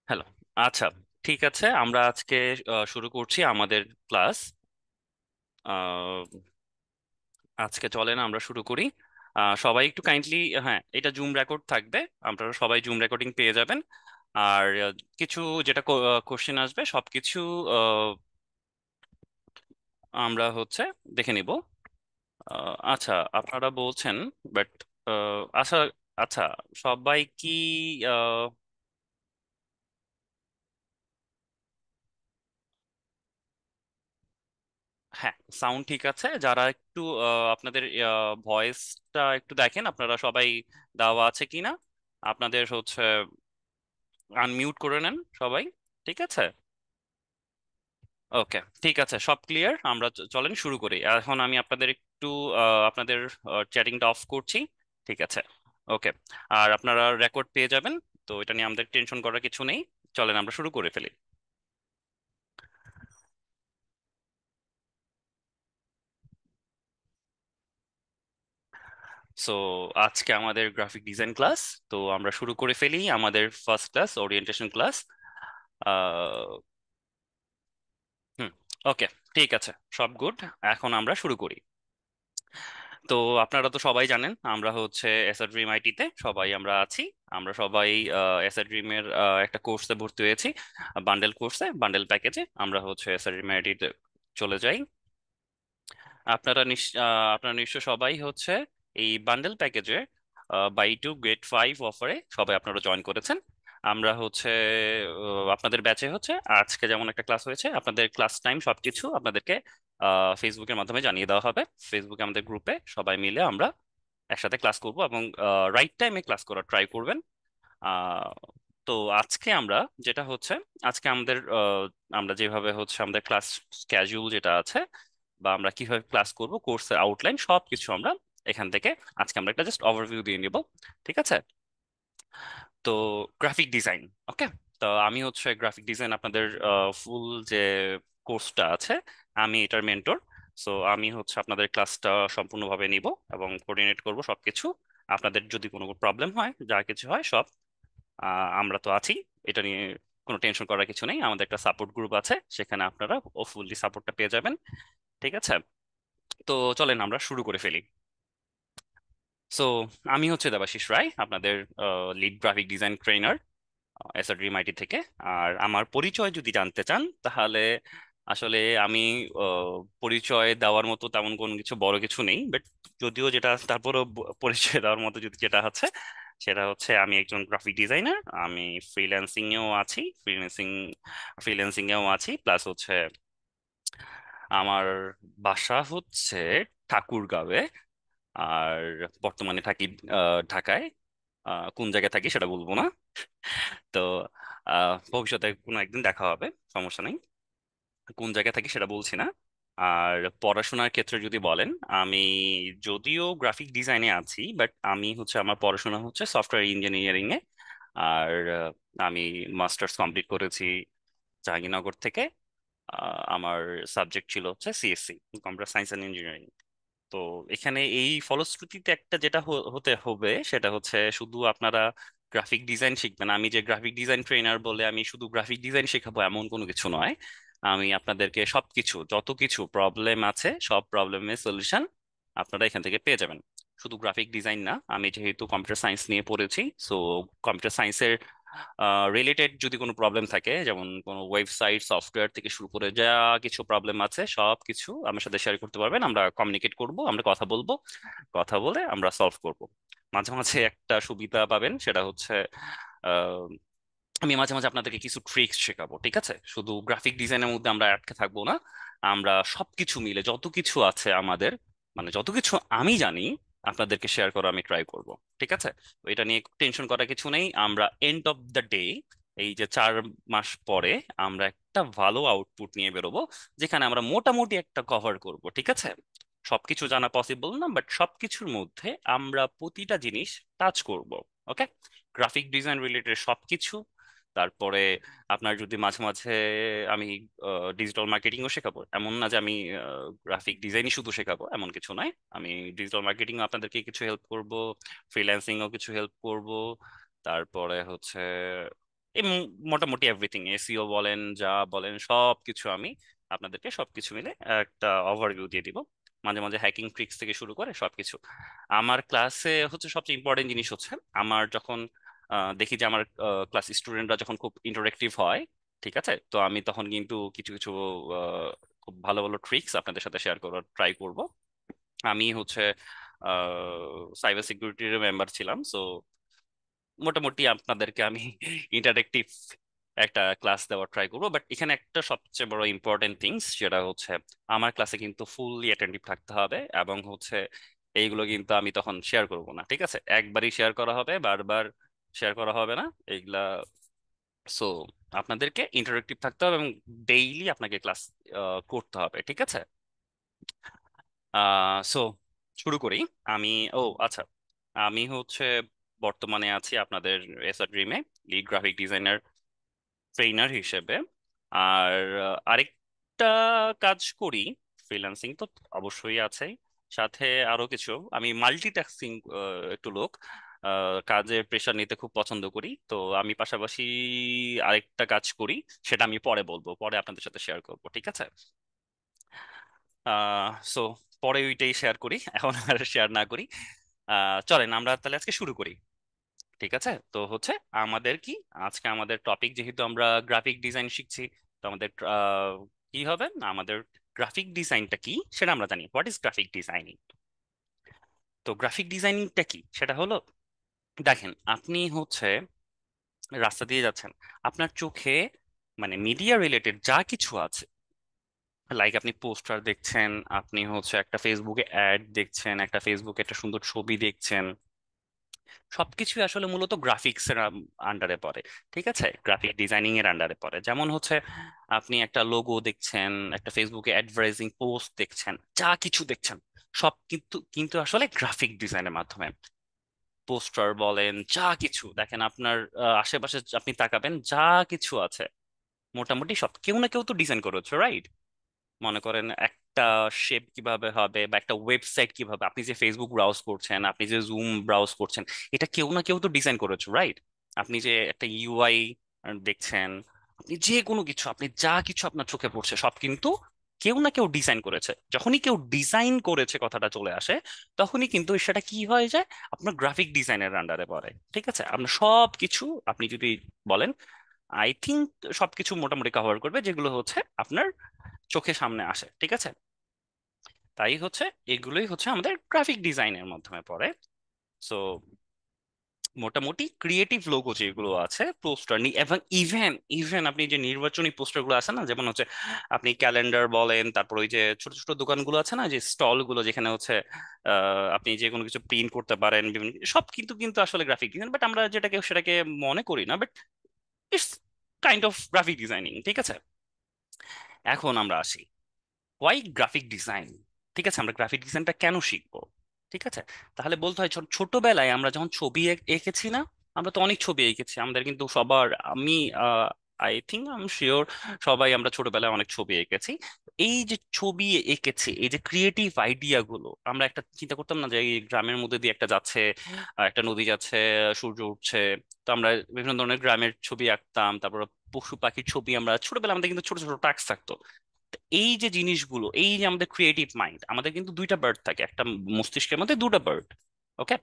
Hello. আচ্ছা, ঠিক আছে, আমরা আজকে শুরু করছি আমাদের ক্লাস। আজকে চলেন আমরা শুরু করি। সবাই একটু কাইন্ডলি, হ্যাঁ, এটা জুম রেকর্ড থাকবে। আপনারা সবাই জুম রেকর্ডিং পেয়ে যাবেন। আর কিছু যেটা কোশ্চেন আসবে সবকিছু আমরা দেখে নিব। আচ্ছা, আপনারা বলছেন, বাট আচ্ছা, আচ্ছা, সবাই কি হ্যাঁ, সাউন্ড ঠিক আছে? যারা একটু আপনাদের ভয়েসটা একটু দেখেন আপনারা সবাই দেওয়া আছে কিনা। আপনাদের আনমিউট করে নেন সবাই। ঠিক আছে। ওকে, ঠিক আছে, সব ক্লিয়ার। আমরা চলেন শুরু করি। এখন আমি আপনাদের একটু আপনাদের চ্যাটিংটা অফ করছি। ঠিক আছে। ওকে। আর আপনারা রেকর্ড পেয়ে যাবেন, তো এটা নিয়ে আমাদের টেনশন করার কিছু নেই। চলেন আমরা শুরু করে ফেলি। সো আজকে আমাদের গ্রাফিক ডিজাইন ক্লাস। তো আমরা শুরু করে ফেলি আমাদের ফার্স্ট ক্লাস, ওরিয়েন্টেশন ক্লাস। হুম। ওকে, ঠিক আছে, সব গুড। এখন আমরা শুরু করি। তো আপনারা তো সবাই জানেন আমরা এসআর ড্রিম আইটিতে সবাই আমরা আছি। আমরা সবাই এসআর ড্রিমের একটা কোর্সে ভর্তি হয়েছি। বান্ডেল প্যাকেজে আমরা এসআর ড্রিম আইটিতে চলে যাই। আপনারা নিশ্চয় সবাই এই বান্ডেল প্যাকেজে বাই টু গেট 5 অফারে সবাই আপনারা জয়েন করেছেন। আমরা আপনাদের ব্যাচে আজকে যেমন একটা ক্লাস হয়েছে, আপনাদের ক্লাস টাইম সবকিছু আপনাদেরকে ফেসবুকের মাধ্যমে জানিয়ে দেওয়া হবে। ফেসবুকে আমাদের গ্রুপে সবাই মিলে আমরা একসাথে ক্লাস করব, এবং রাইট টাইমে ক্লাস করার ট্রাই করবেন। আহ, তো আজকে আমরা যেটা আজকে আমরা যেভাবে আমাদের ক্লাস স্ক্যাজুল যেটা আছে, বা আমরা কিভাবে ক্লাস করব, কোর্সের আউটলাইন সবকিছু আমরা এখান থেকে আজকে আমরা একটা জাস্ট ওভারভিউ দিয়ে নিব। ঠিক আছে। তো গ্রাফিক ডিজাইন, ওকে। তো আমি গ্রাফিক ডিজাইন আপনাদের ফুল যে কোর্সটা আছে, আমি এটার মেন্টর। সো আমি আপনাদের ক্লাসটা সম্পূর্ণভাবে নিব এবং কোঅর্ডিনেট করব সবকিছু। আপনাদের যদি কোনো প্রবলেম হয়, যা কিছু হয় সব আমরা তো আছি। এটা নিয়ে কোনো টেনশন করার কিছু নেই। আমাদের একটা সাপোর্ট গ্রুপ আছে, সেখানে আপনারা ফুললি সাপোর্টটা পেয়ে যাবেন। ঠিক আছে। তো চলেন আমরা শুরু করে ফেলি। সো আমি দেবাশিস রায়, আপনাদের lead graphic design trainer SR dream IT থেকে। আর আমার পরিচয় যদি জানতে চান, তাহলে আসলে আমি পরিচয় দেওয়ার মতো তেমন কোনো কিছু বড় কিছু নেই, বাট যদিও যেটা তারপরও পরিচয় দেওয়ার মতো যদি যেটা সেটা আমি একজন গ্রাফিক ডিজাইনার। আমি ফ্রিল্যান্সিং এও আছি, প্লাস আমার বাসা ঠাকুরগাঁওয়ে। আর বর্তমানে থাকি ঢাকায়। কোন জায়গায় থাকি সেটা বলবো না। তো ভবিষ্যতে কোনো একদিন দেখা হবে, সমস্যা নেই। কোন জায়গায় থাকি সেটা বলছি না। আর পড়াশোনার ক্ষেত্রে যদি বলেন, আমি যদিও গ্রাফিক ডিজাইনে আছি, বাট আমি আমার পড়াশোনা সফটওয়্যার ইঞ্জিনিয়ারিং এ। আর আমি মাস্টার্স কমপ্লিট করেছি জাহাঙ্গীরনগর থেকে। আমার সাবজেক্ট ছিল CSC, computer science and engineering. তো এখানে এই ফলশ্রুতিতে একটা যেটা হতে হবে সেটা শুধু আপনারা গ্রাফিক ডিজাইন শিখবেন। আমি যে গ্রাফিক ডিজাইন ট্রেনার বলে আমি শুধু গ্রাফিক ডিজাইন শেখাবো এমন কোনো কিছু নয়। আমি আপনাদেরকে সবকিছু, যত কিছু প্রবলেম আছে সব প্রবলেমের সলিউশন আপনারা এখান থেকে পেয়ে যাবেন। শুধু গ্রাফিক ডিজাইন না, আমি যেহেতু কম্পিউটার সায়েন্স নিয়ে পড়েছি, সো কম্পিউটার সায়েন্সের রিলেটেড যদি কোনো প্রবলেম থাকে, যেমন কোনো ওয়েবসাইট সফটওয়্যার থেকে শুরু করে যা কিছু প্রবলেম আছে সব কিছু আমার সাথে শেয়ার করতে পারবেন। আমরা কমিউনিকেট করব, আমরা কথা বলবো, কথা বলে আমরা সলভ করব। মাঝে মাঝে একটা সুবিধা পাবেন, সেটা আহ, আমি মাঝে মাঝে আপনাদেরকে কিছু ট্রিক্স শেখাবো। ঠিক আছে, শুধু গ্রাফিক ডিজাইনের মধ্যে আমরা আটকে থাকবো না। আমরা সবকিছু মিলে যত কিছু আছে আমাদের, মানে যত কিছু আমি জানি, আপনাদেরকে শেয়ার করা আমি ট্রাই করব। ঠিক আছে। তো এটা নিয়ে টেনশন করার কিছু নেই। আমরা এন্ড অফ দ্য ডে, এই যে 4 মাস পরে, আমরা একটা ভালো আউটপুট নিয়ে বেরোবো, যেখানে আমরা মোটামুটি একটা কভার করব। ঠিক আছে। সবকিছু জানা পসিবল না, বাট সবকিছুর মধ্যে আমরা প্রতিটা জিনিস টাচ করব। ওকে। গ্রাফিক ডিজাইন রিলেটেড সবকিছু। তারপরে আপনার যদি মাঝে মাঝে আমি ডিজিটাল মার্কেটিংও শেখাবো, এমন না যে আমি গ্রাফিক ডিজাইনই শুধু শেখাবো, এমন কিছু নয়। আমি ডিজিটাল মার্কেটিং আপনাদেরকে কিছু হেল্প করব, ফ্রিল্যান্সিংও কিছু হেল্প করব। তারপরে এই মোটামুটি এভরিথিং, এসইও বলেন যা বলেন সব কিছু আমি আপনাদেরকে সবকিছু মিলে একটা ওভারভিউ দিয়ে দিব। মাঝে মাঝে হ্যাকিং ট্রিক্স থেকে শুরু করে সবকিছু। আমার ক্লাসে হচ্ছে সবচেয়ে ইম্পর্টেন্ট জিনিস হচ্ছে, আমার যখন দেখি যে আমার ক্লাস স্টুডেন্টরা যখন খুব ইন্টারেক্টিভ হয়, ঠিক আছে, তো আমি তখন কিন্তু কিছু কিছু খুব ভালো ভালো ট্রিক্স আপনাদের সাথে শেয়ার করার ট্রাই করব। আমি হচ্ছে সাইবার সিকিউরিটির মেম্বার ছিলাম, সো মোটামুটি আপনাদেরকে আমি ইন্টারেক্টিভ একটা ক্লাস দেওয়ার ট্রাই করবো। বাট এখানে একটা সবচেয়ে বড় ইম্পর্টেন্ট থিংস, যেটা হচ্ছে আমার ক্লাসে কিন্তু ফুললি অ্যাটেন্টিভ থাকতে হবে, এবং হচ্ছে এইগুলো কিন্তু আমি তখন শেয়ার করব না, ঠিক আছে? একবারই শেয়ার করা হবে, বারবার শেয়ার করা হবে না এইগুলা। সো আপনাদেরকে ইন্টারেক্টিভ থাকতে হবে এবং ডেইলি আপনাকে ক্লাস করতে হবে, ঠিক আছে? সো শুরু করি। আমি, ও আচ্ছা, আমি হচ্ছে বর্তমানে আছি আপনাদের এসআর ড্রিমে লিড গ্রাফিক ডিজাইনার ট্রেনার হিসেবে। আর আরেকটা কাজ করি, ফ্রিল্যান্সিং তো অবশ্যই আছে, সাথে আরো কিছু আমি মাল্টিটাস্কিং একটু লোক, কাজের প্রেশার নিতে খুব পছন্দ করি। তো আমি পাশাপাশি আরেকটা কাজ করি, সেটা আমি পরে বলবো, পরে আপনাদের সাথে শেয়ার করবো, ঠিক আছে? সো পরে ওইটাই শেয়ার করি, এখন আর শেয়ার না করি। চলেন আমরা তাহলে আজকে শুরু করি, ঠিক আছে? তো হচ্ছে আমাদের কি, আজকে আমাদের টপিক যেহেতু আমরা গ্রাফিক ডিজাইন শিখছি, তো আমাদের কি হবে, আমাদের গ্রাফিক ডিজাইনটা কি সেটা আমরা জানি। What is graphic designing? তো গ্রাফিক ডিজাইনিংটা কি সেটা হলো, দেখেন আপনি হচ্ছে রাস্তা দিয়ে যাচ্ছেন, আপনার চোখে মানে মিডিয়া রিলেটেড যা কিছু আছে, লাইক আপনি পোস্টার দেখছেন, আপনি হচ্ছে একটা ফেসবুকে অ্যাড দেখছেন, একটা ফেসবুকে একটা সুন্দর ছবি দেখছেন, সবকিছুই আসলে মূলত গ্রাফিক্স এর আন্ডারে পড়ে, ঠিক আছে? গ্রাফিক ডিজাইনিং এর আন্ডারে পড়ে। যেমন হচ্ছে আপনি একটা লোগো দেখছেন, একটা ফেসবুকে অ্যাডভার্টাইজিং পোস্ট দেখছেন, যা কিছু দেখছেন সব কিন্তু কিন্তু আসলে গ্রাফিক ডিজাইনের মাধ্যমে। পোস্টার বলেন, যা কিছু দেখেন আপনার আশেপাশে আপনি তাকাবেন, যা কিছু আছে মোটামুটি সব কেউ না কেউ তো ডিজাইন করেছে, রাইট? মনে করেন একটা শেপ কিভাবে হবে, বা একটা ওয়েবসাইট কিভাবে, আপনি যে ফেসবুক ব্রাউজ করছেন, আপনি যে জুম ব্রাউজ করছেন, এটা কেউ না কেউ তো ডিজাইন করেছে, রাইট? আপনি যে একটা ইউআই দেখছেন, আপনি যে কোনো কিছু, আপনি যা কিছু আপনার চোখে পড়ছে সব কিন্তু কেউ না কেউ ডিজাইন করেছে। যখনই কেউ ডিজাইন করেছে কথাটা চলে আসে, তখনই কিন্তু সেটা কি হয়ে যায়, আপনার গ্রাফিক ডিজাইনের আন্ডারে পড়ে, ঠিক আছে? আপনার সব কিছু আপনি যদি বলেন, আই থিঙ্ক সবকিছু মোটামুটি কভার করবে যেগুলো হচ্ছে আপনার চোখের সামনে আসে, ঠিক আছে? তাই হচ্ছে এগুলোই হচ্ছে আমাদের গ্রাফিক ডিজাইনের মাধ্যমে পড়ে। সো মোটামুটি ক্রিয়েটিভ লোগো যেগুলো আছে পোস্টার নি, এবং ইভেন ইভেন আপনি যে নির্বাচনী পোস্টার গুলো আছে না, যেমন হচ্ছে আপনি ক্যালেন্ডার বলেন, তারপর ওই যে ছোট ছোট দোকানগুলো আছে না, যে স্টল গুলো যেখানে হচ্ছে আপনি যে কোনো কিছু প্রিন্ট করতে পারেন, বিভিন্ন সব কিন্তু কিন্তু আসলে গ্রাফিক ডিজাইন, বাট আমরা যেটাকে সেটাকে মনে করি না, but it's kind of graphic designing, ঠিক আছে? এখন আমরা আসি, ওয়াই গ্রাফিক ডিজাইন, ঠিক আছে? আমরা গ্রাফিক ডিজাইনটা কেন শিখবো, ঠিক আছে? তাহলে বলতে হয় ছোটবেলায় আমরা যখন ছবি এঁকেছি না, আমরা তো অনেক ছবি এঁকেছি আমাদের কিন্তু সবার, আমি I think I am sure সবাই আমরা ছোটবেলায় অনেক ছবি এঁকেছি। এই যে ছবি এঁকেছি, এই যে ক্রিয়েটিভ আইডিয়া গুলো, আমরা একটা চিন্তা করতাম না যে এই গ্রামের মধ্যে দিয়ে একটা যাচ্ছে, একটা নদী যাচ্ছে, সূর্য উঠছে, তো আমরা বিভিন্ন ধরনের গ্রামের ছবি আঁকতাম, তারপর পশু পাখির ছবি, আমরা ছোটবেলায় আমাদের কিন্তু ছোট ছোট টাস্ক থাকতো। এই যে জিনিসগুলো, এই যে আমাদের ক্রিয়েটিভ মাইন্ড, আমাদের কিন্তু দুইটা বার্ড থাকে, একটা মস্তিষ্কের মধ্যে দুটো বার্ড। ওকে,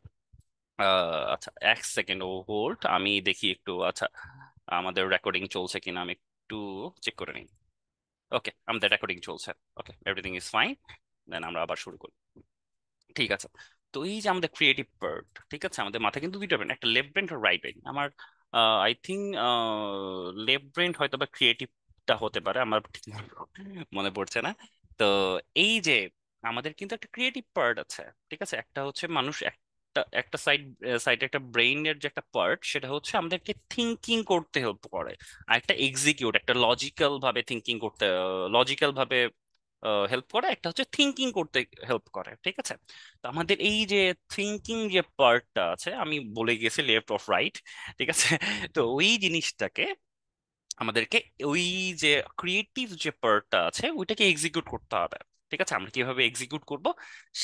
আচ্ছা এক সেকেন্ড ও হোল্ড, আমি দেখি একটু, আচ্ছা আমাদের রেকর্ডিং চলছে কিনা আমি একটু চেক করে নিই। ওকে, আমাদের রেকর্ডিং চলছে। ওকে, এভরিথিং ইজ ফাইন। দেন আমরা আবার শুরু করি, ঠিক আছে? তো এই যে আমাদের ক্রিয়েটিভ বার্ড, ঠিক আছে, আমাদের মাথায় কিন্তু দুইটা ব্রেন, একটা লেফট ব্রেন আর রাইট ব্রেন। আমার আই থিঙ্ক লেফট ব্রেন হয়তো বা ক্রিয়েটিভটা হতে পারে, আমার ঠিক মনে পড়ছে না। তো এই যে আমাদের কিন্তু একটা ক্রিয়েটিভ পার্ট আছে, ঠিক আছে? একটা হচ্ছে মানুষ একটা একটা সাইড একটা ব্রেইনের যে একটা পার্ট, সেটা হচ্ছে আমাদেরকে থিঙ্কিং করতে হেল্প করে, আর একটা এক্সিকিউট, একটা লজিক্যাল ভাবে থিঙ্কিং করতে, লজিক্যাল ভাবে হেল্প করে, একটা হচ্ছে থিঙ্কিং করতে হেল্প করে, ঠিক আছে? তো আমাদের এই যে থিঙ্কিং যে পার্টটা আছে, আমি বলে গেছি লেফট অফ রাইট, ঠিক আছে? তো ওই জিনিসটাকে আমাদেরকে, ওই যে ক্রিয়েটিভ যে পার্টটা আছে ওইটাকে এক্সিকিউট করতে হবে, ঠিক আছে? আমরা কিভাবে এক্সিকিউট করব,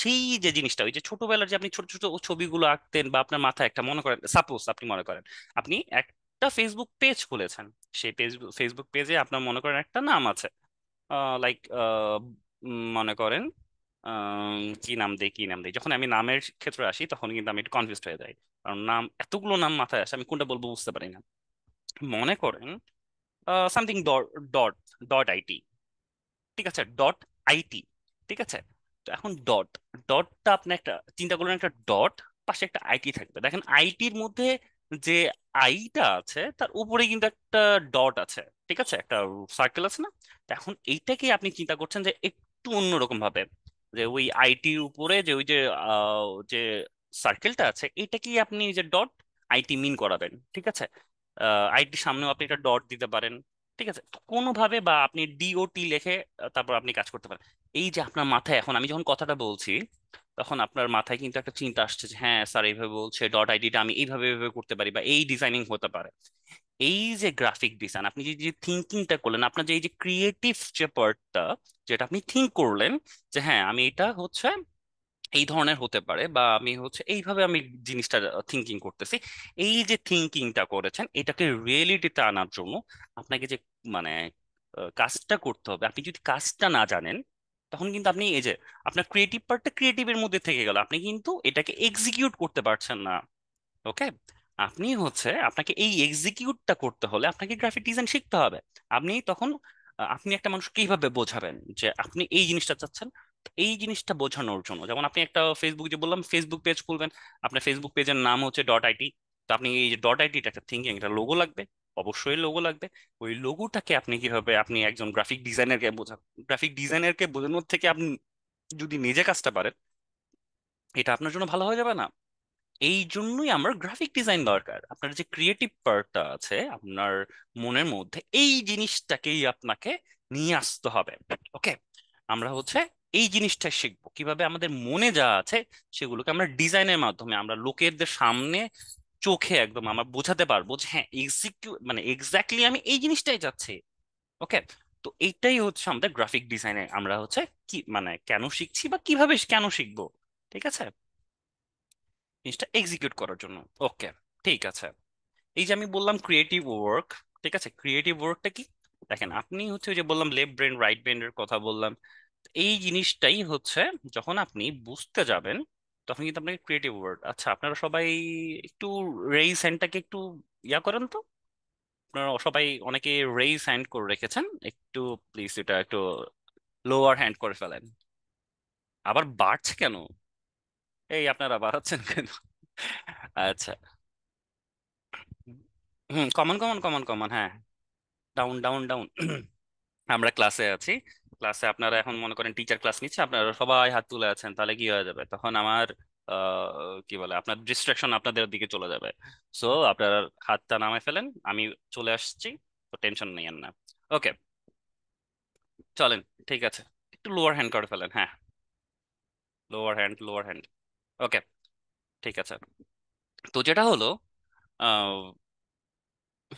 সেই যে জিনিসটা, ওই যে ছোটবেলার যে আপনি ছোট ছোট ছবিগুলো আঁকতেন, বা আপনার মাথায় একটা, মনে করেন সাপোজ আপনি মনে করেন আপনি একটা ফেসবুক পেজ খুলেছেন, সেই ফেসবুক পেজে আপনার মনে করেন একটা নাম আছে, লাইক মনে করেন কি নাম দেই কি নাম দেই, যখন আমি নামের ক্ষেত্রে আসি তখন কিন্তু আমি একটু কনফিউজ হয়ে যাই, কারণ নাম এতগুলো নাম মাথায় আসে আমি কোনটা বলবো বুঝতে পারি না। মনে করেন something dot dot dot IT, ঠিক আছে, ডট আইটি, ঠিক আছে। তো এখন ডটটা আপনি একটা চিন্তা করলেন, একটা ডট পাশে একটা আইটি থাকবে, দেখেন আইটির মধ্যে যে আইটা আছে তার উপরে কিন্তু একটা ডট আছে, ঠিক আছে, একটা সার্কেল আছে না। তো এখন এইটাকে আপনি চিন্তা করছেন যে একটু অন্যরকম ভাবে, যে ওই আইটির উপরে যে ওই যে যে সার্কেলটা আছে এটাকেই আপনি যে ডট আইটি মিন করাবেন, ঠিক আছে। আইটির সামনেও আপনি একটা ডট দিতে পারেন, ঠিক আছে, তো কোনোভাবে, বা আপনি ডিওটি লিখে তারপর আপনি কাজ করতে পারেন। এই যে আপনার মাথায় এখন আমি যখন কথাটা বলছি তখন আপনার মাথায় কিন্তু একটা চিন্তা আসছে যে হ্যাঁ স্যার এইভাবে বলছে, ডট আইডিটা আমি এইভাবে এইভাবে করতে পারি, বা এই ডিজাইনিং হতে পারে। এই যে গ্রাফিক ডিজাইন আপনি যে যে থিঙ্কিংটা করলেন, আপনার যে এই যে ক্রিয়েটিভ যে পার্টটা, যেটা আপনি থিঙ্ক করলেন যে হ্যাঁ আমি এটা হচ্ছে এই ধরনের হতে পারে, বা আমি হচ্ছে এইভাবে আমি জিনিসটা থিঙ্কিং করতেছি, এই যে থিঙ্কিংটা করেছেন এটাকে রিয়েলিটিতে আনার জন্য আপনাকে যে মানে কাজটা করতে হবে, আপনি যদি কাজটা না জানেন তখন কিন্তু আপনি এই যে আপনার ক্রিয়েটিভ পার্টটা ক্রিয়েটিভের মধ্যে থেকে গেল, আপনি কিন্তু এটাকে এক্সিকিউট করতে পারছেন না। ওকে, আপনি হচ্ছে আপনাকে এই এক্সিকিউটটা করতে হলে আপনাকে গ্রাফিক ডিজাইন শিখতে হবে। আপনি তখন আপনি একটা মানুষকে কিভাবে বোঝাবেন যে আপনি এই জিনিসটা চাচ্ছেন। তো এই জিনিসটা বোঝানোর জন্য যেমন আপনি একটা ফেসবুক, যে বললাম ফেসবুক পেজ খুলবেন, আপনার ফেসবুক পেজের নাম হচ্ছে ডট আইটি। তো আপনি এই যে ডট আইটিটা একটা থিঙ্কিং, একটা লোগো লাগবে, অবশ্যই লোগো লাগবে। ওই লোগোটাকে আপনি কিভাবে আপনি একজন গ্রাফিক ডিজাইনারকে বোঝাবেন, গ্রাফিক ডিজাইনারকে বোঝানোর থেকে আপনি যদি নিজে কাজটা পারেন এটা আপনার জন্য ভালো হয়ে যাবে না? এই জন্যই আমার গ্রাফিক ডিজাইন দরকার। আপনার যে ক্রিয়েটিভ পার্টটা আছে আপনার মনের মধ্যে, এই জিনিসটাকেই আপনাকে নিয়ে আসতে হবে। ওকে, আমরা হচ্ছে এই জিনিসটা শিখবো কিভাবে আমাদের মনে যা আছে সেগুলোকে আমরা ডিজাইনের মাধ্যমে আমরা লোকেদের সামনে চোখে একদম আমরা বোঝাতে পারবো যে হ্যাঁ মানে এক্স্যাক্টলি আমি এই জিনিসটাই চাচ্ছি। ওকে, তো এইটাই হচ্ছে আমাদের গ্রাফিক ডিজাইনে আমরা হচ্ছে কি মানে কেন শিখছি বা কিভাবে কেন শিখবো, ঠিক আছে, জিনিসটা এক্সিকিউট করার জন্য। ওকে, ঠিক আছে। এই যে আমি বললাম ক্রিয়েটিভ ওয়ার্ক, ঠিক আছে, ক্রিয়েটিভ ওয়ার্কটা কি? দেখেন আপনি হচ্ছে ওই যে বললাম লেফট ব্রেন রাইট ব্রেনের কথা বললাম, এই জিনিসটাই হচ্ছে যখন আপনি বুঝতে যাবেন তখন কিন্তু আপনাকে ক্রিয়েটিভ ওয়ার্ক। আচ্ছা আপনারা সবাই একটু রেইজ হ্যান্ডটাকে একটু ইয়া করেন তো, আপনারা সবাই অনেকে রেইজ হ্যান্ড করে রেখেছেন, একটু প্লিজ এটা একটু লোয়ার হ্যান্ড করে ফেলেন। আবার বাড়ছে কেন? এই আপনারা বাড়াচ্ছেন কেন? আচ্ছা, হুম, কমন কমন কমন কমন, হ্যাঁ, ডাউন ডাউন ডাউন। আমরা ক্লাসে আছি, ক্লাসে আপনারা এখন মনে করেন টিচার ক্লাস নিচ্ছে, আপনারা সবাই হাত তুলে আছেন, তাহলে কি হয়ে যাবে তখন আমার কি বলে আপনার ডিস্ট্রাকশন আপনাদের দিকে চলে যাবে। সো আপনারা হাতটা নামায় ফেলেন, আমি চলে আসছি, তো টেনশন নেই না। ওকে, চলেন, ঠিক আছে, একটু লোয়ার হ্যান্ড করে ফেলেন, হ্যাঁ, লোয়ার হ্যান্ড লোয়ার হ্যান্ড। ওকে, ঠিক আছে। তো যেটা হলো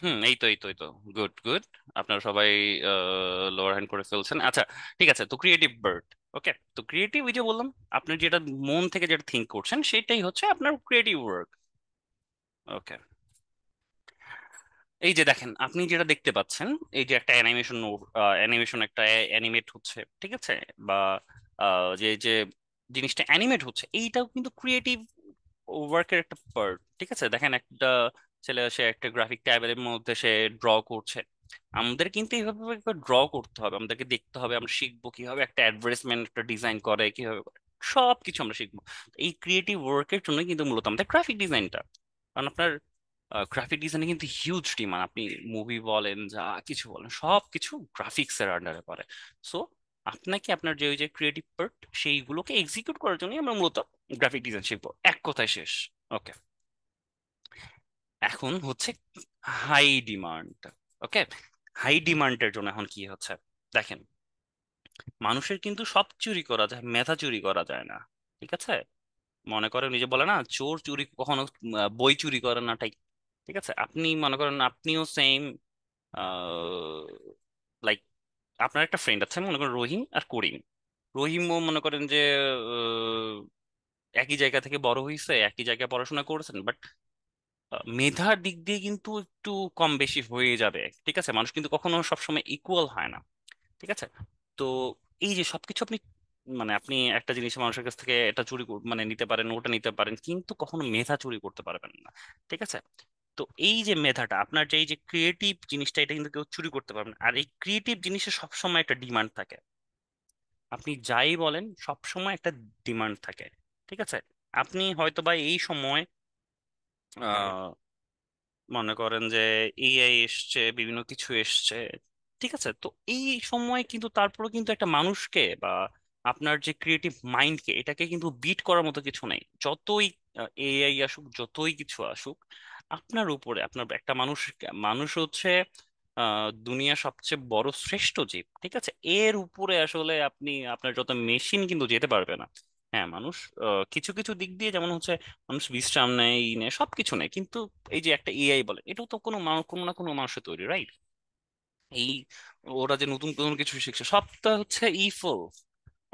হুম, এই তো গুড গুড, আপনারা সবাই লোয়ার হ্যান্ড করে ফেলছেন। আচ্ছা, ঠিক আছে, তো ক্রিয়েটিভ বার্ড। ওকে, তো ক্রিয়েটিভ ওই যে বললাম আপনি যেটা মন থেকে যেটা থিঙ্ক করছেন সেটাই হচ্ছে আপনার ক্রিয়েটিভ ওয়ার্ক। ওকে, এই যে দেখেন আপনি যেটা দেখতে পাচ্ছেন, এই যে একটা অ্যানিমেশন, অ্যানিমেশন একটা অ্যানিমেট হচ্ছে, ঠিক আছে, বা যে যে জিনিসটা অ্যানিমেট হচ্ছে এইটাও কিন্তু ক্রিয়েটিভ ওয়ার্কের একটা পার্ট, ঠিক আছে। দেখেন একটা ছেলে সে একটা গ্রাফিক ট্যাবের মধ্যে সে ড্র করছে, আমাদের কিন্তু এইভাবে ড্র করতে হবে, আমাদেরকে দেখতে হবে, আমরা শিখবো কিভাবে একটা অ্যাডভার্টাইজমেন্ট একটা ডিজাইন করে, কিভাবে করে। সব কিছু আমরা শিখবো। এই ক্রিয়েটিভ ওয়ার্কের জন্য কিন্তু মূলত আমাদের গ্রাফিক ডিজাইনটা, কারণ আপনার গ্রাফিক ডিজাইনে কিন্তু হিউজ ডিমান্ড, আপনি মুভি বলেন যা কিছু বলেন সব কিছু গ্রাফিক্স এর আন্ডারে পড়ে। সো আপনাকে আপনার যে ওই যে ক্রিয়েটিভ পার্ট সেইগুলোকে এক্সিকিউট করার জন্যই আমরা মূলত গ্রাফিক ডিজাইন শিখবো, এক কথায় শেষ। ওকে, এখন হচ্ছে হাই ডিমান্ড। ওকে, হাই ডিমান্ডের জন্য এখন কি হচ্ছে, দেখেন মানুষের কিন্তু সব চুরি করা যায়, মেধা চুরি করা যায় না, ঠিক আছে। মনে করেন নিজে বলে না চোর চুরি কখনো বই চুরি করে না, ঠিক ঠিক আছে। আপনি মনে করেন আপনিও সেম, লাইক আপনার একটা ফ্রেন্ড আছে মনে করেন রহিম আর করিম। রহিমও মনে করেন যে একই জায়গা থেকে বড় হয়েছে, একই জায়গায় পড়াশোনা করেছেন, মেধার দিক দিয়ে কিন্তু একটু কম বেশি হয়ে যাবে, ঠিক আছে? মানুষ কিন্তু কখনো সবসময় ইকুয়াল হয় না, ঠিক আছে? তো এই যে সবকিছু আপনি, মানে আপনি একটা জিনিস মানুষের কাছ থেকে এটা মানে নিতে পারেন, ওটা নিতে পারেন, কিন্তু কখনো মেধা চুরি করতে পারবেন না, ঠিক আছে? তো এই যে মেধাটা আপনার, যে এই যে ক্রিয়েটিভ জিনিসটা, এটা কিন্তু কেউ চুরি করতে পারবে না। আর এই ক্রিয়েটিভ জিনিসের সবসময় একটা ডিমান্ড থাকে। আপনি যাই বলেন, সবসময় একটা ডিমান্ড থাকে, ঠিক আছে? আপনি হয়তো বা এই সময় মনে করেন যে এআই এসছে, বিভিন্ন কিছু এসছে, ঠিক আছে? তো এই সময় কিন্তু তারপরে কিন্তু একটা মানুষকে বা আপনার যে ক্রিয়েটিভ মাইন্ডকে, এটাকে কিন্তু বিট করার মতো কিছু নেই। যতই এআই আসুক, যতই কিছু আসুক, আপনার উপরে আপনার একটা মানুষ, মানুষ হচ্ছে দুনিয়ার সবচেয়ে বড় শ্রেষ্ঠ জীব, ঠিক আছে? এর উপরে আসলে আপনি, আপনার যত মেশিন কিন্তু যেতে পারবে না। হ্যাঁ, মানুষ কিছু কিছু দিক দিয়ে যেমন হচ্ছে মানুষ বিশ্রাম নেয়, ই নেয়, সবকিছু নেয়, কিন্তু এই যে একটা এআই বলে, এটাও তো কোনো কোনো না কোনো মানুষের তৈরি, রাইট? এই ওরা যে নতুন নতুন কিছু শিখছে, সবটা হচ্ছে ইফল।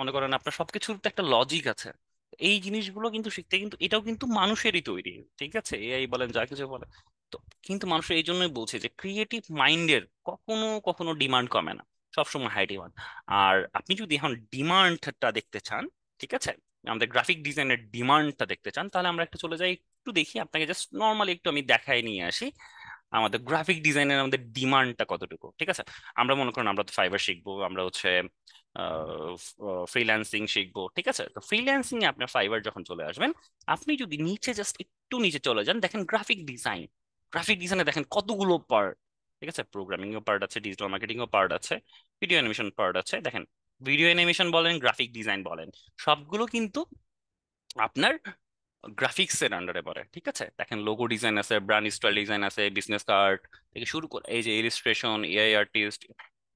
মনে করেন আপনার সবকিছুর তো একটা লজিক আছে। এই জিনিসগুলো কিন্তু শিখতে, কিন্তু এটাও কিন্তু মানুষেরই তৈরি, ঠিক আছে? এআই বলেন, যা কিছু বলেন। তো কিন্তু মানুষের এই জন্যই বলছে যে ক্রিয়েটিভ মাইন্ডের কখনো কখনো ডিমান্ড কমে না, সবসময় হাই ডিমান্ড। আর আপনি যদি এখন ডিমান্ডটা দেখতে চান, ঠিক আছে, আমাদের গ্রাফিক ডিজাইনের ডিমান্ডটা দেখতে চান, তাহলে আমরা একটু চলে যাই, একটু দেখি, আপনাকে জাস্ট নর্মালি একটু আমি দেখাই নিয়ে আসি আমাদের গ্রাফিক ডিজাইনের আমাদের ডিমান্ডটা কতটুকু, ঠিক আছে? আমরা মনে করেন আমরা তো ফাইবার শিখবো, আমরা হচ্ছে ফ্রিল্যান্সিং শিখবো, ঠিক আছে? তো ফ্রিল্যান্সিং এ আপনার ফাইবার যখন চলে আসবেন, আপনি যদি নিচে জাস্ট একটু নিচে চলে যান, দেখেন গ্রাফিক ডিজাইন। গ্রাফিক ডিজাইনে দেখেন কতগুলো পার্ট, ঠিক আছে? প্রোগ্রামিং এর পার্ট আছে, ডিজিটাল মার্কেটিং এর পার্ট আছে, ভিডিও অ্যানিমেশন পার্ট আছে। দেখেন, ভিডিও অ্যানিমেশন বলেন, গ্রাফিক ডিজাইন বলেন, সবগুলো কিন্তু আপনার গ্রাফিক্স এর আন্ডারে পড়ে, ঠিক আছে? দেখেন, লোগো ডিজাইন আছে, ব্র্যান্ড স্টাইল ডিজাইন আছে, বিজনেস কার্ড থেকে শুরু করে এই যে ইলিস্ট্রেশন, এআই আর্টিস্ট,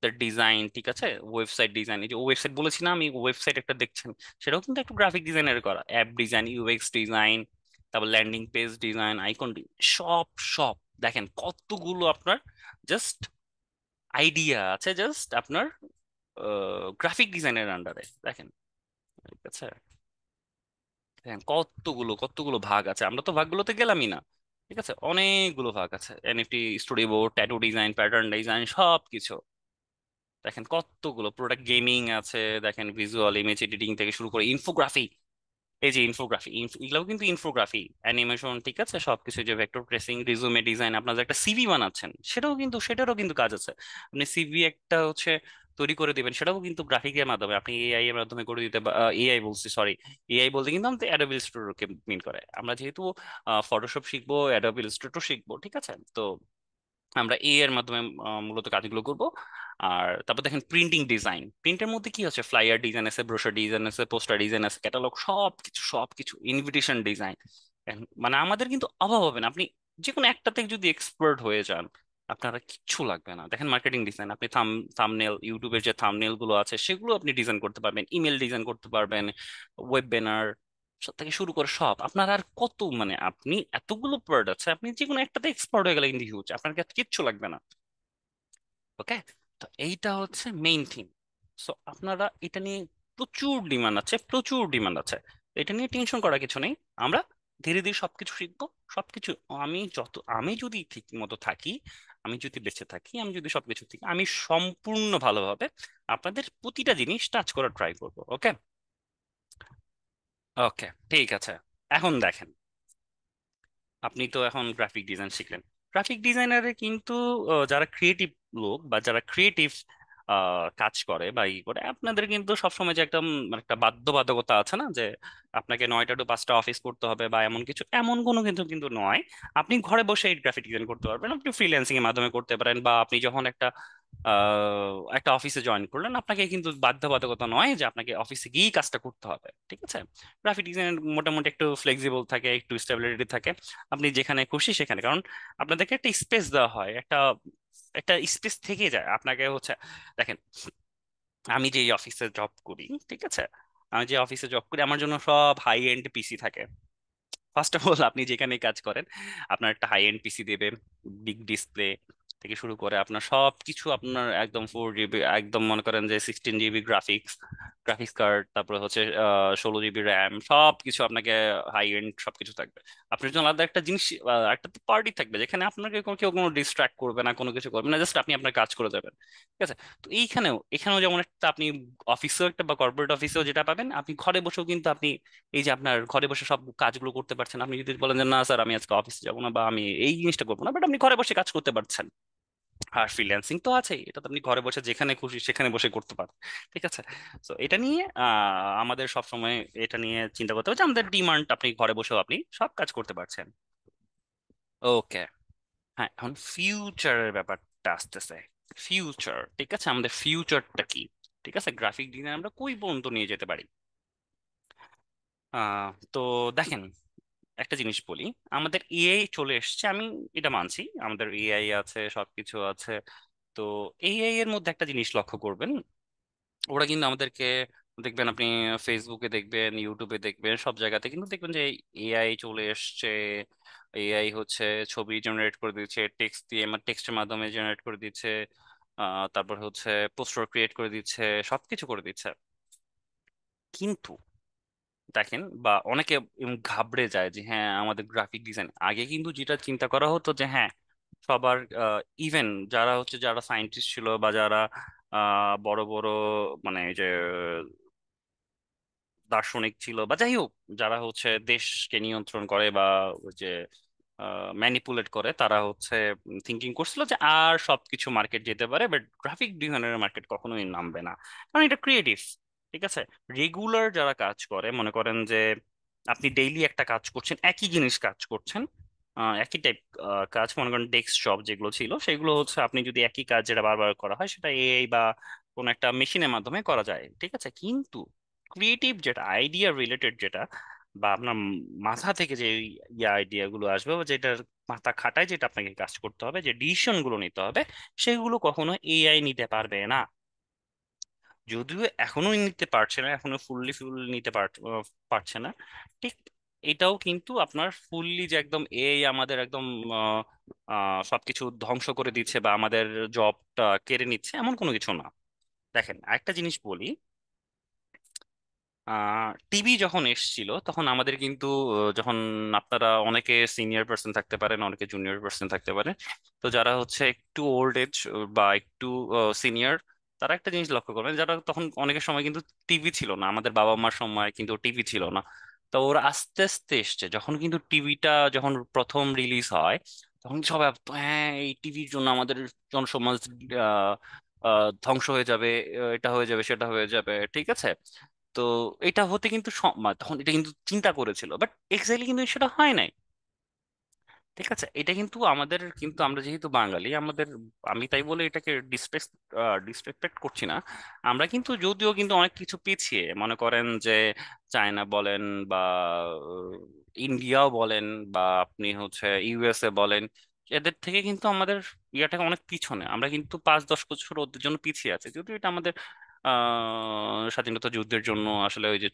তার ডিজাইন, ঠিক আছে? ওয়েবসাইট ডিজাইন, এই যে ওয়েবসাইট বলেছি না আমি, ওয়েবসাইট একটা দেখছেন, সেটাও কিন্তু একটু গ্রাফিক ডিজাইনের করা। অ্যাপ ডিজাইন, ইউএক্স ডিজাইন, তারপর ল্যান্ডিং পেজ ডিজাইন, আইকন, সব সব দেখেন কতগুলো আপনার জাস্ট আইডিয়া আছে, জাস্ট আপনার গ্রাফিক ডিজাইনের আন্ডারে। দেখেন, ঠিক আছে? হ্যাঁ, কতগুলো কতগুলো ভাগ আছে, আমরা তো ভাগগুলোতে গেলামই না, ঠিক আছে? অনেকগুলো ভাগ আছে, NFT, story board, tattoo design, pattern design, সব কিছু। দেখেন কতগুলো প্রোডাক্ট, গেমিং আছে, দেখেন ভিজুয়াল ইমেজ এডিটিং থেকে শুরু করে ইনফোগ্রাফি, এই যে ইনফোগ্রাফি, এগুলোও কিন্তু ইনফোগ্রাফি, অ্যানিমেশন, ঠিক আছে? সবকিছু, যে ভেক্টর প্রেসিং, রিজুমে ডিজাইন, আপনার যে একটা সিভি বানাচ্ছেন, সেটাও কিন্তু, সেটারও কিন্তু কাজ আছে। আপনি সিভি একটা হচ্ছে তৈরি করে দিবেন, সেটাও কিন্তু গ্রাফিকের মাধ্যমে, আপনি এআই এর মাধ্যমে করে দিতে, এআই বলছি, সরি, এআই বলতে কিন্তু আমাদের অ্যাডোবি ইলাস্ট্রেটরকে মিন করে। আমরা যেহেতু ফটোশপ শিখবো, অ্যাডোবি ইলাস্ট্রেটর শিখবো, ঠিক আছে? তো আমরা এ এর মাধ্যমে মূলত কাজগুলো করব। আর তারপর দেখেন প্রিন্টিং ডিজাইন, প্রিন্টের মধ্যে কি আছে, ফ্লায়ার ডিজাইন আছে, ব্রোশার ডিজাইন আছে, পোস্টার ডিজাইন আছে, ক্যাটালগ, সবকিছু সবকিছু, ইনভিটেশন ডিজাইন। মানে আমাদের কিন্তু অভাব হবে না, আপনি যে কোনো একটাতে যদি এক্সপার্ট হয়ে যান, আপনারা কিচ্ছু লাগবে না। দেখেন মার্কেটিং ডিজাইন, আপনি থাম্বনেল, ইউটিউবের যে থাম্বনেল গুলো আছে, সেগুলো আপনি ডিজাইন করতে পারবেন, ইমেল ডিজাইন করতে পারবেন, ওয়েব ব্যানার থেকে শুরু করে সব। আপনার আর কত, মানে আপনি এতগুলো পার্ট আছে, আপনি যে কোনো একটাতে এক্সপার্ট হয়ে গেলে কিন্তু হিউজ, আপনার কাছে কিচ্ছু লাগবে না। ওকে, তো এইটা হচ্ছে মেইন থিম। সো আপনারা এটা নিয়ে, প্রচুর ডিমান্ড আছে, প্রচুর ডিমান্ড আছে, তো এটা নিয়ে টেনশন করার কিছু নেই। আমরা ধীরে ধীরে সবকিছু শিখবো, সবকিছু। আমি যদি ঠিক মতো থাকি, আমি যদি বেঁচে থাকি, আমি যদি সবকিছু ঠিক, আমি সম্পূর্ণ ভালোভাবে আপনাদের প্রতিটা জিনিস টাচ করার ট্রাই করবো। ওকে, ওকে, ঠিক আছে। এখন দেখেন, আপনি তো এখন গ্রাফিক ডিজাইন শিখলেন। গ্রাফিক ডিজাইনারে কিন্তু যারা ক্রিয়েটিভ লোক বা যারা ক্রিয়েটিভ কাজ করে বা ই করে, আপনাদের কিন্তু সবসময় যে একটা মানে একটা বাধ্যবাধকতা আছে না, যে আপনাকে 9টা to 5টা অফিস করতে হবে বা এমন কিছু, এমন কোনো কিন্তু কিন্তু নয়। আপনি ঘরে বসে এই গ্রাফিক ডিজাইন করতে পারবেন, আপনি ফ্রিল্যান্সিং এর মাধ্যমে করতে পারেন, বা আপনি যখন একটা অফিসে জয়েন করলেন, আপনাকে কিন্তু বাধ্যবাধকতা নয় যে আপনাকে অফিসে গিয়েই কাজটা করতে হবে, ঠিক আছে? গ্রাফিক ডিজাইনের মোটামুটি একটু ফ্লেক্সিবল থাকে, একটু স্টেবিলিটি থাকে, আপনি যেখানে খুশি সেখানে। কারণ আপনাদেরকে একটা স্পেস দেওয়া হয়, একটা একটা স্পেস থেকে যায় আপনাকে হচ্ছে। দেখেন, আমি যে অফিসে জব করি, ঠিক আছে, আমি যে অফিসে জব করি, আমার জন্য সব হাই এন্ড পিসি থাকে। ফার্স্ট অফ অল, আপনি যেখানে কাজ করেন, আপনার একটা হাই এন্ড পিসি দেবে, বিগ ডিসপ্লে থেকে শুরু করে আপনার সব কিছু, আপনার একদম 4 জিবি, একদম মনে করেন যে 16 জিবি গ্রাফিক্স, গ্রাফিক্স কার্ড, তারপরে হচ্ছে 16 জিবি র্যাম, সব কিছু আপনাকে হাই এন্ড সবকিছু থাকবে। আপনার জন্য আলাদা একটা জিনিস, একটা পার্টি থাকবে যেখানে আপনাকে কেউ কোনো ডিস্ট্রাক্ট করবে না, কোনো কিছু করবে না, জাস্ট আপনি আপনার কাজ করে যাবেন। ঠিক আছে? তো এখানেও যেমন একটা আপনি অফিসেও একটা বা কর্পোরেট অফিসেও যেটা পাবেন, আপনি ঘরে বসেও কিন্তু আপনি এই যে আপনার ঘরে বসে সব কাজগুলো করতে পারছেন। আপনি যদি বলেন যে না স্যার আমি আজকে অফিসে যাবো না বা আমি এই জিনিসটা করবো না, বাট আপনি ঘরে বসে কাজ করতে পারছেন। আর ফ্রিল্যান্সিং তো আছেই, এটা তো আপনি ঘরে বসে যেখানে খুশি সেখানে বসে করতে পারেন। ঠিক আছে? তো এটা নিয়ে আমাদের সব সময় এটা নিয়ে চিন্তা করতে হবে যে আমাদের ডিমান্ড, আপনি ঘরে বসেও আপনি সব কাজ করতে পারছেন। ওকে। হ্যাঁ, এখন ফিউচারের ব্যাপারটা আসতেছে। ফিউচার, ঠিক আছে, আমাদের ফিউচারটা কি? ঠিক আছে, গ্রাফিক ডিজাইন আমরা কই পর্যন্ত নিয়ে যেতে পারি? তো দেখেন, একটা জিনিস বলি, আমাদের এআই চলে এসেছে, আমি এটা মানছি, আমাদের এআই আছে, সবকিছু আছে। তো এআই এর মধ্যে একটা জিনিস লক্ষ্য করবেন, ওরা কিন্তু আমাদেরকে, দেখবেন আপনি ফেসবুকে দেখবেন, ইউটিউবে দেখবেন, সব জায়গাতে কিন্তু দেখবেন যে এআই চলে এসছে। এআই হচ্ছে ছবি জেনারেট করে দিচ্ছে, টেক্সট দিয়ে, মানে টেক্সটের মাধ্যমে জেনারেট করে দিচ্ছে, তারপর হচ্ছে পোস্টার ক্রিয়েট করে দিচ্ছে, সবকিছু করে দিচ্ছে। কিন্তু দেখেন, বা অনেকে ঘাবড়ে যায় যে হ্যাঁ আমাদের গ্রাফিক ডিজাইন, আগে কিন্তু যেটা চিন্তা করা হতো যে হ্যাঁ সবার, ইভেন যারা সায়েন্টিস্ট ছিল বা যারা বড় বড়, মানে এই যে দার্শনিক ছিল বা যাই হোক, যারা হচ্ছে দেশকে নিয়ন্ত্রণ করে বা ওই যে ম্যানিপুলেট করে, তারা হচ্ছে থিঙ্কিং করছিল যে আর সবকিছু মার্কেট যেতে পারে, বাট গ্রাফিক ডিজাইনের মার্কেট কখনোই নামবে না, কারণ এটা ক্রিয়েটিভ। ঠিক আছে? রেগুলার যারা কাজ করে, মনে করেন যে আপনি ডেইলি একটা কাজ করছেন, একই জিনিস কাজ করছেন, একই টাইপ কাজ, মনে করেন ডেস্ক জব যেগুলো ছিল সেগুলো হচ্ছে, আপনি যদি একই কাজ যেটা বারবার করা হয় সেটা এআই বা কোনো একটা মেশিনের মাধ্যমে করা যায়। ঠিক আছে? কিন্তু ক্রিয়েটিভ যেটা, আইডিয়া রিলেটেড যেটা, বা আপনার মাথা থেকে যে আইডিয়া গুলো আসবে, বা যেটার মাথা খাটায় যেটা আপনাকে কাজ করতে হবে, যে ডিসিশন গুলো নিতে হবে, সেগুলো কখনো এআই নিতে পারবে না। যদিও এখনো নিতে পারছে না, এখনো ফুল নিতে পারছে না। ঠিক এটাও কিন্তু আপনার ফুললি যে একদম এআই আমাদের একদম আহ, সবকিছু ধ্বংস করে দিচ্ছে বা আমাদের জবটা কেড়ে নিচ্ছে, এমন কোনো কিছু না। দেখেন আরেকটা জিনিস বলি, টিভি যখন এসছিল তখন আমাদের কিন্তু, যখন আপনারা অনেকে সিনিয়র পার্সন থাকতে পারেন, অনেকে জুনিয়র পার্সন থাকতে পারেন, তো যারা হচ্ছে একটু ওল্ড এজ বা একটু সিনিয়র, তারা একটা জিনিস লক্ষ্য করবেন, যারা তখন অনেকের সময় কিন্তু টিভি ছিল না, আমাদের বাবা মার সময় কিন্তু টিভি ছিল না। তো ওরা আস্তে আস্তে এসছে, যখন কিন্তু টিভিটা যখন প্রথম রিলিজ হয়, তখন সবাই ভাবতো হ্যাঁ এই টিভির জন্য আমাদের জনসমাজ আহ ধ্বংস হয়ে যাবে, এটা হয়ে যাবে, সেটা হয়ে যাবে। ঠিক আছে? তো এটা হতে কিন্তু তখন এটা কিন্তু চিন্তা করেছিল, বাট এক্স্যাক্টলি কিন্তু সেটা হয় নাই। ঠিক আছে? এটা কিন্তু আমাদের, কিন্তু আমরা যেহেতু বাঙালি, আমাদের, আমি তাই বলে এটাকে ডিসরেসপেক্ট করছি না, আমরা কিন্তু যদিও কিন্তু অনেক কিছু পিছিয়ে, মনে করেন যে চায়না বলেন বা ইন্ডিয়াও বলেন বা আপনি হচ্ছে ইউএসএ বলেন, এদের থেকে কিন্তু আমাদের ইয়াটা অনেক পিছনে, আমরা কিন্তু 5-10 বছর ওদের জন্য পিছিয়ে আছি, যদিও এটা আমাদের স্বাধীনতা যুদ্ধের জন্য আসলে ওই যে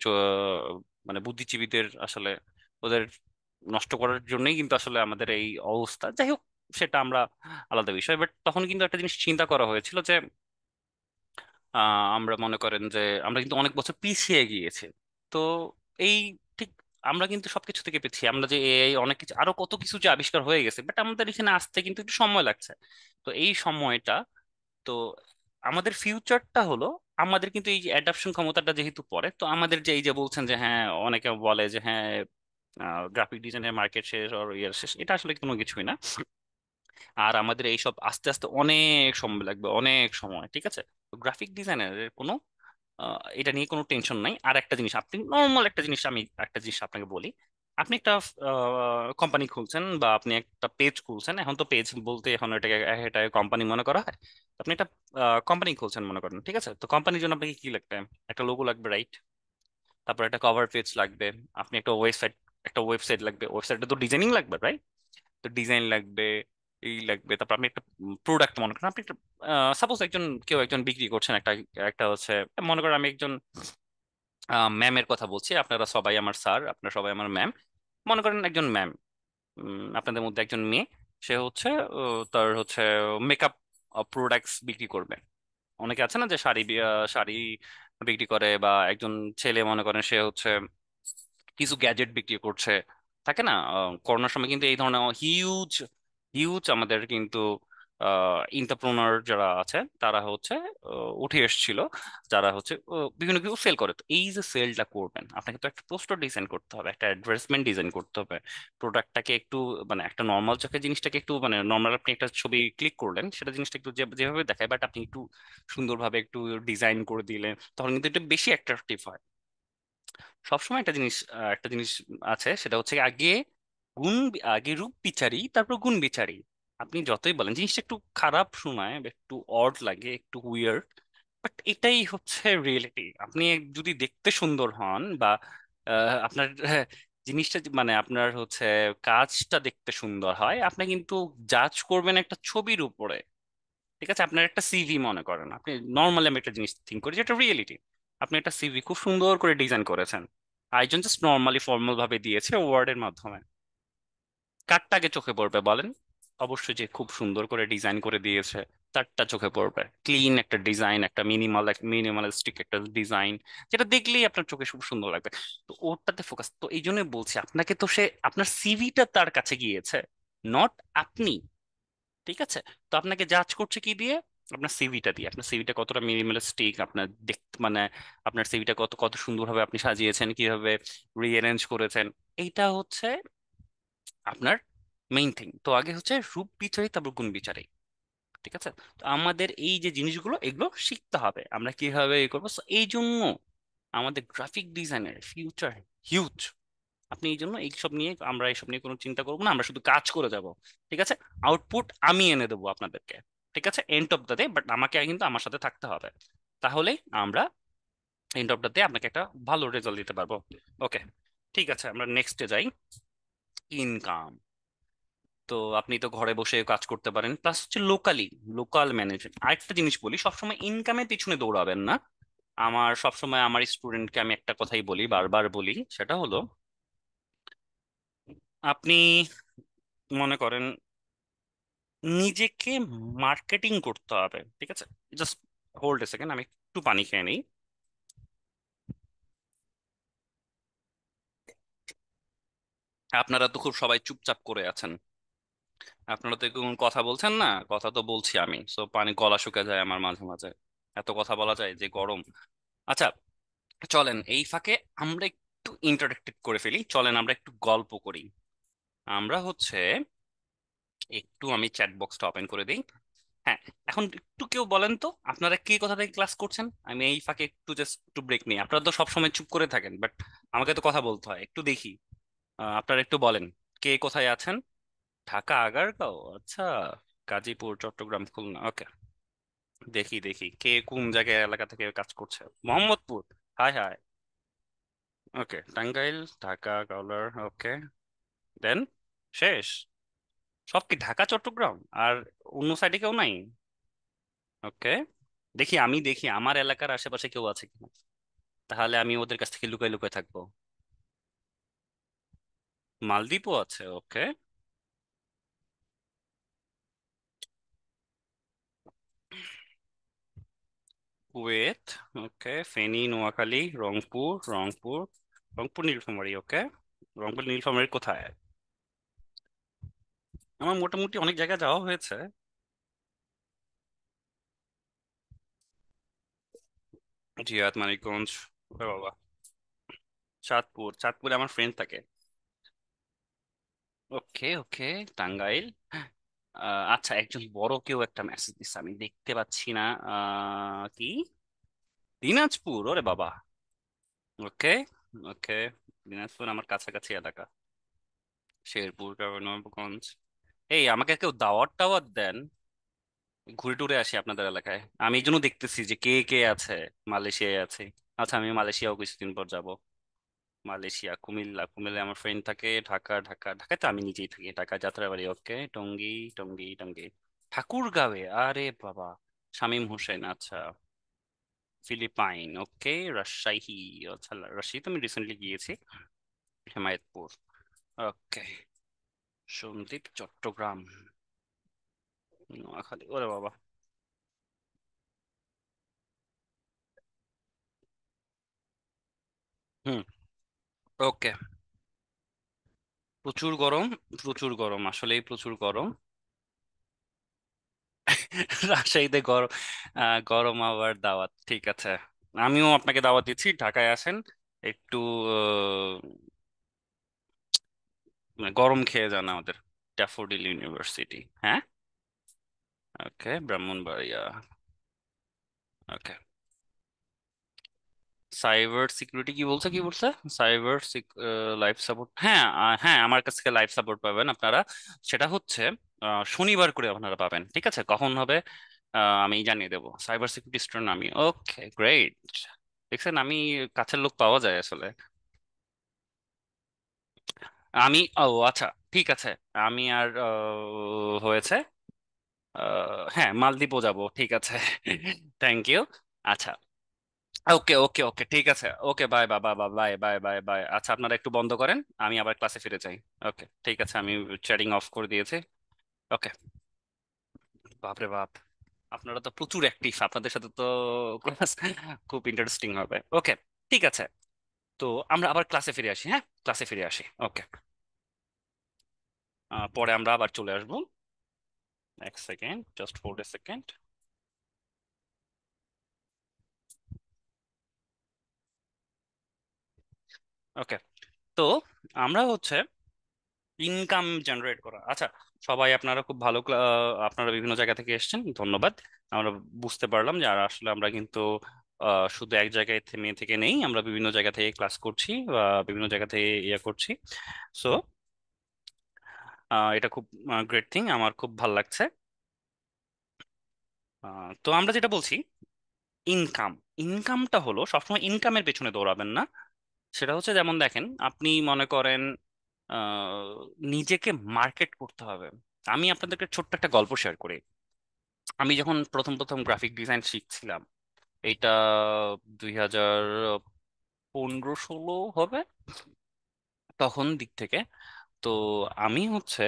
মানে বুদ্ধিজীবীদের আসলে ওদের নষ্ট করার জন্যই কিন্তু আসলে আমাদের এই অবস্থা। যাই হোক, সেটা আমরা আলাদা বিষয়, বাট তখন কিন্তু একটা জিনিস চিন্তা করা হয়েছিল যে আমরা মনে করেন যে আমরা কিন্তু অনেক বছর পিছিয়ে গিয়েছি। তো এই, ঠিক, আমরা কিন্তু সবকিছু থেকে পিছিয়ে, আমরা যে এআই অনেক কিছু আরো কত কিছু যে আবিষ্কার হয়ে গেছে, বাট আমাদের এখানে আসতে কিন্তু একটু সময় লাগছে। তো এই সময়টা, তো আমাদের ফিউচারটা হলো, আমাদের কিন্তু এই যে অ্যাডাপশন ক্ষমতাটা যেহেতু পড়ে, তো আমাদের যে এই যে বলছেন যে হ্যাঁ, অনেকে বলে যে হ্যাঁ গ্রাফিক ডিজাইনের মার্কেট শেষ আর ইয়ার শেষ, এটা আসলে কোনো কিছুই না। আর আমাদের এইসব আস্তে আস্তে অনেক সময় লাগবে, অনেক সময়। ঠিক আছে? তো গ্রাফিক ডিজাইনারের কোনো এটা নিয়ে কোনো টেনশন নাই। আর একটা জিনিস, আপনি নর্মাল একটা জিনিস, আমি একটা জিনিস আপনাকে বলি, আপনি একটা কোম্পানি খুলছেন বা আপনি একটা পেজ খুলছেন, এখন তো পেজ বলতে এখন এটাকে এটা কোম্পানি মনে করা হয়। আপনি একটা কোম্পানি খুলছেন মনে করেন, ঠিক আছে? তো কোম্পানির জন্য আপনাকে কি লাগবে? একটা লোগো লাগবে, রাইট? তারপর একটা কভার পেজ লাগবে, আপনি একটা ওয়েবসাইট লাগবে, ওয়েবসাইটে তো ডিজাইনিং লাগবে, রাইট? তো ডিজাইন লাগবে, এই লাগবে, তারপর আপনি একটা প্রোডাক্ট, মনে করেন আপনি একটা, সাপোজ কেউ একজন বিক্রি করছেন একটা, একটা হচ্ছে, মনে করেন আমি একজন ম্যামের কথা বলছি, আপনারা সবাই আমার স্যার, আপনারা সবাই আমার ম্যাম। মনে করেন একজন ম্যাম, আপনাদের মধ্যে একজন মেয়ে, সে হচ্ছে তার হচ্ছে মেকআপ প্রোডাক্টস বিক্রি করবে। অনেকে আছে না যে শাড়ি বিক্রি করে, বা একজন ছেলে মনে করেন সে হচ্ছে কিছু গ্যাজেট বিক্রি করছে, থাকে না? করোনার সময় কিন্তু এই ধরনের হিউজ হিউজ আমাদের কিন্তু ইন্টারপ্রেনার যারা আছে তারা হচ্ছে উঠে এসেছিল, যারা হচ্ছে বিভিন্ন কিছু সেল করে। তো এই যে সেলটা করবেন, আপনাকে তো একটা পোস্টার ডিজাইন করতে হবে, একটা অ্যাডভার্টাইজমেন্ট ডিজাইন করতে হবে, প্রোডাক্টটাকে একটু মানে একটা নর্মাল চোখে জিনিসটাকে একটু মানে নর্মাল আপনি একটা ছবি ক্লিক করলেন, সেটা জিনিসটা একটু যেভাবে দেখায়, বাট আপনি একটু সুন্দরভাবে একটু ডিজাইন করে দিলে তখন কিন্তু এটা বেশি অ্যাট্রাকটিভ হয়। সবসময় একটা জিনিস আছে, সেটা হচ্ছে আগে রূপ বিচারি তারপর গুণ বিচারি। আপনি যতই বলেন জিনিসটা একটু খারাপ শোনায় বা একটু অড লাগে, একটু উইয়ার্ড, বাট এটাই হচ্ছে রিয়েলিটি। আপনি যদি দেখতে সুন্দর হন বা আপনার জিনিসটা মানে আপনার হচ্ছে কাজটা দেখতে সুন্দর হয়, আপনি কিন্তু জাজ করবেন একটা ছবির উপরে। ঠিক আছে, আপনার একটা সিভি মনে করেন, আপনি নর্মালি আমি একটা জিনিস থিঙ্ক করি যেটা রিয়েলিটি, আপনি একটা সিভি খুব সুন্দর করে ডিজাইন করেছেন, আরেকজন জাস্ট নর্মালি ফর্মাল ভাবে দিয়েছে ওয়ার্ডের মাধ্যমে, কারটা আগে চোখে পড়বে বলেন? অবশ্যই যে খুব সুন্দর করে ডিজাইন করে দিয়েছে তারটা চোখে পড়বে, ক্লিন একটা ডিজাইন, একটা মিনিমালিস্টিক একটা ডিজাইন, যেটা দেখলেই আপনার চোখে খুব সুন্দর লাগবে। তো ওটাতে ফোকাস, তো এই জন্য বলছি আপনাকে, তো সে আপনার সিভিটা তার কাছে গিয়েছে, নট আপনি। ঠিক আছে, তো আপনাকে জাজ করছে কি দিয়ে? আপনার সিভিটা দিয়ে, আপনার সিভিটা কতটা মিনিমালিস্টিক, আপনার দেখতে মানে আপনার সিভিটা কত কত সুন্দরভাবে আপনি সাজিয়েছেন, কিভাবে রিঅ্যারেঞ্জ করেছেন, এইটা হচ্ছে আপনার মেইন থিং। তো আগে হচ্ছে রূপ বিচারি তারপর গুণ বিচারি। ঠিক আছে, তো আমাদের এই যে জিনিসগুলো এগুলো শিখতে হবে আমরা কিভাবে এই করবো। So, এই জন্য আমাদের গ্রাফিক ডিজাইনের ফিউচার হিউজ। আপনি এই জন্য এইসব নিয়ে কোনো চিন্তা করবো না, আমরা শুধু কাজ করে যাব। ঠিক আছে, আউটপুট আমি এনে দেবো আপনাদেরকে। ঠিক আছে, end of the day, but আমাকে কিন্তু আমার সাথে থাকতে হবে, তাহলেই আমরা এন্ড অফ দ্য ডে আপনাকে একটা ভালো রেজাল্ট দিতে পারবো। ওকে, ঠিক আছে, আমরা নেক্সটে যাই। ইনকাম। তো আপনি তো ঘরে বসে কাজ করতে পারেন, প্লাস হচ্ছে লোকাল ম্যানেজমেন্ট। আরেকটা জিনিস বলি, সবসময় ইনকামের পিছনে দৌড়াবেন না। সবসময় আমার স্টুডেন্টকে আমি একটা কথাই বলি, বারবার বলি, সেটা হলো আপনি মনে করেন নিজেকে মার্কেটিং করতে হবে। ঠিক আছে, জাস্ট হোল্ড এ সেকেন্ড, আমি একটু পানি খেয়ে নিই। আপনারা তো খুব সবাই চুপচাপ করে আছেন, আপনারা তো কোনো কথা বলছেন না। কথা তো বলছি আমি, সো পানি গলা শুকিয়ে যায় আমার মাঝে মাঝে, এত কথা বলা যায় যে গরম। আচ্ছা, চলেন এই ফাঁকে আমরা একটু ইন্টারেক্টিভ করে ফেলি, চলেন আমরা একটু গল্প করি। আমরা হচ্ছে একটু, আমি চ্যাট বক্সটা ওপেন করে দিই। হ্যাঁ, এখন একটু কেউ বলেন তো আপনারা কে কোথা থেকে ক্লাস করছেন, আমি এই ফাঁকে একটু জাস্ট একটু ব্রেক নিই। আপনারা তো সবসময় চুপ করে থাকেন, বাট আমাকে তো কথা বলতে হয়, একটু দেখি। আপনারা একটু বলেন কে কোথায় আছেন। ঢাকা আগারগাঁও, আচ্ছা। গাজীপুর, চট্টগ্রাম, খুলনা, ওকে। দেখি দেখি কে কোন জায়গায় এলাকা থেকে কাজ করছে। Mohammadpur, hi hi. Okay, Tangail, Dhaka, কাউলার, ওকে। দেন শেষ? সব কি ঢাকা চট্টগ্রাম, আর অন্য সাইডে কেউ নাই? ওকে, দেখি আমার এলাকার আশেপাশে কেউ আছে কিনা, তাহলে আমি ওদের কাছ থেকে লুকাই লুকাই থাকবো। মালদ্বীপও আছে, ওকে। কুয়েত, ওকে। ফেনী, নোয়াখালী, রংপুর নীলফামারী, ওকে। রংপুর নীলফামারী কোথায়? আমার মোটামুটি অনেক জায়গায় যাওয়া হয়েছে। জিয়াদ, মানিকগঞ্জ, ওরে বাবা। চাঁদপুরে আমার ফ্রেন্ড থাকে। ওকে ওকে, টাঙ্গাইল। আচ্ছা, একজন বড় কেউ একটা মেসেজ দিচ্ছে, আমি দেখতে পাচ্ছি না। কি, দিনাজপুর, ওরে বাবা। ওকে ওকে, দিনাজপুর আমার কাছাকাছি এলাকা। শেরপুর, নবাবগঞ্জ। এই আমাকে কেউ দাওয়াত টাওয়াত দেন, ঘুরে টুরে আসি আপনাদের এলাকায়। আমি এই জন্য দেখতেছি যে কে কে আছে। মালয়েশিয়ায় আছে, আচ্ছা আমি মালয়েশিয়াও কিছুদিন পর যাব। মালয়েশিয়া, কুমিল্লা আমার ফ্রেন্ড থাকে। ঢাকায় তো আমি নিজেই থাকি, ঢাকা যাত্রাবাড়ি, ওকে। টঙ্গী। ঠাকুরগাঁওয়ে, আরে বাবা। শামীম হোসেন, আচ্ছা। ফিলিপাইন, ওকে। রাজশাহী, আচ্ছা রাজশাহী তো আমি রিসেন্টলি গিয়েছি। হেমায়েতপুর, ওকে। সন্দ্বীপ, চট্টগ্রাম, নোয়াখালী, ওরে বাবা। হুম। ওকে। প্রচুর গরম, প্রচুর গরম, আসলেই প্রচুর গরম। রাজশাহীতে গরম, গরম আবার দাওয়াত, ঠিক আছে। আমিও আপনাকে দাওয়াত দিচ্ছি, ঢাকায় আসেন একটু, মানে গরম খেয়ে যান আমাদের ড্যাফোডিল ইউনিভার্সিটি। হ্যাঁ। ওকে, ব্রাহ্মণবাড়িয়া। ওকে। সাইবার সিকিউরিটি কি বলছে, কি বলছে? সাইবার লাইফ সাপোর্ট, হ্যাঁ, হ্যাঁ, আমার কাছ থেকে লাইফ সাপোর্ট পাবেন আপনারা। সেটা হচ্ছে শনিবার করে আপনারা পাবেন, ঠিক আছে? কখন হবে আমি জানিয়ে দেবো। সাইবার সিকিউরিটি স্টুডেন্ট আমি। ওকে, গ্রেট। দেখছেন, আমি কাছের লোক পাওয়া যায় আসলে। আমি, ও আচ্ছা, ঠিক আছে। আমি আর হয়েছে, হ্যাঁ, মালদ্বীপও যাব, ঠিক আছে। Thank you. আচ্ছা। ওকে, ওকে, ওকে, ঠিক আছে। ওকে, বাই, বাবা, বাই, বাই, বাই, বাই। আচ্ছা, আপনারা একটু বন্ধ করেন, আমি আবার ক্লাসে ফিরে যাই। ওকে, ঠিক আছে, আমি চ্যাটিং অফ করে দিয়েছি। ওকে। বাপরে বাপ, আপনারা তো প্রচুর অ্যাক্টিভ, আপনাদের সাথে তো ক্লাস খুব ইন্টারেস্টিং হবে। ওকে, ঠিক আছে। তো আমরা আবার ক্লাসে ফিরে আসি, হ্যাঁ, ক্লাসে ফিরে আসি। ওকে। পরে আমরা আবার চলে আসবো। এক second, just hold a second. Okay. তো আমরা হচ্ছে ইনকাম জেনারেট করা, আচ্ছা। সবাই আপনারা খুব ভালো আপনারা বিভিন্ন জায়গা থেকে এসেছেন, ধন্যবাদ। আমরা বুঝতে পারলাম যে আর আসলে আমরা কিন্তু শুধু এক জায়গায় থেমে থেকে নেই, আমরা বিভিন্ন জায়গা থেকে ক্লাস করছি বা বিভিন্ন জায়গা থেকে ইয়ে করছি। সো এটা খুব গ্রেট থিং, আমার খুব ভালো লাগছে। তো আমরা যেটা বলছি, ইনকাম, ইনকামটা হলো সবসময় ইনকামের পেছনে দৌড়াবেন না। সেটা হচ্ছে, যেমন দেখেন, আপনি মনে করেন নিজেকে মার্কেট করতে হবে। আমি আপনাদেরকে ছোট্ট একটা গল্প শেয়ার করি। আমি যখন প্রথম প্রথম গ্রাফিক ডিজাইন শিখছিলাম, এইটা 2015-16 হবে, তখন দিক থেকে। তো আমি হচ্ছে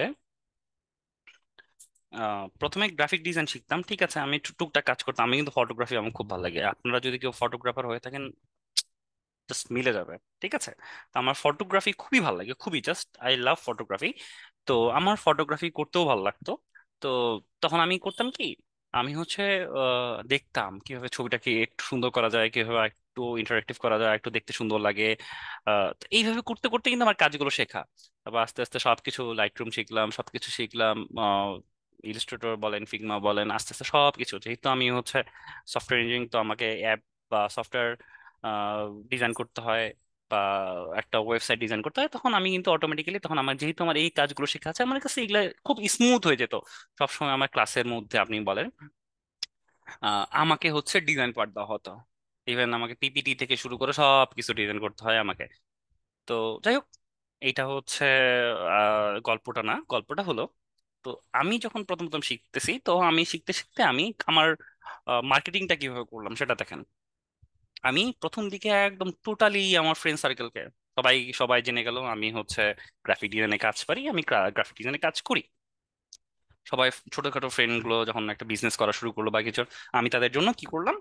প্রথমে গ্রাফিক ডিজাইন শিখতাম, ঠিক আছে, আমি টুকটাক কাজ করতাম। আমি কিন্তু ফটোগ্রাফি, আমার খুব ভালো লাগে। আপনারা যদি কেউ ফটোগ্রাফার হয়ে থাকেন, জাস্ট মিলে যাবে, ঠিক আছে। তো আমার ফটোগ্রাফি খুবই ভালো লাগে, খুবই, জাস্ট আই লাভ ফটোগ্রাফি। তো আমার ফটোগ্রাফি করতেও ভালো লাগতো। তো তখন আমি করতাম কি, আমি হচ্ছে দেখতাম কিভাবে ছবিটাকে একটু সুন্দর করা যায়, কিভাবে একটু ইন্টারেক্টিভ করা যায়, একটু দেখতে সুন্দর লাগে। তো এইভাবে করতে করতে কিন্তু আমার কাজগুলো শেখা। তারপর আস্তে আস্তে সবকিছু, লাইটরুম শিখলাম, সবকিছু শিখলাম, ইলাস্ট্রেটর বলেন, ফিগমা বলেন, আস্তে আস্তে সবকিছু, যেহেতু আমি হচ্ছে সফটওয়্যার ইঞ্জিনিয়ারিং, তো আমাকে অ্যাপ বা সফটওয়্যার ডিজাইন করতে হয়, বা একটা ওয়েবসাইট ডিজাইন করতে হয়, তখন আমি কিন্তু অটোমেটিক্যালি, তখন আমার যেহেতু আমার এই কাজগুলো শেখা আছে, আমার কাছে এগুলা খুব স্মুথ হয়ে যেত। সবসময় আমার ক্লাসের মধ্যে আপনি বলেন, আমাকে হচ্ছে ডিজাইন পার্ট দেওয়া হতো। ইভেন আমাকে পিপিটি থেকে শুরু করে সব কিছু ডিজাইন করতে হয় আমাকে। তো যাই হোক, এইটা হচ্ছে গল্পটা না, গল্পটা হলো, তো আমি যখন প্রথম প্রথম শিখতেছি, তো আমি শিখতে শিখতে আমি আমার মার্কেটিংটা কিভাবে করলাম সেটা দেখেন। আমি প্রথম দিকে একদম টোটালি আমার ফ্রেন্ড সার্কেলকে, সবাই সবাই জেনে গেল আমি হচ্ছে গ্রাফিক ডিজাইনে কাজ পারি, আমি গ্রাফিক ডিজাইনে কাজ করি। সবাই, ছোটখাটো ফ্রেন্ড গুলো যখন একটা বিজনেস করা শুরু করলো বা কিছু, আমি তাদের জন্য কি করলাম,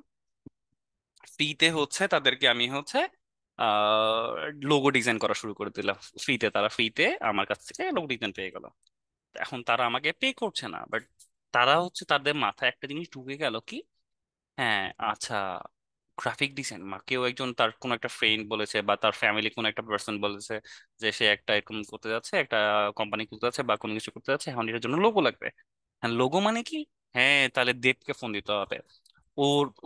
ফ্রিতে হচ্ছে তাদেরকে আমি হচ্ছে লোগো ডিজাইন করা শুরু করে দিলাম। ফ্রিতে, তারা ফ্রিতে আমার কাছ থেকে লোগো ডিজাইন পেয়ে গেল। এখন তারা আমাকে পে করছে না, বাট তারা হচ্ছে, তাদের মাথায় একটা জিনিস ঢুকে গেল কি, হ্যাঁ, আচ্ছা, গ্রাফিক ডিজাইন, কেউ একজন, তার কোনো একটা ফ্রেন্ড বলেছে বা তার ফ্যামিলি কোনো একটা পার্সন বলেছে যে সে একটা এরকম করতে যাচ্ছে, একটা কোম্পানি করতে যাচ্ছে বা কোনো কিছু করতে যাচ্ছে, এখন এটার জন্য লোগো লাগবে। হ্যাঁ, লোগো মানে কি? হ্যাঁ, তাহলে দেবকে ফোন দিতে হবে,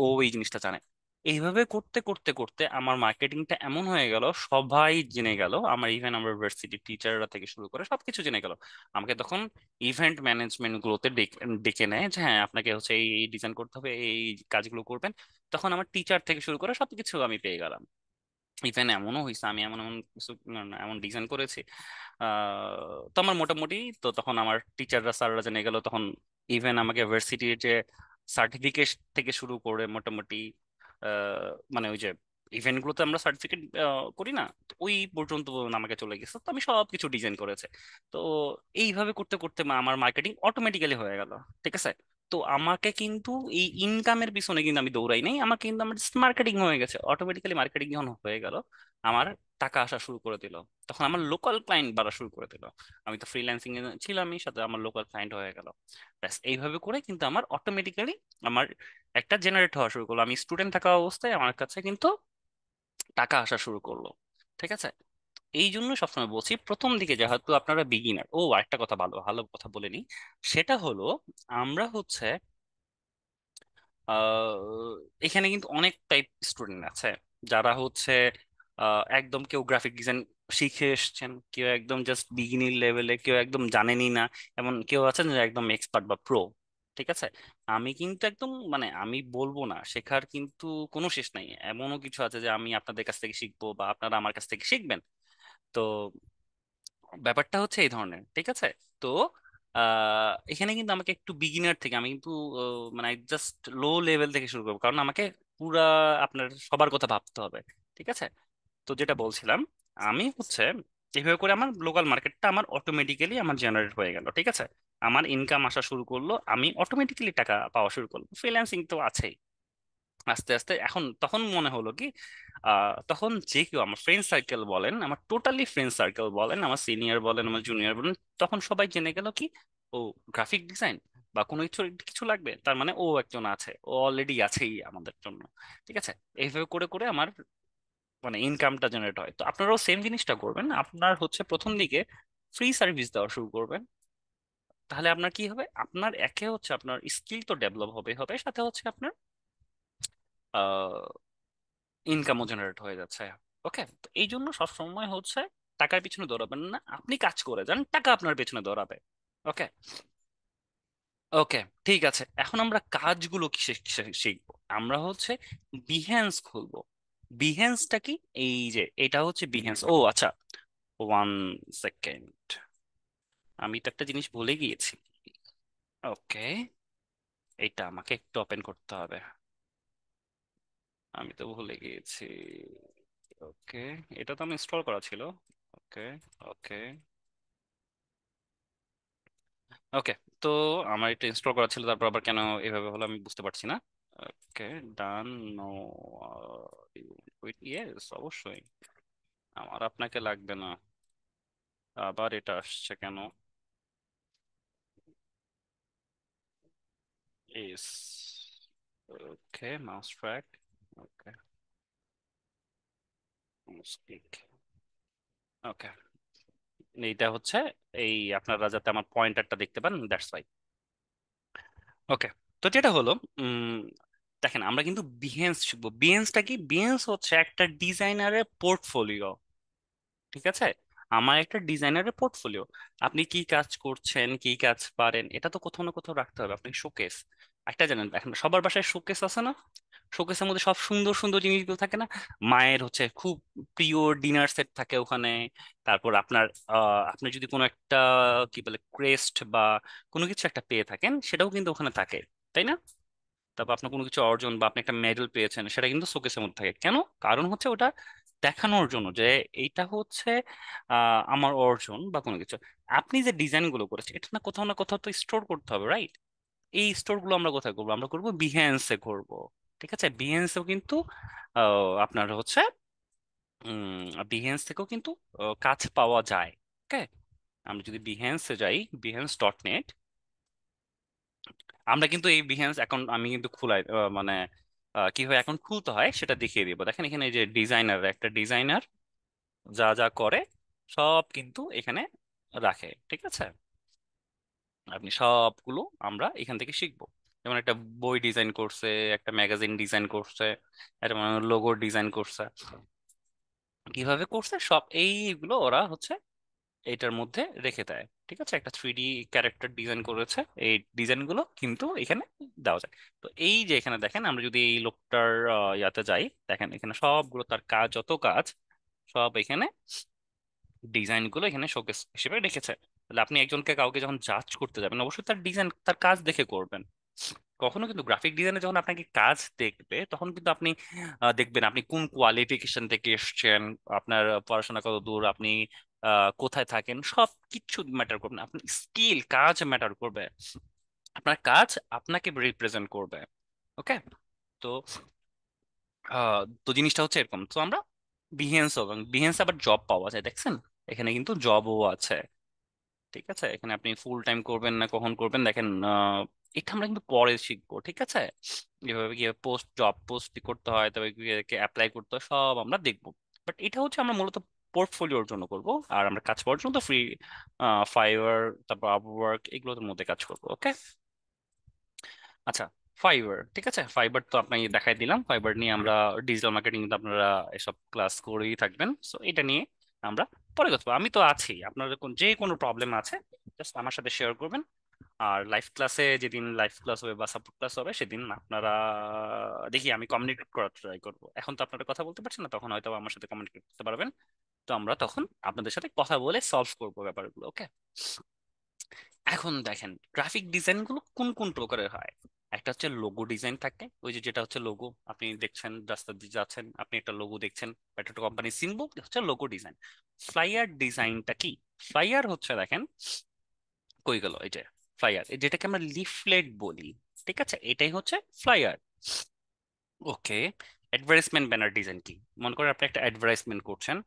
ও এই জিনিসটা জানে। এইভাবে করতে করতে করতে আমার মার্কেটিংটা এমন হয়ে গেল, সবাই জেনে গেল আমার, ইভেন আমার ইউনিভার্সিটি টিচাররা থেকে শুরু করে সবকিছু জেনে গেল। আমাকে তখন ইভেন্ট ম্যানেজমেন্ট গুলোতে ডেকে নেয় যে হ্যাঁ, আপনাকে হচ্ছে এই ডিজাইন করতে হবে, এই কাজগুলো করবেন। তখন আমার টিচার থেকে শুরু করে সবকিছু আমি পেয়ে গেলাম। ইভেন এমনও হয়েছে, আমি এমন এমন কিছু, না, না, এমন ডিজাইন করেছি, তো আমার মোটামুটি, তো তখন আমার টিচাররা, স্যাররা জেনে গেল তখন। ইভেন আমাকে ভার্সিটির যে সার্টিফিকেট থেকে শুরু করে মোটামুটি, মানে ওই যে ইভেন্ট গুলোতে আমরা সার্টিফিকেট করি না, তো ওই পর্যন্ত আমাকে চলে গেছে, তো আমি সব কিছু ডিজাইন করেছে। তো এইভাবে করতে করতে আমার মার্কেটিং অটোমেটিক্যালি হয়ে গেল, ঠিক আছে। তো আমাকে কিন্তু এই ইনকামের পিছনে কিন্তু আমি দৌড়াই নাই, আমার কিন্তু আমার মার্কেটিং হয়ে গেছে অটোমেটিক্যালি। মার্কেটিং যখন হয়ে গেল আমার, টাকা আসা শুরু করে দিল, তখন আমার লোকাল ক্লায়েন্ট বাড়া শুরু করে দিল। আমি তো ফ্রিল্যান্সিং এ ছিলামই, সাথে আমার লোকাল ক্লায়েন্ট হয়ে গেল। ব্যাস এইভাবে করে কিন্তু আমার অটোমেটিক্যালি আমার একটা জেনারেট হওয়া শুরু করলো। আমি স্টুডেন্ট থাকা অবস্থায় আমার কাছে কিন্তু টাকা আসা শুরু করলো। ঠিক আছে। এই জন্য সবসময় বলছি প্রথম দিকে যেহেতু আপনারা বিগিনার, ও আরেকটা কথা, ভালো ভালো কথা বলে নি, সেটা হলো আমরা হচ্ছে এখানে কিন্তু অনেক টাইপ স্টুডেন্ট আছে, যারা হচ্ছে একদম কেউ গ্রাফিক ডিজাইন শিখে এসছেন, কেউ একদম জাস্ট বিগিনিং লেভেলে, কেউ একদম জানেনই না, এমন কেউ আছেন যে একদম এক্সপার্ট বা প্রো। ঠিক আছে। আমি কিন্তু একদম মানে আমি বলবো না, শেখার কিন্তু কোনো শেষ নাই। এমনও কিছু আছে যে আমি আপনাদের কাছ থেকে শিখবো বা আপনারা আমার কাছ থেকে শিখবেন। তো ব্যাপারটা হচ্ছে এই ধরনের। ঠিক আছে। তো এখানে কিন্তু আমাকে একটু বিগিনার থেকে, আমি কিন্তু মানে জাস্ট লো লেভেল থেকে শুরু করবো, কারণ আমাকে পুরা আপনার সবার কথা ভাবতে হবে। ঠিক আছে। তো যেটা বলছিলাম, আমি হচ্ছে এইভাবে করে আমার লোকাল মার্কেটটা আমার অটোমেটিক্যালি আমার জেনারেট হয়ে গেল। ঠিক আছে। আমার ইনকাম আসা শুরু করলো, আমি অটোমেটিক্যালি টাকা পাওয়া শুরু করলো। ফ্রিল্যান্সিং তো আছেই। আস্তে আস্তে এখন তখন মনে হলো কি, তখন যে কেউ আমার ফ্রেন্ড সার্কেল বলেন, আমার টোটালি ফ্রেন্ড সার্কেল বলেন, আমার সিনিয়র বলেন, আমার জুনিয়র বলেন, তখন সবাই জেনে গেল কি, ও গ্রাফিক ডিজাইন বা কোনো কিছু কিছু লাগবে, তার মানে ও একজন আছে, ও অলরেডি আছেই আমাদের জন্য। ঠিক আছে। এইভাবে করে করে আমার মানে ইনকামটা জেনারেট হয়। তো আপনারাও সেম জিনিসটা করবেন, আপনার হচ্ছে প্রথম দিকে ফ্রি সার্ভিস দেওয়া শুরু করবেন। তাহলে আপনার কি হবে, আপনার একে হচ্ছে আপনার স্কিল তো ডেভেলপ হবে হবে, সাথে হচ্ছে আপনার ইনকামও জেনারেট হয়ে যাচ্ছে। ওকে। তো এই জন্য সবসময় হচ্ছে টাকার পিছনে দৌড়াবেন না, আপনি কাজ করে যান, টাকা আপনার পেছনে দৌড়াবে। ওকে। ওকে। ঠিক আছে, এখন আমরা কাজগুলো কিসে কিসে শিখবো। আমরা হচ্ছে বিহেন্স খুলবো। বিহেন্সটা কি? এই যে এটা হচ্ছে বিহেন্স। ও আচ্ছা, 1 সেকেন্ড, আমি তো একটা জিনিস ভুলে গিয়েছি। ওকে, এটা আমাকে একটু ওপেন করতে হবে, আমি তো ভুলে গিয়েছি। ওকে, এটা তো আমি ইনস্টল করা ছিল। ওকে। ওকে। ওকে। তো আমার এটা ইনস্টল করা ছিল, তারপর আবার কেন এভাবে হলো আমি বুঝতে পারছি না। ওকে। ডান। নো। ইয়েস, অবশ্যই। আমার আপনাকে লাগবে না। আবার এটা আসছে কেন? ইস। ওকে, মাউস ট্র্যাক। ওকে। ক্লিক। ওকে। এইটা হচ্ছে এই আপনারা যাতে আমার পয়েন্টারটা দেখতে পান, দ্যাটস ওয়াই। ওকে। তো যেটা হলো, উম দেখেন আমরা কিন্তু বিহেন্স শিখবো। বিহেন্সটা কি? বিহেন্স হচ্ছে একটা ডিজাইনারের পোর্টফোলিও। ঠিক আছে। আমার একটা ডিজাইনারের পোর্টফোলিও, আপনি কি কাজ করছেন, কি কাজ পারেন, এটা তো কোথাও না কোথাও রাখতে হবে। আপনি শোকেস একটা জানেন, এখন সবার বাসায় শোকেস আছে না? শোকেসের মধ্যে সব সুন্দর সুন্দর জিনিসগুলো থাকে না? মায়ের হচ্ছে খুব প্রিয় ডিনার সেট থাকে ওখানে। তারপর আপনার আপনি যদি কোনো একটা কি বলে ক্রেস্ট বা কোনো কিছু একটা পেয়ে থাকেন, সেটাও কিন্তু ওখানে থাকে, তাই না? তারপর আপনার কোনো কিছু অর্জন বা আপনি একটা মেডেল পেয়েছেন, সেটা কিন্তু শোকেসের মধ্যে থাকে কেন? কারণ হচ্ছে ওটা দেখানোর জন্য যে এইটা হচ্ছে আমার অর্জন বা কোনো কিছু। আপনি যে ডিজাইন গুলো করেছেন, এটা না কোথাও তো স্টোর করতে হবে, রাইট? এই স্টোর গুলো আমরা কোথায় করবো? আমরা করবো বিহেন্সে করবো। ঠিক আছে। বিহেন্সেও কিন্তু আপনার হচ্ছে বিহেন্স থেকেও কিন্তু কাজ পাওয়া যায়। ওকে। আমরা যদি বিহেন্সে যাই, behance.net, আমরা কিন্তু এই বিহেন্স অ্যাকাউন্ট আমি কিন্তু খুলাই মানে কিভাবে অ্যাকাউন্ট খুলতে হয় সেটা দেখিয়ে দিব। দেখেন এখানে এই যে ডিজাইনার, একটা ডিজাইনার যা যা করে সব কিন্তু এখানে রাখে। ঠিক আছে। আপনি সবগুলো আমরা এখান থেকে শিখবো। যেমন একটা বই ডিজাইন করছে, একটা ম্যাগাজিন ডিজাইন করছে, একটা লোগো ডিজাইন করছে, কিভাবে করছে সব এইগুলো ওরা হচ্ছে এইটার মধ্যে রেখে দেয়। ঠিক আছে। একটা 3D ক্যারেক্টার ডিজাইন করেছে, এই ডিজাইনগুলো কিন্তু এখানে দেওয়া যায়। তো এই যে এখানে দেখেন, আমরা যদি এই লোকটার ইয়াতে যাই, দেখেন এখানে সবগুলো তার কাজ, যত কাজ সব এখানে ডিজাইনগুলো এখানে শোকেস হিসেবে রেখেছে। তাহলে আপনি একজনকে কাউকে যখন জাজ করতে যাবেন, অবশ্যই তার ডিজাইন, তার কাজ দেখে করবেন। কখনো কিন্তু গ্রাফিক ডিজাইনে যখন আপনাকে কাজ দেখবে, তখন কিন্তু আপনি দেখবেন আপনি কোন কোয়ালিফিকেশন থেকে এসেছেন, আপনার পড়াশোনা কত দূর, আপনি কোথায় থাকেন, সব কিছু ম্যাটার করবে না। আপনার স্কিল, কাজ ম্যাটার করবে। আপনার কাজ আপনাকে রিপ্রেজেন্ট করবে। ওকে। তো তো জিনিসটা হচ্ছে এরকম। তো আমরা বিহেন্স, এবং বিহেন্স আবার জব পাওয়া যায় দেখছেন, এখানে কিন্তু জবও আছে। ঠিক আছে, এখানে আপনি ফুল টাইম করবেন না কখন করবেন দেখেন, এটা আমরা কিন্তু পরে শিখবো। ঠিক আছে, এভাবে কি পোস্ট, জব পোস্ট করতে হয়, তবে অ্যাপ্লাই করতে হয়, সব আমরা দেখবো। বাট এটা হচ্ছে আমরা মূলত পোর্টফোলিওর জন্য করব, আর আমরা কাজ পাওয়ার জন্য তো ফ্রি ফাইবার, তারপর আপওয়ার্ক, এগুলোর মধ্যে কাজ করবো। ওকে, আচ্ছা, ফাইবার, ঠিক আছে, ফাইবার তো আপনাকে দেখাই দিলাম। ফাইবার নিয়ে আমরা ডিজিটাল মার্কেটিং, কিন্তু আপনারা এসব ক্লাস করেই থাকবেন, সো এটা নিয়ে আমরা পরে কথা বলবো। আমি তো আছি, আপনাদের যে কোনো প্রবলেম আছে জাস্ট আমার সাথে শেয়ার করবেন। আর লাইভ ক্লাসে, যেদিন লাইভ ক্লাস হবে বা সাপোর্ট ক্লাস হবে, সেদিন আপনারা দেখি আমি কমিউনিকেট করার ট্রাই করবো। এখন তো আপনারা কথা বলতে পারছেন না, তখন হয়তো আমার সাথে কমিউনিকেট করতে পারবেন। তো আমরা তখন আপনাদের সাথে কথা বলে সলভ করবো ব্যাপারগুলো। ওকে, এখন দেখেন গ্রাফিক ডিজাইন গুলো কোন কোন প্রকারের হয়। একটা হচ্ছে লোগো ডিজাইন থাকে, ওই যে যেটা হচ্ছে লোগো, আপনি দেখছেন রাস্তা দিয়ে যাচ্ছেন, আপনি একটা লোগো দেখছেন, বা একটা কোম্পানি সিম্বল হচ্ছে লোগো ডিজাইন। ফ্লাইয়ার ডিজাইনটা কি? ফ্লাইয়ার হচ্ছে দেখেন, কই গেল এই যে ফ্লাইয়ার, যেটাকে আমরা লিফলেট বলি। ঠিক আছে, এটাই হচ্ছে ফ্লাইয়ার। ওকে, অ্যাডভার্টাইজমেন্ট ব্যানার ডিজাইন কি? মনে করেন আপনি একটা অ্যাডভার্টাইজমেন্ট করছেন,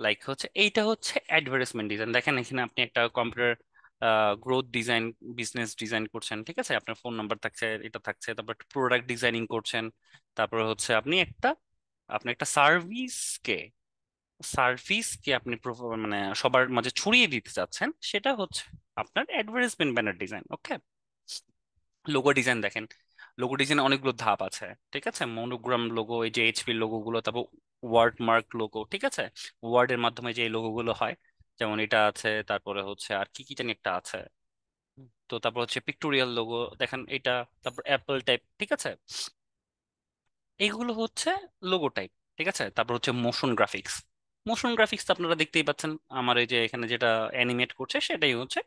লাইক হচ্ছে এইটা হচ্ছে অ্যাডভার্টাইজমেন্ট ডিজাইন। দেখেন এখানে আপনি একটা computer growth design, business design করছেন, ঠিক আছে, আপনার ফোন নাম্বার থাকছে, এটা থাকছে, তারপর প্রোডাক্ট ডিজাইনিং করছেন, তারপর হচ্ছে আপনি একটা সার্ভিসকে আপনি মানে সবার মাঝে ছড়িয়ে দিতে চাচ্ছেন, সেটা হচ্ছে আপনার অ্যাডভার্টাইজমেন্ট ব্যানার ডিজাইন। ওকে, লোগো ডিজাইন দেখেন, লোগো ডিজাইন অনেকগুলো ধাপ আছে। ঠিক আছে, মনোগ্রাম লোগো, এই যে এইচপি লোগো গুলো, তারপর ওয়ার্ড মার্ক লোগো, ঠিক আছে, ওয়ার্ডের মাধ্যমে যে লোগো গুলো হয়, যেমন এটা আছে, তারপরে হচ্ছে আর কি কি জানি একটা আছে। তো তারপর হচ্ছে পিক্টোরিয়াল লোগো দেখেন এটা, তারপর অ্যাপল টাইপ। ঠিক আছে, এইগুলো হচ্ছে লোগো টাইপ। ঠিক আছে, তারপর হচ্ছে মোশন গ্রাফিক্স। মোশন গ্রাফিক্স আপনারা দেখতেই পাচ্ছেন, আমার এই যে এখানে যেটা অ্যানিমেট করছে সেটাই হচ্ছে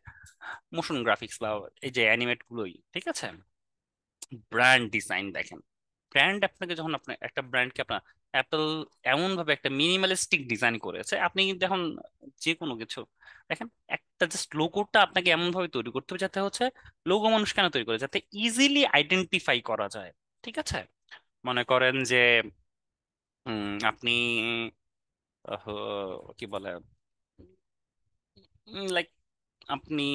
মোশন গ্রাফিক্স, বা এই যে অ্যানিমেট গুলোই। ঠিক আছে, ব্র্যান্ড ডিজাইন দেখেন, ব্র্যান্ড আপনাকে যখন আপনার একটা ব্র্যান্ডকে আপনার অ্যাপল এমন ভাবে একটা মিনিমালিস্টিক ডিজাইন করেছে, আপনি কিন্তু এখন যে কোনো কিছু দেখেন, একটা জাস্ট লোগোটা আপনাকে এমন ভাবে তৈরি করতে হবে যাতে হচ্ছে লোগো মানুষ কেন তৈরি করে, যাতে ইজিলি আইডেন্টিফাই করা যায়। ঠিক আছে, মনে করেন যে আপনি কি বলে, লাইক আপনি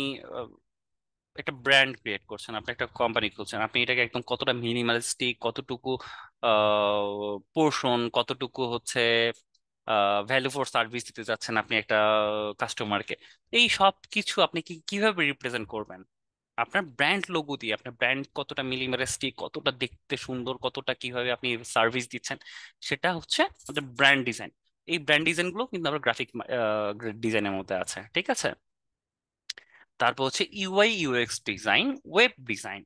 একটা ব্র্যান্ড ক্রিয়েট করছেন, আপনি একটা কোম্পানি খুলছেন, আপনি এটাকে একদম কতটা মিনিমালিস্টিক, কতটুকু পোর্শন, কতটুকু হচ্ছে ভ্যালু ফর সার্ভিস দিতে যাচ্ছেন আপনি একটা কাস্টমারকে, এই সব কিছু আপনি কিভাবে রিপ্রেজেন্ট করবেন আপনার ব্র্যান্ড লোগো দিয়ে, আপনার ব্র্যান্ড কতটা মিনিমালিস্টিক, কতটা দেখতে সুন্দর, কতটা কিভাবে আপনি সার্ভিস দিচ্ছেন, সেটা হচ্ছে আমাদের ব্র্যান্ড ডিজাইন। এই ব্র্যান্ড ডিজাইন গুলো কিন্তু আমরা গ্রাফিক ডিজাইনের মধ্যে আছে। ঠিক আছে, তারপর হচ্ছে UI UX design, web design.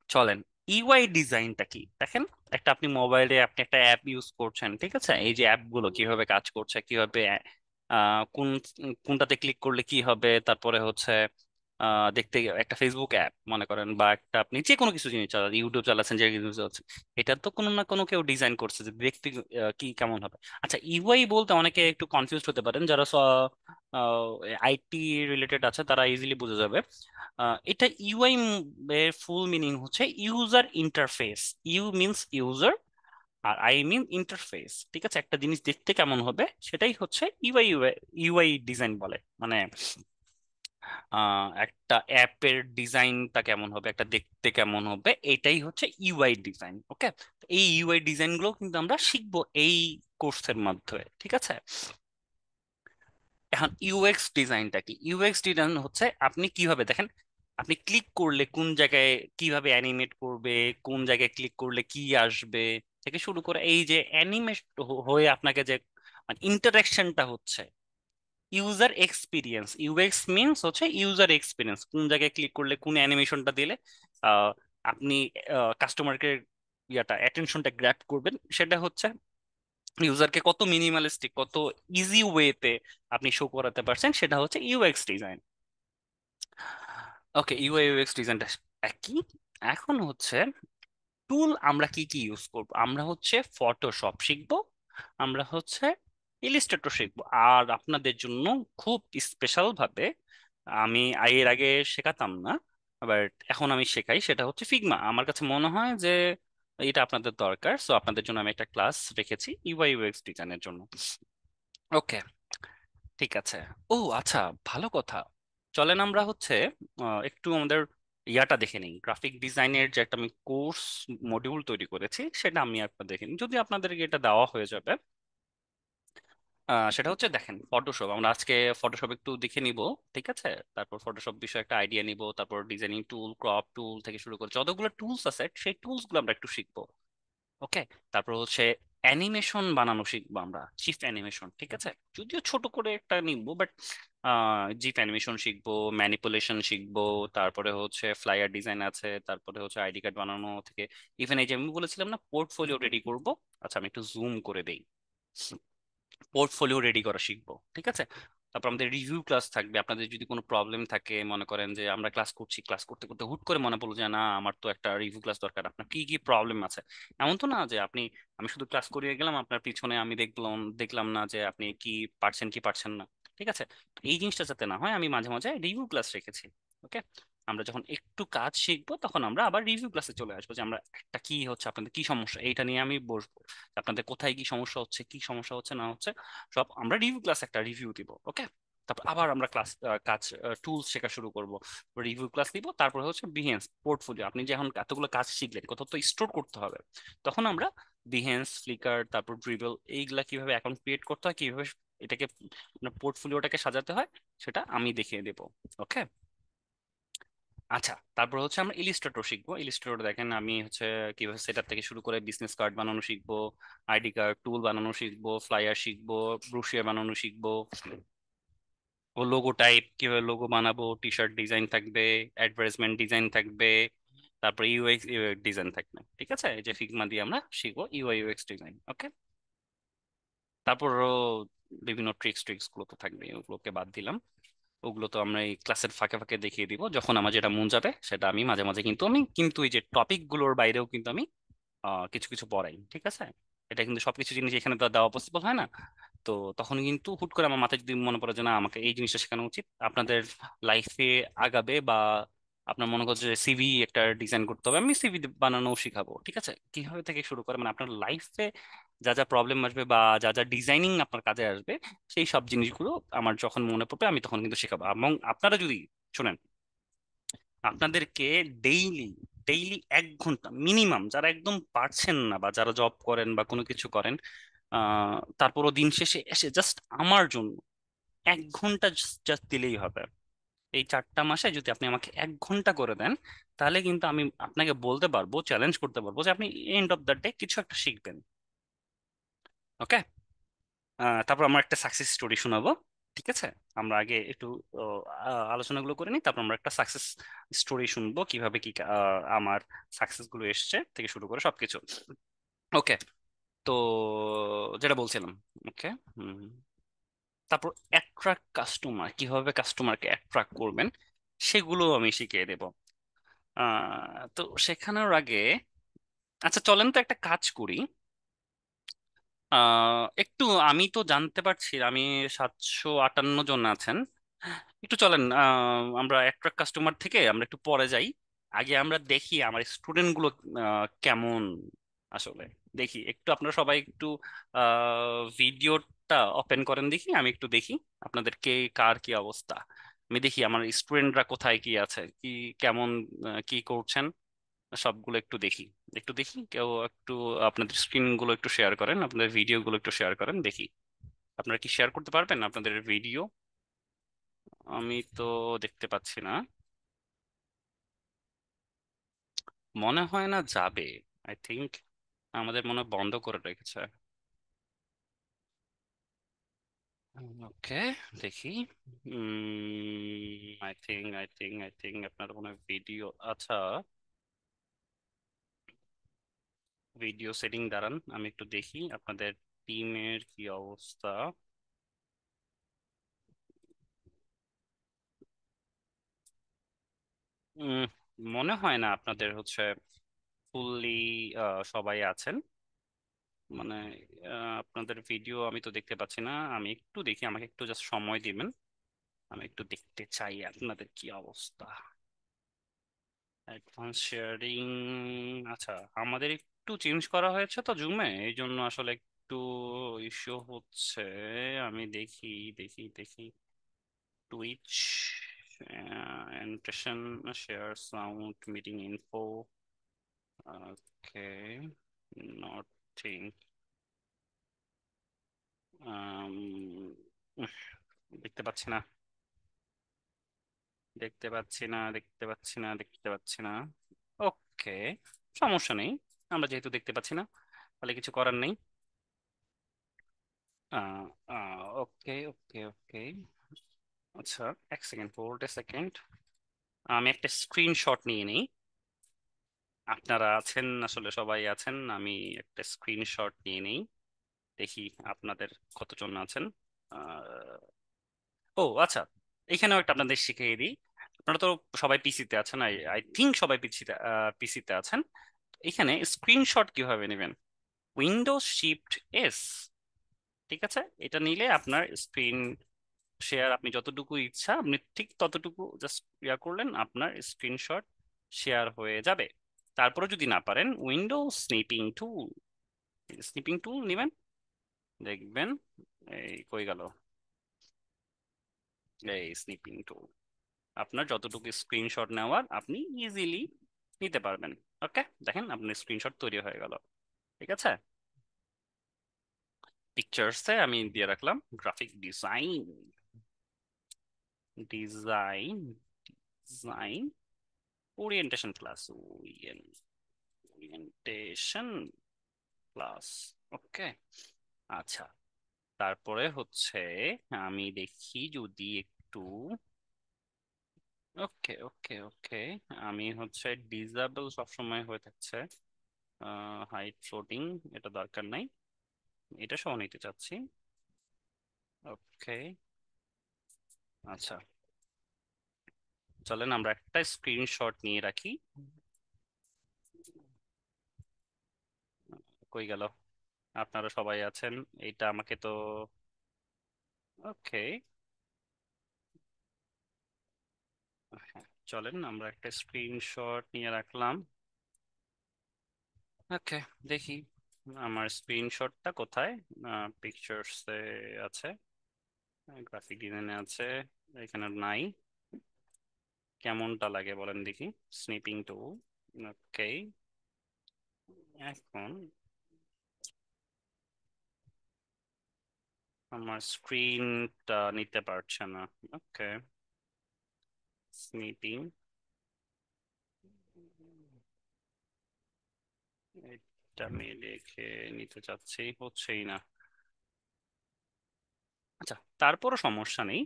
চলেন, ইউআই ডিজাইনটা কি দেখেন, একটা আপনি মোবাইলে আপনি একটা অ্যাপ ইউজ করছেন, ঠিক আছে, এই যে অ্যাপ গুলো কিভাবে কাজ করছে, কিভাবে কোন কোনটাতে ক্লিক করলে কি হবে, তারপরে হচ্ছে দেখতে একটা ফেসবুক অ্যাপ মনে করেন, বা একটা আপনি যে কোনো কিছু জিনিস চালাচ্ছেন, ইউটিউব চালাচ্ছেন, যে কিছু চালাচ্ছেন, এটা তো কোনো না কোনো কেউ ডিজাইন করছে যে দেখতে কি কেমন হবে। আচ্ছা, ইউআই বলতে অনেকে একটু কনফিউজ হতে পারেন, যারা আইটি রিলেটেড আছে তারা ইজিলি বুঝে যাবে। এটা ইউআই এর ফুল মিনিং হচ্ছে user interface. U means user, আর আই মিন ইন্টারফেস। ঠিক আছে, একটা জিনিস দেখতে কেমন হবে সেটাই হচ্ছে ইউআই ডিজাইন বলে, মানে একটা অ্যাপের ডিজাইনটা কেমন হবে, একটা দেখতে কেমন হবে, এটাই হচ্ছে ইউআই ডিজাইন। ওকে, এই ইউআই ডিজাইন গুলো কিন্তু আমরা শিখবো এই কোর্সের মাধ্যমে। ঠিক আছে, এখন ইউএক্স ডিজাইনটা কি? ইউএক্স ডিজাইন হচ্ছে আপনি কিভাবে দেখেন, আপনি ক্লিক করলে কোন জায়গায় কিভাবে অ্যানিমেট করবে, কোন জায়গায় ক্লিক করলে কি আসবে, থেকে শুরু করে এই যে অ্যানিমেট হয়ে আপনাকে যে মানে ইন্টারাকশনটা হচ্ছে, ইউজার এক্সপিরিয়েন্স। ইউএক্স মিনস হচ্ছে ইউজার এক্সপিরিয়েন্স, কোন জায়গায় ক্লিক করলে কোন অ্যানিমেশনটা দিলে আহ, আপনি কাস্টমারকে অ্যাটেনশনটা গ্র্যাব করবেন, সেটা হচ্ছে ইউজারকে কত মিনিমালিস্টিক, কত ইজি ওয়েতে আপনি শো করাতে পারছেন, সেটা হচ্ছে ইউএক্স ডিজাইন। ওকে, ইউআই ইউএক্স ডিজাইনটা একই। এখন হচ্ছে টুল আমরা কি কি ইউজ করব, আমরা হচ্ছে ফটোশপ শিখবো, আমরা হচ্ছে ইলিস্ট্রেটর শিখবো, আর আপনাদের জন্য খুব স্পেশাল ভাবে আমি এর আগে শেখাতাম না, বাট এখন আমি শেখাই, সেটা হচ্ছে ফিগমা। আমার কাছে মনে হয় যে এটা আপনাদের দরকার, সো আপনাদের জন্য আমি একটা ক্লাস রেখেছি ইউআই ইউএক্স ডিজাইনের জন্য। ওকে, ঠিক আছে। ও আচ্ছা, ভালো কথা। চলেন আমরা হচ্ছে একটু আমাদের ইয়াটা দেখে নিই, গ্রাফিক ডিজাইনের যে একটা আমি কোর্স মডিউল তৈরি করেছি, সেটা আমি একবার দেখে নিই, যদি আপনাদেরকে এটা দেওয়া হয়ে যাবে। সেটা হচ্ছে দেখেন ফটোশপ, আমরা আজকে ফটোশপ একটু দেখে নিব, ঠিক আছে? তারপর ফটোশপ বিষয়ে একটা আইডিয়া নিব, তারপর ডিজাইনিং টুল, ক্রপ টুল থেকে শুরু করে যতগুলো টুলস আছে সেই টুলস গুলো আমরা একটু শিখবো। ওকে, তারপর হচ্ছে অ্যানিমেশন বানানো শিখবো আমরা, চিফ অ্যানিমেশন, ঠিক আছে? যদিও ছোট করে একটা নিবো, বাট জিপ অ্যানিমেশন শিখবো, ম্যানিপুলেশন শিখবো, তারপরে হচ্ছে ফ্লায়ার ডিজাইন আছে, তারপরে হচ্ছে আইডি কার্ড বানানো থেকে ইভেন এই যে আমি বলেছিলাম না পোর্টফোলিও রেডি করব। আচ্ছা আমি একটু জুম করে দেই, পোর্টফোলিও রেডি করা শিখবো, ঠিক আছে? তারপর আমাদের রিভিউ ক্লাস থাকবে, আপনাদের যদি কোনো প্রবলেম থাকে, মনে করেন যে আমরা ক্লাস করছি, ক্লাস করতে করতে হুট করে মনে পড়লো যে না আমার তো একটা রিভিউ ক্লাস দরকার, আপনার কি কি প্রবলেম আছে। এমন তো না যে আপনি, আমি শুধু ক্লাস করিয়ে গেলাম আপনার পিছনে, আমি দেখলাম দেখলাম না যে আপনি কি পারছেন কি পারছেন না, ঠিক আছে? তো এই জিনিসটা যাতে না হয়, আমি মাঝে মাঝে রিভিউ ক্লাস রেখেছি। ওকে, আমরা যখন একটু কাজ শিখবো তখন আমরা আবার রিভিউ ক্লাসে চলে আসবো, যে আমরা একটা কি হচ্ছে আপনাদের কি সমস্যা এইটা নিয়ে আমি বসবো, আপনাদের কোথায় কি সমস্যা হচ্ছে, কি সমস্যা হচ্ছে না হচ্ছে, সব আমরা রিভিউ ক্লাস একটা রিভিউ দিব। ওকে, তারপর আবার আমরা ক্লাস কাজ টুলস শেখা শুরু করব, রিভিউ ক্লাস দিব, তারপরে হচ্ছে বিহেন্স পোর্টফোলিও, আপনি যে এখন এতগুলো কাজ শিখলেন কোথাও তো স্টোর করতে হবে, তখন আমরা বিহেন্স, ফ্লিকার, তারপর ড্রিবল, এইগুলা কিভাবে অ্যাকাউন্ট ক্রিয়েট করতে হয়, কিভাবে এটাকে আপনার পোর্টফোলিওটাকে সাজাতে হয়, সেটা আমি দেখিয়ে দেবো। ওকে, আচ্ছা, তারপর হচ্ছে আমরা ইলিস্ট্রেটর শিখবো। ইলিস্ট্রেটর দেখেন আমি হচ্ছে কিভাবে সেটআপ থেকে শুরু করে বিজনেস কার্ড বানানো শিখবো, আইডি কার্ড টুল বানানো শিখবো, ফ্লায়ার শিখবো, ব্রোশিয়ার বানানো শিখবো, ও লোগো টাইপ কিভাবে লোগো বানাবো, টি শার্ট ডিজাইন থাকবে, অ্যাডভার্টাইজমেন্ট ডিজাইন থাকবে, তারপর ইউএক্স ইউএক্স ডিজাইন থাকবে, ঠিক আছে? এই যে ফিগমা দিয়ে আমরা শিখবো ইউআই ইউএক্স ডিজাইন। ওকে, তারপরও বিভিন্ন ট্রিক্স ট্রিক্স গুলো তো থাকবে, ওগুলোকে বাদ দিলাম। ওগুলো তো আমরা এই ক্লাসের ফাঁকে ফাঁকে দেখিয়ে দিব, যখন আমার যেটা মন যাবে সেটা আমি মাঝে মাঝে, কিন্তু আমি কিন্তু এই যে টপিক গুলোর বাইরেও কিন্তু আমি কিছু কিছু পড়াই, ঠিক আছে? এটা কিন্তু সবকিছু জিনিস এখানে তো আর দেওয়া পসিবল হয় না। তো তখন কিন্তু হুট করে আমার মাথায় যদি মনে পড়ে যে না আমাকে এই জিনিসটা শেখানো উচিত, আপনাদের লাইফে আগাবে বা আপনার মনে করছে যে সিভি একটা ডিজাইন করতে হবে, আমি সিভি বানানো শিখাবো, ঠিক আছে? কিভাবে থেকে শুরু করে মানে আপনার লাইফে যা যা প্রবলেম আসবে বা যা যা ডিজাইনিং আপনার কাজে আসবে, সেই সব জিনিসগুলো আমার যখন মনে পড়বে আমি তখন কিন্তু শেখাবো। এবং আপনারা যদি শোনেন, আপনাদেরকে ডেইলি ডেইলি 1 ঘন্টা মিনিমাম, যারা একদম পারছেন না বা যারা জব করেন বা কোনো কিছু করেন, তারপরও দিন শেষে এসে জাস্ট আমার জন্য 1 ঘন্টা জাস্ট দিলেই হবে। এই 4টা মাসে যদি আপনি আমাকে 1 ঘন্টা করে দেন, তাহলে কিন্তু আমি আপনাকে বলতে পারবো, চ্যালেঞ্জ করতে পারবো যে আপনি এন্ড অফ দ্য ডে কিছু একটা শিখবেন। ওকে, তারপর আমরা একটা সাকসেস স্টোরি শোনাবো, ঠিক আছে? আমরা আগে একটু আলোচনাগুলো করে নিই, তারপর আমরা একটা সাকসেস স্টোরি শুনবো, কিভাবে কি আমার সাকসেস গুলো এসছে থেকে শুরু করে সবকিছু। ওকে, তো যেটা বলছিলাম, ওকে, তারপর অ্যাট্রাক্ট কাস্টমার, কিভাবে কাস্টমারকে অ্যাট্রাক্ট করবেন সেগুলো আমি শিখিয়ে দেব। তো শেখানোর আগে আচ্ছা চলেন তো একটা কাজ করি। একটু, আমি তো জানতে পারছি আমি 758 জন আছেন, একটু চলেন আমরা অ্যাট্রাক্ট কাস্টমার থেকে আমরা একটু পরে যাই। আগে আমরা দেখি আমার স্টুডেন্ট গুলো কেমন, আসলে দেখি একটু, আপনারা সবাই একটু ভিডিওটা ওপেন করেন দেখি, আমি একটু দেখি আপনাদের কে কার কি অবস্থা। আমি দেখি আমার স্টুডেন্টরা কোথায় কি আছে, কি কেমন কি করছেন, সবগুলো একটু দেখি। একটু দেখি কেউ একটু আপনাদের স্ক্রিন গুলো একটু শেয়ার করেন, আপনাদের ভিডিও গুলো একটু শেয়ার করেন দেখি। আপনারা কি শেয়ার করতে পারবেন আপনাদের ভিডিও? আমি তো দেখতে পাচ্ছি না, মনে হয় না যাবে। আই থিংক আমাদের মনে হয় বন্ধ করে রেখেছে। ওকে, দেখি। আই থিঙ্ক আপনার মনে হয় ভিডিও, আচ্ছা ভিডিও সেটিং দাঁড়ান আমি একটু দেখি আপনাদের টিমের কি অবস্থা। উম, মনে হয় না আপনাদের হচ্ছে ফুললি সবাই আছেন, মানে আপনাদের ভিডিও আমি তো দেখতে পাচ্ছি না। আমি একটু দেখি, আমাকে একটু জাস্ট সময় দিবেন, আমি একটু দেখতে চাই আপনাদের কি অবস্থা। অ্যাডভান্স শেয়ারিং, আচ্ছা, আমাদের একটু চেঞ্জ করা হয়েছে তো জুমে, এই জন্য আসলে একটু ইস্যু হচ্ছে। আমি দেখি দেখি দেখি twitch annotation, share sound, meeting info. Okay, nothing. দেখতে পাচ্ছি না, দেখতে পাচ্ছি না, দেখতে পাচ্ছি না, দেখতে পাচ্ছি না। ওকে, সমস্যা নেই। আমরা যেহেতু দেখতে পাচ্ছি না, তাহলে কিছু করার নেই। ওকে ওকে ওকে। আচ্ছা, এক সেকেন্ড, হোল্ড এ সেকেন্ড। আমি একটা স্ক্রিনশট নিয়ে নিই। আপনারা আছেন, আসলে সবাই আছেন, আমি একটা স্ক্রিনশট নিয়ে নিই। দেখি আপনাদের কতজন আছেন। আহ, ও আচ্ছা, এখানেও একটা আপনাদের শিখিয়ে দিই। আপনারা তো সবাই পিসিতে আছেন, আই আই থিঙ্ক সবাই পিসিতে পিসিতে আছেন। এখানে স্ক্রিনশট কিভাবে নেবেন? উইন্ডোজ শিফট এস, ঠিক আছে? এটা নিলে আপনার স্ক্রিন শেয়ার, আপনি যতটুকু ইচ্ছা আপনি ঠিক ততটুকু জাস্ট করলেন, আপনার স্ক্রিনশট শেয়ার হয়ে যাবে। তারপরে যদি না পারেন, উইন্ডোজ স্নিপিং টুল, স্নিপিং টুল নেবেন, দেখবেন। এই কই গেল? এই স্নিপিং টুল, আপনার যতটুকু স্ক্রিনশট নেওয়ার আপনি ইজিলি নিতে পারবেন। ওকে, দেখেন আপনার স্ক্রিনশট তৈরি হয়ে গেল। ঠিক আছে, পিকচার্সে আমি দিয়ে রাখলাম graphic design, design, design, orientation class, orientation class. Okay, আচ্ছা। তারপরে হচ্ছে আমি দেখি যদি একটু, ওকে ওকে ওকে, আমি হচ্ছে ডিসেবল সবসময় হয়ে থাকছে, হাইট ফ্লোটিং, এটা দরকার নাই, এটা সহ নিতে চাচ্ছি। ওকে, আচ্ছা, চলেন আমরা একটা স্ক্রিনশট নিয়ে রাখি। কই গেল? আপনারা সবাই আছেন, এইটা আমাকে তো, ওকে, চলেন আমরা একটা স্ক্রিনশট নিয়ে রাখলাম। ওকে, দেখি আমার স্ক্রিনশটটা কোথায়। পিকচার্সে আছে, গ্রাফিক ডিজাইনে আছে, এখানে নাই। কেমনটা লাগে বলেন দেখি, স্নিপিং টুল। ওকে, এখন আমার স্ক্রিনটা নিতে পারছে না। ওকে, স্নিপিং, এটা আমি রেখে নিতে চাচ্ছি, হচ্ছেই না। আচ্ছা, তারপরও সমস্যা নেই।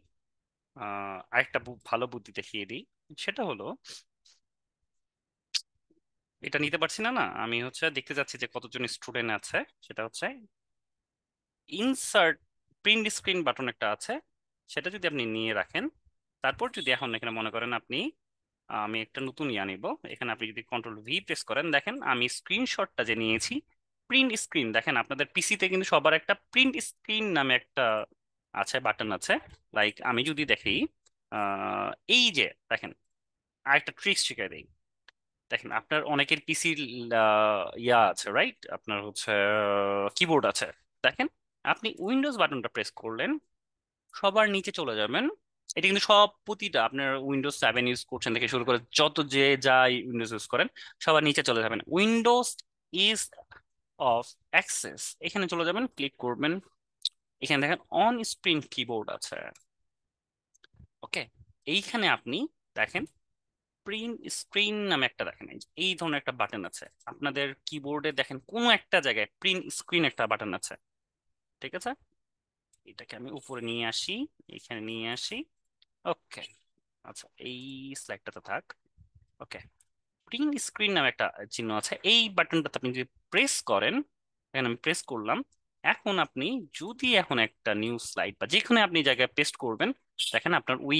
আরেকটা ভালো বুদ্ধি দেখিয়ে দিই। সেটা হলো, এটা নিতে পারছি না, না আমি হচ্ছে দেখতে যাচ্ছি যে কতজন স্টুডেন্ট আছে। সেটা হচ্ছে ইনসার্ট প্রিন্ট স্ক্রিন বাটন একটা আছে, সেটা যদি আপনি নিয়ে রাখেন, তারপর যদি এখন এখানে মনে করেন আপনি, আমি একটা নতুন নিব, এখানে আপনি যদি কন্ট্রোল ভি প্রেস করেন, দেখেন আমি স্ক্রিনশটটা যে নিয়েছি, প্রিন্ট স্ক্রিন, দেখেন আপনাদের পিসিতে কিন্তু সবার একটা প্রিন্ট স্ক্রিন নামে একটা আছে, বাটন আছে। লাইক আমি যদি দেখি, এই যে দেখেন, আরেকটা ট্রিক্স শিখাই দিই। দেখেন আপনার অনেকের পিসির ইয়া আছে, রাইট? আপনার হচ্ছে কিবোর্ড আছে। দেখেন, আপনি উইন্ডোজ বাটনটা প্রেস করলেন, সবার নিচে চলে যাবেন। এটা কিন্তু সব প্রতিটা আপনার উইন্ডোজ 7 ইউজ করছেন থেকে শুরু করে যত যে যাই উইন্ডোজ ইউজ করেন, সবার নিচে চলে যাবেন, উইন্ডোজ ইজ অফ অ্যাক্সেস, এখানে চলে যাবেন, ক্লিক করবেন। এখানে দেখেন অন স্ক্রিন কিবোর্ড আছে। ওকে, এইখানে আপনি দেখেন প্রিন্ট স্ক্রিন নামে একটা, দেখেন এই ধরনের একটা বাটন আছে আপনাদের কিবোর্ডে, দেখেন কোনো একটা জায়গায় প্রিন্ট স্ক্রিন একটা বাটন আছে। ঠিক আছে, এটাকে আমি উপরে নিয়ে আসি, এখানে নিয়ে আসি। ওকে, আচ্ছা, এই স্লাইডটাতে থাক। ওকে, প্রিন্ট স্ক্রিন নামে একটা চিহ্ন আছে, এই বাটনটাতে আপনি যদি প্রেস করেন, এখানে আমি প্রেস করলাম। এখন আপনি যদি এখন একটা নিউ স্লাইড বা যেখানে আপনি জায়গায় পেস্ট করবেন, দেখেন আপনার ওই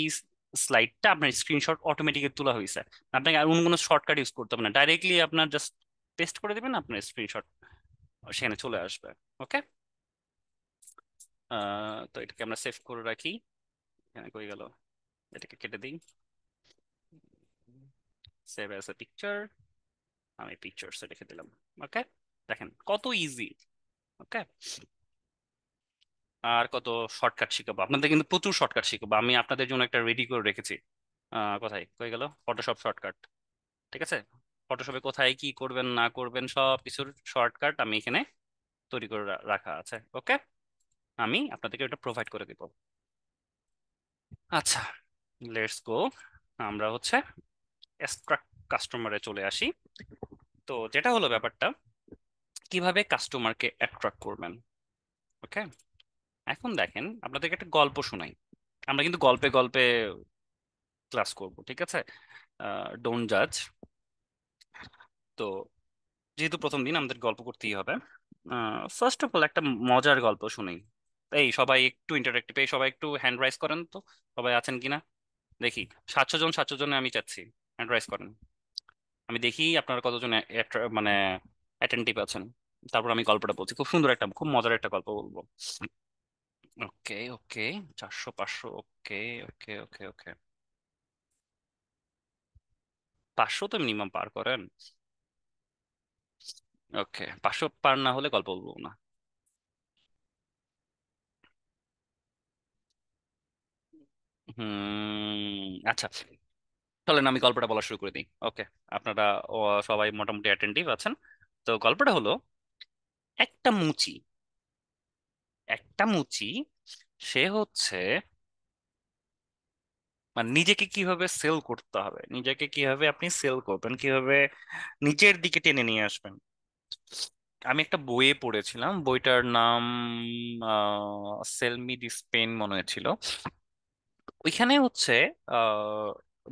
স্লাইডটা আপনার স্ক্রিনশট অটোমেটিক্যালি তোলা হয়েছে। আপনাকে আর অন্য কোনো শর্টকাট ইউজ করতে হবে না, ডাইরেক্টলি আপনার জাস্ট পেস্ট করে দেবেন, আপনার স্ক্রিনশট সেখানে চলে আসবে। ওকে, তো এটাকে আমরা সেভ করে রাখি। এখানে কই গেল? এটাকে কেটে দিই, সেভ অ্যাজ এ পিকচার। আমি পিকচার্স রেখে দিলাম। ওকে, দেখেন কত ইজি। ওকে, আর কত শর্টকাট শিখাবো আপনাদের, কিন্তু প্রচুর শর্টকাট শিখাবো আমি আপনাদের জন্য, একটা রেডি করে রেখেছি। কোথায় কই গেল ফটোশপ শর্টকাট? ঠিক আছে, ফটোশপে কোথায় কি করবেন না করবেন সব কিছুর শর্টকাট আমি এখানে তৈরি করে রাখা আছে। ওকে, আমি আপনাদেরকে এটা প্রোভাইড করে দিব। আচ্ছা, লেটস গো। আমরা হচ্ছে এক্সট্রাক্ট কাস্টমারে চলে আসি। তো যেটা হলো ব্যাপারটা, কিভাবে কাস্টমারকে অ্যাট্রাক্ট করবেন। ওকে, এখন দেখেন আপনাদেরকে একটা গল্প শোনাই। আমরা কিন্তু গল্পে গল্পে ক্লাস করব, ঠিক আছে? ডোন্ট জাজ। তো যেহেতু প্রথম দিন আমাদের গল্প করতেই হবে, ফার্স্ট অফ অল একটা মজার গল্প শুনি। এই সবাই একটু ইন্টারেক্টিভ, এই সবাই একটু হ্যান্ড রাইজ করেন তো, সবাই আছেন কিনা দেখি। 700 জন, 700 জনে আমি চাচ্ছি হ্যান্ড রাইজ করেন। আমি দেখি আপনারা কতজন মানে অ্যাটেন্টিভ আছেন। তারপর আমি গল্পটা বলছি, খুব সুন্দর একটা, খুব মজার একটা গল্প বলবো। ওকে ওকে, 400 500, ওকে ওকে ওকে ওকে। 500 তো মিনিমাম পার করেন। ওকে, 500 পার না হলে গল্প বলবো না। আচ্ছা, চলেন আমি গল্পটা বলা শুরু করে দিই। ওকে, আপনারা ও, সবাই মোটামুটি অ্যাটেন্টিভ আছেন। তো গল্পটা হলো, একটা মুচি, একটা মুচি, সে হচ্ছে মানে নিজেকে কিভাবে সেল করতে হবে, নিজেকে কিভাবে আপনি সেল করবেন, কিভাবে নিচের দিকে টেনে নিয়ে আসবেন। আমি একটা বইয়ে পড়েছিলাম, বইটার নাম সেল মি দিস পেন মনে হয়েছিল। ওইখানে হচ্ছে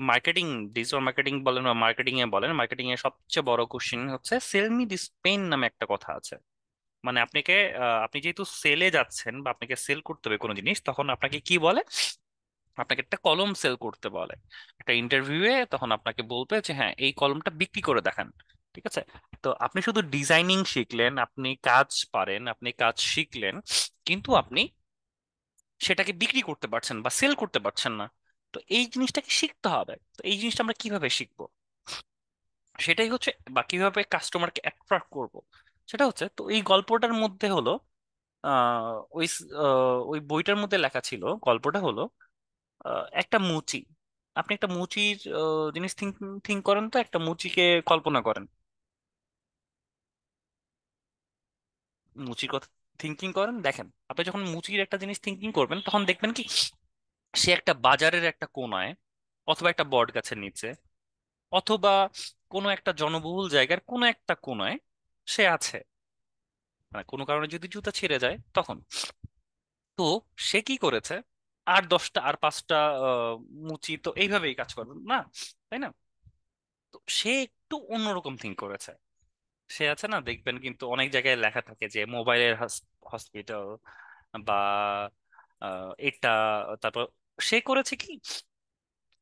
মার্কেটিং, ডিজিটাল মার্কেটিং বলেন বা মার্কেটিং এ বলেন, মার্কেটিং এর সবচেয়ে বড় কোশ্চেন হচ্ছে সেল মি দিস পেন নামে একটা কথা আছে। মানে আপনাকে আপনি যেহেতু সেলে যাচ্ছেন বা আপনাকে সেল করতে হবে কোনো জিনিস, তখন আপনাকে কি বলে, আপনাকে একটা কলম সেল করতে বলে। একটা ইন্টারভিউয়ে তখন আপনাকে বলবে যে হ্যাঁ এই কলমটা বিক্রি করে দেখান। ঠিক আছে, তো আপনি শুধু ডিজাইনিং শিখলেন, আপনি কাজ পারেন, আপনি কাজ শিখলেন, কিন্তু আপনি সেটাকে বিক্রি করতে পারছেন বা সেল করতে পারছেন না। তো এই জিনিসটাকে শিখতে হবে। তো এই জিনিসটা আমরা কিভাবে শিখবো, সেটাই হচ্ছে, বা কিভাবে কাস্টমারকে অ্যাট্রাক্ট করব, সেটা হচ্ছে। তো এই গল্পটার মধ্যে হলো ওই বইটার মধ্যে লেখা ছিল, গল্পটা হলো একটা মুচি। আপনি একটা মুচির জিনিস থিঙ্ক থিঙ্ক করেন তো, একটা মুচিকে কল্পনা করেন। মুচির কথা থিঙ্কিং করেন, দেখেন আপনি যখন মুচির একটা জিনিস থিঙ্কিং করবেন তখন দেখবেন কি, সে একটা বাজারের একটা কোনায়, অথবা একটা বট গাছের নিচে, অথবা কোনো একটা জনবহুল জায়গার কোনো একটা কোনায় সে আছে। মানে কোনো কারণে যদি জুতা ছিঁড়ে যায় তখন, তো সে কি করেছে, আর 10টা আর 5টা মুচি তো এইভাবেই কাজ করবে না, তাই না? তো সে একটু অন্যরকম থিঙ্ক করেছে। সে আছে না, দেখবেন কিন্তু অনেক জায়গায় লেখা থাকে যে মোবাইলের হসপিটাল বা এটা, তারপর সে করেছে কি,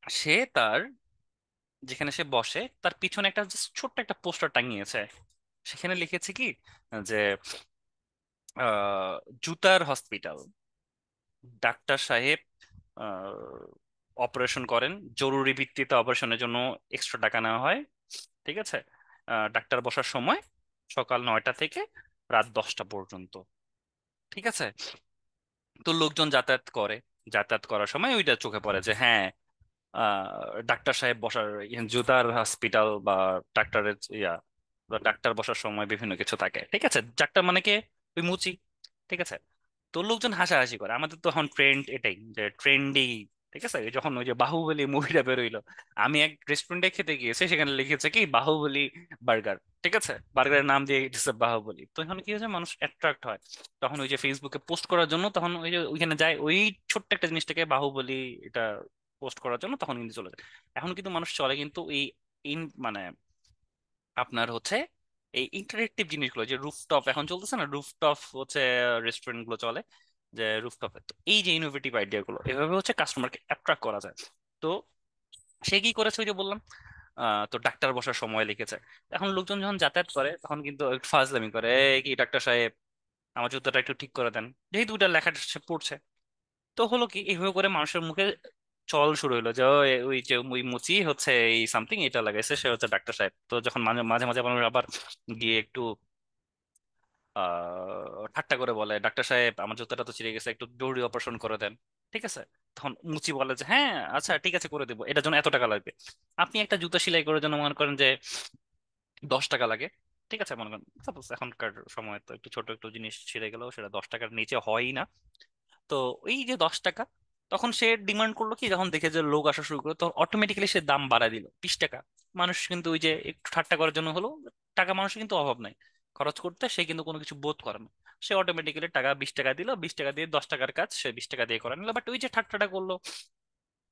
সে তার যেখানে সে বসে তার পিছনে একটা just ছোট্ট একটা পোস্টার টাঙিয়েছে। সেখানে লিখেছে কি যে আহ, জুতার হসপিটাল, ডাক্তার সাহেব অপারেশন করেন, জরুরি ভিত্তিতে অপারেশনের জন্য এক্সট্রা টাকা নেওয়া হয়। ঠিক আছে, ডাক্তার বসার সময় সকাল 9টা থেকে রাত 10টা পর্যন্ত। ঠিক আছে, তো লোকজন যাতায়াত করে, যাতায়াত করার সময় ওইটা চোখে পড়ে যে হ্যাঁ, ডাক্তার সাহেব বসার জুতার হসপিটাল বা ডাক্তারের ইয়া বা ডাক্তার বসার সময় বিভিন্ন কিছু থাকে। ঠিক আছে, ডাক্তার মানে কে, ওই মুচি। ঠিক আছে, তো লোকজন হাসাহাসি করে, আমাদের তো এখন ট্রেন্ড এটাই, যে ট্রেন্ডি। ঠিক আছে, এই যখন ওই যে বাহুবলী মুভিটা বেরোইলো, আমি এক রেস্টুরেন্টে খেতে গিয়েছি, সেখানে লিখেছে কি বাহুবলী বার্গার। ঠিক আছে, বার্গারের নাম দিয়ে দিচ্ছে বাহুবলী। তো এখন কি হয়েছে, মানুষ অ্যাট্রাক্ট হয়, তখন ওই যে ফেসবুকে পোস্ট করার জন্য, তখন ওই যে ওইখানে যায়, ওই ছোট্ট একটা জিনিসটাকে বাহুবলী এটা পোস্ট করার জন্য তখন কিন্তু চলে যায়। এখন কিন্তু মানুষ চলে কিন্তু এই মানে আপনার হচ্ছে এই ইন্টারেক্টিভ জিনিসগুলো, যে রুফটপ এখন চলতেছে না, রুফটপ হচ্ছে রেস্টুরেন্ট গুলো চলে, যে রুফটপে। তো এই যে ইনোভেটিভ আইডিয়া গুলো, এভাবে হচ্ছে কাস্টমারকে অ্যাট্রাক্ট করা যায়। তো সে কি করেছে, ওই যে বললাম, তো ডাক্তার বসার সময় লিখেছে। এখন লোকজন যখন যাতায়াত করে তখন কিন্তু একটু ফাজলামি করে, এই কি ডাক্তার সাহেব আমার জুতাটা একটু ঠিক করে দেন, যেহেতু ওটা লেখাটা সে পড়ছে। তো হলো কি, এইভাবে করে মানুষের মুখে চল শুরু হলো যে ওই যে ওই মুচি হচ্ছে এই সামথিং এটা লাগাইছে, সে হচ্ছে ডাক্তার সাহেব। তো যখন মাঝে মাঝে মাঝে মানুষ আবার গিয়ে একটু ঠাট্টা করে বলে, ডাক্তার সাহেব আমার জুতাটা তো ছিঁড়ে গেছে, একটু জরুরি অপারেশন করে দেন, ঠিক আছে? তখন মুচি বলে যে হ্যাঁ আচ্ছা ঠিক আছে করে দেবো, এটার জন্য এত টাকা লাগবে। আপনি একটা জুতা সেলাই করার জন্য মনে করেন যে 10 টাকা লাগে, ঠিক আছে মনে করেন সাপোজ, এখনকার সময় তো একটু ছোট একটু জিনিস ছিঁড়ে গেলেও সেটা 10 টাকার নিচে হয়ই না। তো এই যে 10 টাকা, তখন সে ডিমান্ড করলো কি, যখন দেখে যে লোক আসা শুরু করলো তখন অটোমেটিক্যালি সে দাম বাড়ায় দিল 20 টাকা। মানুষ কিন্তু ওই যে একটু ঠাট্টা করার জন্য হলো, টাকা মানুষের কিন্তু অভাব নাই খরচ করতে, সে কিন্তু কোনো কিছু বোধ করে না। সে অটোমেটিক্যালি টাকা 20 টাকা দিল, 20 টাকা দিয়ে 10 টাকার কাজ সে 20 টাকা দিয়ে করে নিল। বাট ওই যে ঠাট্টাটা করলো,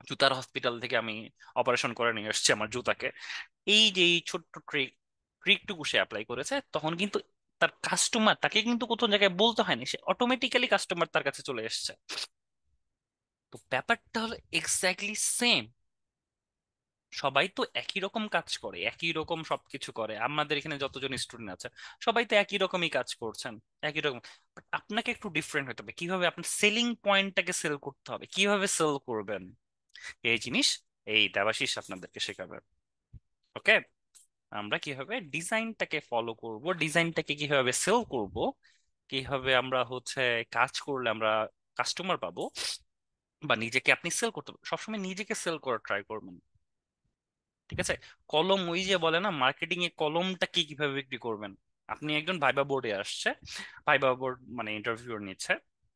জুতার হসপিটাল থেকে আমি অপারেশন করে নিয়ে এসেছি আমার জুতাকে, এই যে এই ছোট্ট ট্রিকটুকু সে অ্যাপ্লাই করেছে, তখন কিন্তু তার কাস্টমার, তাকে কিন্তু কোথাও জায়গায় বলতে হয়নি, সে অটোমেটিক্যালি কাস্টমার তার কাছে চলে এসেছে। তো ব্যাপারটা হলো এক্স্যাক্টলি সেম। সবাই তো একই রকম কাজ করে, একই রকম সবকিছু করে, আমাদের এখানে যতজন স্টুডেন্ট আছে সবাই তো একই রকমই কাজ করছেন, একই রকম। But আপনাকে একটু ডিফারেন্ট হতে হবে, কিভাবে আপনার সেলিং পয়েন্টটাকে সেল করতে হবে, কিভাবে সেল করবেন, এই জিনিস এই দেবাশিস আপনাদেরকে শেখাবে। ওকে, আমরা কিভাবে ডিজাইনটাকে ফলো করব, ডিজাইনটাকে কিভাবে সেল করব, কিভাবে আমরা হচ্ছে কাজ করলে আমরা কাস্টমার পাবো, বা নিজেকে আপনি সেল করতে পারবেন, সবসময় নিজেকে সেল করার ট্রাই করবেন। ঠিক আছে? কলম, ওই যে বলে না মার্কেটিং এ কলমটা কি কিভাবে বিক্রি করবেন। আপনি একজন ভাইবা বোর্ডে আসছে, ভাইবা বোর্ড মানে ইন্টারভিউ নিচ্ছে,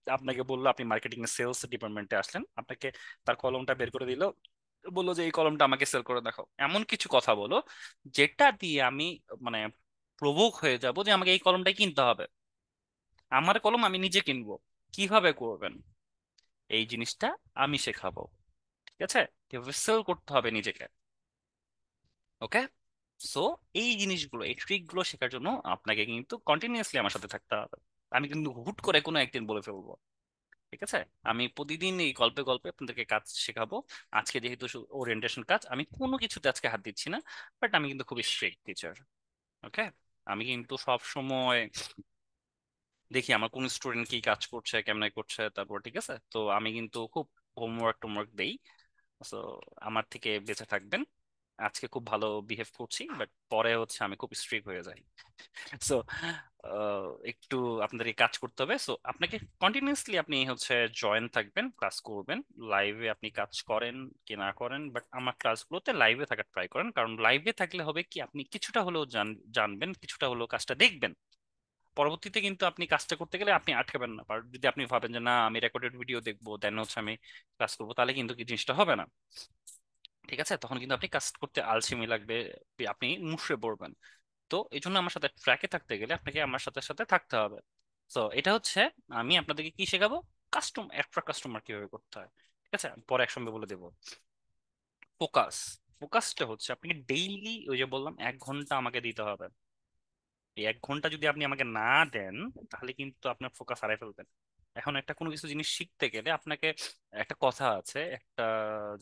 আপনাকে বললো আপনি মার্কেটিং এ সেলস ডিপার্টমেন্টে আসলেন, আপনাকে তার কলমটা বের করে দিল, বললো যে এই কলমটা আমাকে সেল করে দেখাও, এমন কিছু কথা বলো যেটা দিয়ে আমি মানে প্রভোক হয়ে যাব যে আমাকে এই কলমটাই কিনতে হবে, আমার কলম আমি নিজে কিনবো। কিভাবে করবেন এই জিনিসটা আমি শেখাবো। ঠিক আছে? কিভাবে সেল করতে হবে নিজেকে। ওকে, সো এই জিনিসগুলো, এই ট্রিকগুলো শেখার জন্য আপনাকে কিন্তু কন্টিনিউয়াসলি আমার সাথে থাকতে হবে। আমি কিন্তু হুট করে কোনো একদিন বলে ফেলবো, ঠিক আছে? আমি প্রতিদিন এই গল্পে গল্পে আপনাদেরকে কাজ শেখাবো। আজকে যেহেতু ওরিয়েন্টেশন কাজ, আমি কোনো কিছুতে আজকে হাত দিচ্ছি না, বাট আমি কিন্তু খুবই স্ট্রিক্ট টিচার। ওকে, আমি কিন্তু সব সময় দেখি আমার কোন স্টুডেন্ট কি কাজ করছে, কেমনে করছে, তারপর ঠিক আছে, তো আমি কিন্তু খুব হোমওয়ার্ক টোমওয়ার্ক দেই। তো আমার থেকে বেঁচে থাকবেন। আজকে খুব ভালো বিহেভ করছি, বাট পরে হচ্ছে আমি খুব স্ট্রিক্ট হয়ে যাই। সো একটু আপনাদেরকে কাজ করতে হবে। সো আপনাকে কন্টিনিউয়াসলি আপনি হচ্ছে জয়েন থাকবেন, ক্লাস করবেন, লাইভে আপনি কাজ করেন কি না করেন, বাট আমার ক্লাসগুলোতে লাইভে থাকার ট্রাই করেন, কারণ লাইভে থাকলে হবে কি আপনি কিছুটা হলেও জানবেন, কিছুটা হলেও কাজটা দেখবেন। পরবর্তীতে কিন্তু আপনি কাজটা করতে গেলে আপনি আটকাবেন না, আর যদি আপনি ভাবেন যে না আমি রেকর্ডেড ভিডিও দেখবো দেন হচ্ছে আমি ক্লাস করবো, তাহলে কিন্তু কি জিনিসটা হবে না। ঠিক আছে? তখন কিন্তু আপনি কাজ করতে আলসেমি লাগবে, আপনি মুষড়ে পড়বেন। তো এই জন্য আমার সাথে ট্র্যাকে থাকতে গেলে আপনাকে আমার সাথে সাথে থাকতে হবে। তো এটা হচ্ছে আমি আপনাদেরকে কি শেখাবো, একটা কাস্টমার কিভাবে করতে হয়। ঠিক আছে, আমি পরে একসঙ্গে বলে দেবো। ফোকাস, ফোকাসটা হচ্ছে আপনি ডেইলি ওই যে বললাম 1 ঘন্টা আমাকে দিতে হবে। এই 1 ঘন্টা যদি আপনি আমাকে না দেন, তাহলে কিন্তু আপনার ফোকাস হারাই ফেলবেন। এখন একটা কোনো কিছু জিনিস শিখতে গেলে আপনাকে, একটা কথা আছে, একটা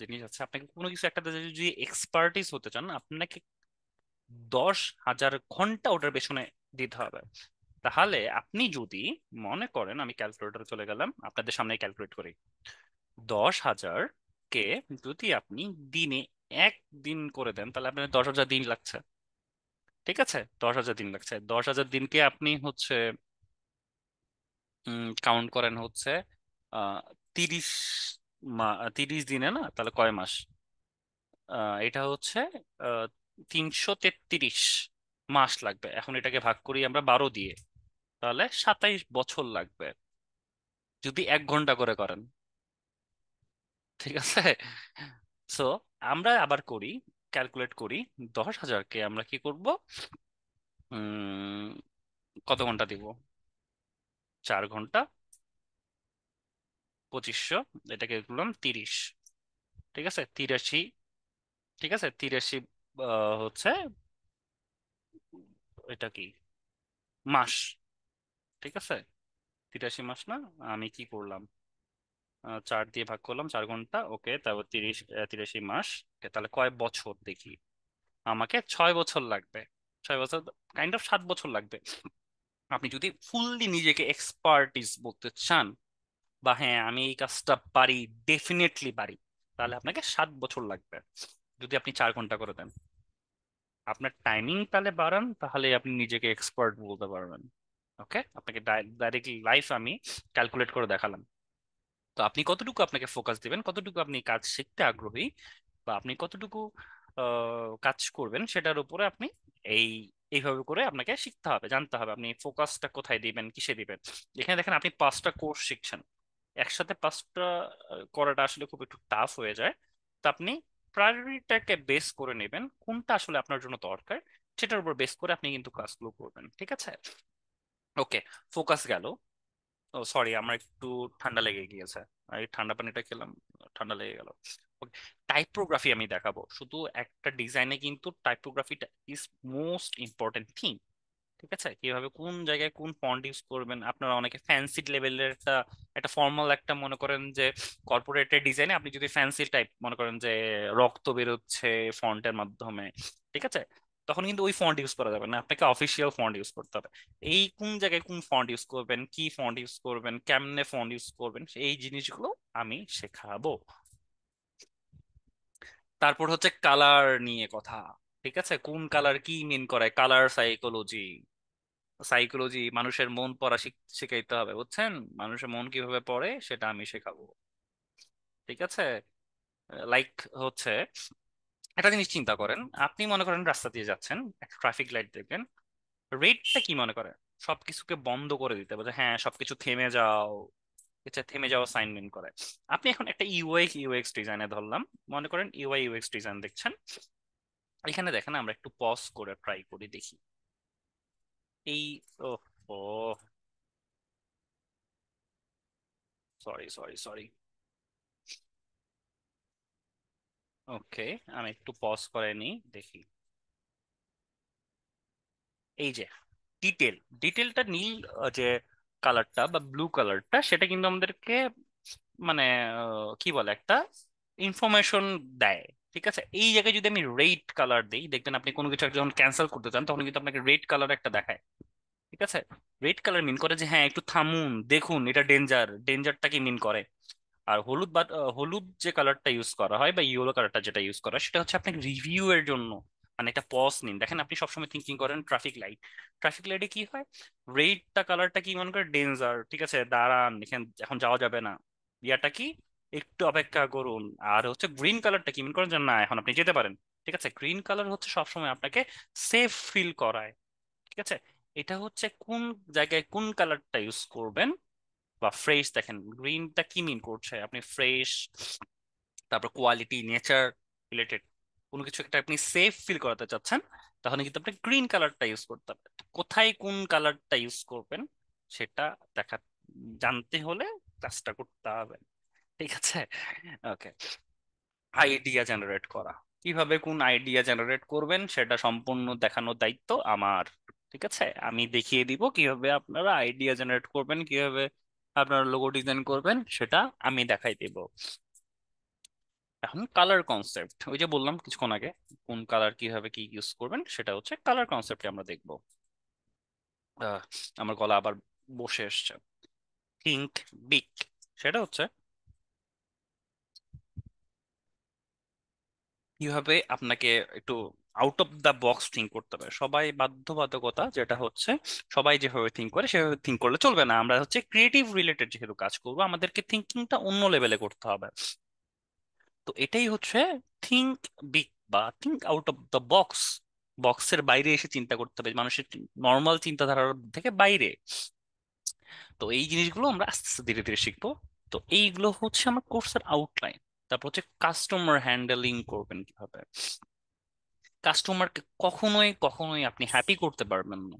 জিনিস আছে, আপনাকে কোনো কিছু একটা যদি এক্সপার্টিস হতে চান, আপনাকে 10,000 ঘন্টা ওটার পেছনে দিতে হবে। তাহলে আপনি যদি মনে করেন, আমি ক্যালকুলেটরে চলে গেলাম, আপনাদের সামনে ক্যালকুলেট করি, 10,000 কে যদি আপনি দিনে 1 দিন করে দেন, তাহলে আপনার 10,000 দিন লাগছে। ঠিক আছে, 10,000 দিন লাগছে, 10,000 দিনকে আপনি হচ্ছে কাউন্ট করেন হচ্ছে 30 30 দিনে, না তাহলে কয় মাস, এটা হচ্ছে 333 মাস লাগবে। এখন এটাকে ভাগ করি আমরা 12 দিয়ে, তাহলে 27 বছর লাগবে যদি 1 ঘন্টা করে করেন। ঠিক আছে? সো আমরা আবার করি, ক্যালকুলেট করি, 10,000-কে আমরা কি করব, উম, কত ঘন্টা দিব, 4 ঘন্টা, 2500, এটাকে করলাম 30। ঠিক আছে, 83। ঠিক আছে, 83 হচ্ছে এটা কি মাস। ঠিক আছে, 83 মাস না, আমি কি করলাম, 4 দিয়ে ভাগ করলাম, 4 ঘন্টা, ওকে, তারপর 83 মাস। Okay, তাহলে কয় বছর দেখি, আমাকে 6 বছর লাগবে, 6 বছর, কাইন্ড অফ 7 বছর লাগবে। আপনি যদি ফুললি নিজেকে এক্সপার্টিস বলতে চান, বা হ্যাঁ আমি এই কাজটা পারি, ডেফিনেটলি পারি, তাহলে আপনাকে 7 বছর লাগবে যদি আপনি 4 ঘন্টা করে দেন। আপনার টাইমিং তাহলে বাড়ান, তাহলে আপনি নিজেকে এক্সপার্ট বলতে পারবেন। ওকে, আপনাকে ডাইরেক্টলি লাইফ আমি ক্যালকুলেট করে দেখালাম। তো আপনি কতটুকু আপনাকে ফোকাস দিবেন, কতটুকু আপনি কাজ শিখতে আগ্রহী, বা আপনি কতটুকু কাজ করবেন, সেটার উপরে আপনি এই এইভাবে করে আপনাকে শিখতে হবে, জানতে হবে আপনি ফোকাসটা কোথায় দিবেন, কিসে দিবেন। এখানে দেখেন আপনি 5টা কোর্স শিখছেন, একসাথে 5টা করাটা আসলে খুব একটু টাফ হয়ে যায়। তো আপনি প্রায়োরিটিটাকে বেস করে নেবেন, কোনটা আসলে আপনার জন্য দরকার, সেটার উপর বেস করে আপনি কিন্তু ক্লাসগুলো করবেন, ঠিক আছে? ওকে, ফোকাস গেল। ও সরি, আমার একটু ঠান্ডা লেগে গিয়েছে, আর এই ঠান্ডা পানিটা খেলাম, ঠান্ডা লেগে গেল। টাইপোগ্রাফি আমি দেখাবো, শুধু একটা ডিজাইনে কিন্তু টাইপোগ্রাফিটা ইজ মোস্ট ইম্পর্টেন্ট থিং। ঠিক আছে, কিভাবে কোন জায়গায় কোন ফন্ট ইউজ করবেন, আপনারা অনেকে ফ্যান্সি লেভেলের একটা একটা ফর্মাল একটা মনে করেন যে কর্পোরেটের ডিজাইনে আপনি যদি ফ্যান্সি টাইপ মনে করেন যে রক্ত বেরোচ্ছে ফন্টের মাধ্যমে, ঠিক আছে, তখন কিন্তু ওই ফন্ট ইউজ করা যাবে না, আপনাকে অফিসিয়াল ফন্ট ইউজ করতে হবে। এই কোন জায়গায় কোন ফন্ট ইউজ করবেন, কি ফন্ট ইউজ করবেন, কেমনে ফন্ট ইউজ করবেন, এই জিনিসগুলো আমি শেখাবো। তারপর হচ্ছে কালার নিয়ে কথা। ঠিক আছে, কোন কালার কি মিন করে, কালার সাইকোলজি। সাইকোলজি, মানুষের মন পড়া শিখাইতে হবে, বুঝছেন? মানুষের মন কিভাবে পড়ে সেটা আমি শেখাবো। ঠিক আছে, লাইক হচ্ছে একটা জিনিস চিন্তা করেন, আপনি মনে করেন রাস্তা দিয়ে যাচ্ছেন, একটা ট্রাফিক লাইট দেখবেন, রেডটা কি মনে করে সবকিছুকে বন্ধ করে দিতে হবে, যে হ্যাঁ সবকিছু থেমে যাও। আচ্ছা, থেমে যাওয়া সাইন মিন করে। আপনি এখন একটা ইউএক্স ডিজাইনে ধরলাম, মনে করেন ইউএক্স ডিজাইন দেখছেন, এখানে দেখেন আমরা একটু পজ করে ট্রাই করি দেখি। এই ও ও সরি। ওকে, আমি একটু পজ করে নিই দেখি। এই যে ডিটেল, ডিটেলটা নীল, যে কালারটা বা ব্লু কালারটা, সেটা কিন্তু আমাদেরকে মানে কি বলে একটা ইনফরমেশন দেয়। ঠিক আছে, এই জায়গায় যদি আমি রেড কালার দিই, দেখবেন আপনি কোনো কিছু একটা যখন ক্যান্সেল করতে চান তখন কিন্তু আপনাকে রেড কালার একটা দেখায়। ঠিক আছে, রেড কালার মিন করে যে হ্যাঁ একটু থামুন, দেখুন এটা ডেঞ্জার, ডেঞ্জারটাকে মিন করে। আর হলুদ বা হলুদ যে কালারটা ইউজ করা হয় বা ইয়েলো কালারটা যেটা ইউজ করা হয়, সেটা হচ্ছে আপনাকে রিভিউ এর জন্য, মানে একটা পজ নিন। দেখেন আপনি সবসময় থিঙ্কিং করেন ট্রাফিক লাইট, ট্রাফিক লাইটে কি হয়, রেডটা কালারটা কি মনে করে ডেঞ্জার, ঠিক আছে দাঁড়ান এখানে এখন যাওয়া যাবে না, ইয়াটা কি একটু অপেক্ষা করুন। আর হচ্ছে গ্রিন কালারটা কি মনে করেন যে না এখন আপনি যেতে পারেন। ঠিক আছে, গ্রিন কালার হচ্ছে সবসময় আপনাকে সেফ ফিল করায়। ঠিক আছে, এটা হচ্ছে কোন জায়গায় কোন কালারটা ইউজ করবেন। বা ফ্রেশ, দেখেন গ্রিনটা কি মিন করছে, আপনি ফ্রেশ, তারপর কোয়ালিটি, নেচার রিলেটেড কোনো কিছু একটা আপনি সেফ ফিল করাতে চাচ্ছেন, তাহলে কিন্তু আপনি গ্রিন কালারটা ইউজ করতে হবে। কোথায় কোন কালারটা ইউজ করবেন সেটা দেখা, জানতে হলে কাজটা করতে হবে। ঠিক আছে, ওকে। আইডিয়া জেনারেট করা, কিভাবে কোন আইডিয়া জেনারেট করবেন সেটা সম্পূর্ণ দেখানোর দায়িত্ব আমার। ঠিক আছে, আমি দেখিয়ে দিব কিভাবে আপনারা আইডিয়া জেনারেট করবেন, কিভাবে আপনারা লোগো ডিজাইন করবেন, সেটা আমি দেখাই দিব। এখন কালার কনসেপ্ট, ওই যে বললাম কিছুক্ষণ আগে, কোন কালার কিভাবে কি ইউজ করবেন সেটা হচ্ছে কালার কনসেপ্টে আমরা দেখবো। আহ, আমার গলা আবার বসে এসছে। থিঙ্ক বিগ, সেটা হচ্ছে কিভাবে আপনাকে একটু out of the box think করতে হবে। সবাই বাধ্যবাধকতা যেটা হচ্ছে, সবাই যেভাবে থিঙ্ক করে সেভাবে থিঙ্ক করলে চলবে না। আমরা হচ্ছে ক্রিয়েটিভ রিলেটেড যেহেতু কাজ করবো, আমাদেরকে থিঙ্কিংটা অন্য লেভেলে করতে হবে। তো এটাই হচ্ছে থিঙ্ক বিগ বা think out of the box. বক্সের বাইরে এসে চিন্তা করতে হবে, মানুষের নর্মাল চিন্তাধারার থেকে বাইরে। তো এই জিনিসগুলো আমরা আস্তে আস্তে ধীরে ধীরে শিখবো। তো এইগুলো হচ্ছে আমার কোর্সের আউটলাইন। তারপর হচ্ছে কাস্টমার হ্যান্ডেলিং করবেন কিভাবে। কাস্টমারকে কখনোই কখনোই আপনি হ্যাপি করতে পারবেন না।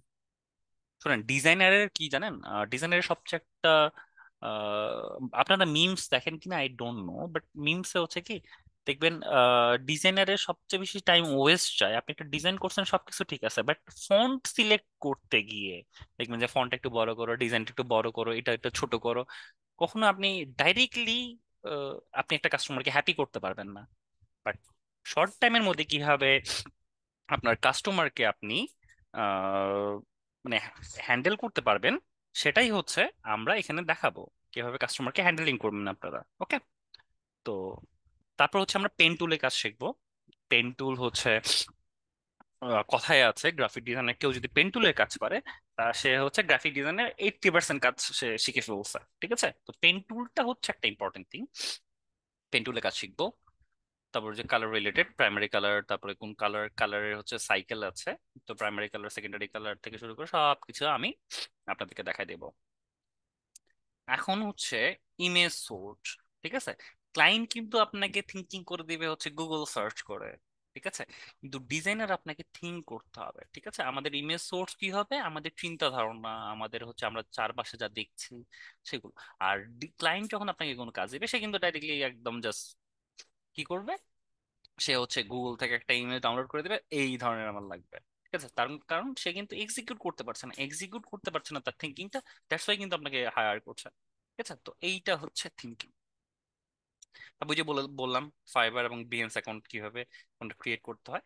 শোনেন, ডিজাইনারের কি জানেন, ডিজাইনারের সবচেয়ে একটা আপনারা মিমস দেখেন কিনা আই ডোন্ট নো, বাট মিমসে হচ্ছে কি দেখবেন, ডিজাইনারের সবচেয়ে বেশি টাইম ওয়েস্ট যায়। আপনি একটা ডিজাইন করছেন সবকিছু ঠিক আছে, বাট ফন্ট সিলেক্ট করতে গিয়ে দেখবেন যে ফন্ট একটু বড় করো, ডিজাইনটা একটু বড় করো, এটা একটু ছোট করো। কখনো আপনি ডাইরেক্টলি আপনি একটা কাস্টমারকে হ্যাপি করতে পারবেন না। বাট শর্ট টাইমের মধ্যে কিভাবে আপনার কাস্টমারকে আপনি আহ, মানে হ্যান্ডেল করতে পারবেন, সেটাই হচ্ছে আমরা এখানে দেখাবো, কিভাবে কাস্টমারকে হ্যান্ডেলিং করবেন আপনারা। ওকে, তো তারপর হচ্ছে আমরা পেন টুলে কাজ শিখবো। পেন টুল হচ্ছে, কথায় আছে গ্রাফিক ডিজাইনার কেউ যদি পেন টুলের কাজ পারে, তা সে হচ্ছে গ্রাফিক ডিজাইনের 80% কাজ সে শিখে ফেলছে। ঠিক আছে, তো পেন টুলটা হচ্ছে একটা ইম্পর্টেন্ট থিং। পেন টুলে কাজ শিখবো। তারপর যে কালার রিলেটেড, প্রাইমারি কালার, তারপরে কোন কালারের হচ্ছে সাইকেল আছে, তো প্রাইমারি কালার, সেকেন্ডারি কালার থেকে শুরু করে সবকিছু আমি আপনাদেরকে দেখাই দেবো। এখন হচ্ছে ইমেজ সোর্স। ঠিক আছে, ক্লায়েন্ট কিন্তু আপনাকে থিঙ্কিং করে দিবে হচ্ছে গুগল সার্চ করে। ঠিক আছে, কিন্তু ডিজাইনার আপনাকে থিঙ্ক করতে হবে। ঠিক আছে, আমাদের ইমেজ সোর্স কি হবে, আমাদের চিন্তা ধারণা, আমাদের হচ্ছে আমরা চারপাশে যা দেখছি সেগুলো। আর ক্লায়েন্ট যখন আপনাকে কোনো কাজ দিবে, সে কিন্তু ডাইরেক্টলি একদম জাস্ট কি করবে, সে হচ্ছে গুগল থেকে একটা ইমেজ ডাউনলোড করে দিবে, এই ধরনের আমার লাগবে। ঠিক আছে, তার কারণ সে কিন্তু এক্সিকিউট করতে পারছে না তার থিঙ্কিংটা। দ্যাটস ওয়াই কিন্তু আপনাকে হায়ার করছে। ঠিক আছে, তো এইটা হচ্ছে থিঙ্কিং। তারপর ওই যে বললাম ফাইবার এবং বিহেন্স অ্যাকাউন্ট কিভাবে ক্রিয়েট করতে হয়,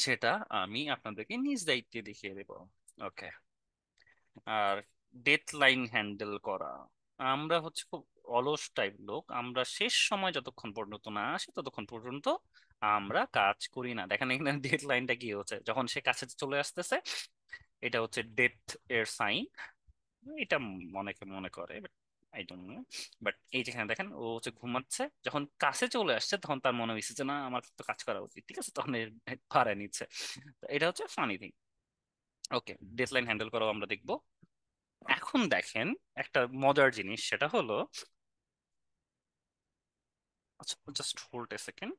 সেটা আমি আপনাদেরকে নিজ দায়িত্বে দেখিয়ে দেবো। ওকে। আর ডেথ লাইন হ্যান্ডেল করা, আমরা হচ্ছে খুব অলস টাইপ লোক, আমরা শেষ সময় যতক্ষণ পর্যন্ত না আসে ততক্ষণ পর্যন্ত আমরা কাজ করি না। দেখেন এখানে ডেথ লাইনটা কি হচ্ছে, যখন সে কাছে চলে আসতেছে, এটা হচ্ছে ডেথ এর সাইন। এটা অনেকে মনে করে, আই ডোন্ট নো। বাট এই যেখানে দেখেন ও হচ্ছে ঘুমাচ্ছে, যখন কাছে চলে আসছে তখন তার মনে হয়েছে যে না আমার তো কাজ করা উচিত। ঠিক আছে, তখন ভাড়া নিচ্ছে। তো এটা হচ্ছে ফানি থিং। ওকে, ডেথ লাইন হ্যান্ডেল করাও আমরা দেখবো। এখন দেখেন একটা মজার জিনিস, সেটা হলো, আচ্ছা জাস্ট হোল্ড এ সেকেন্ড।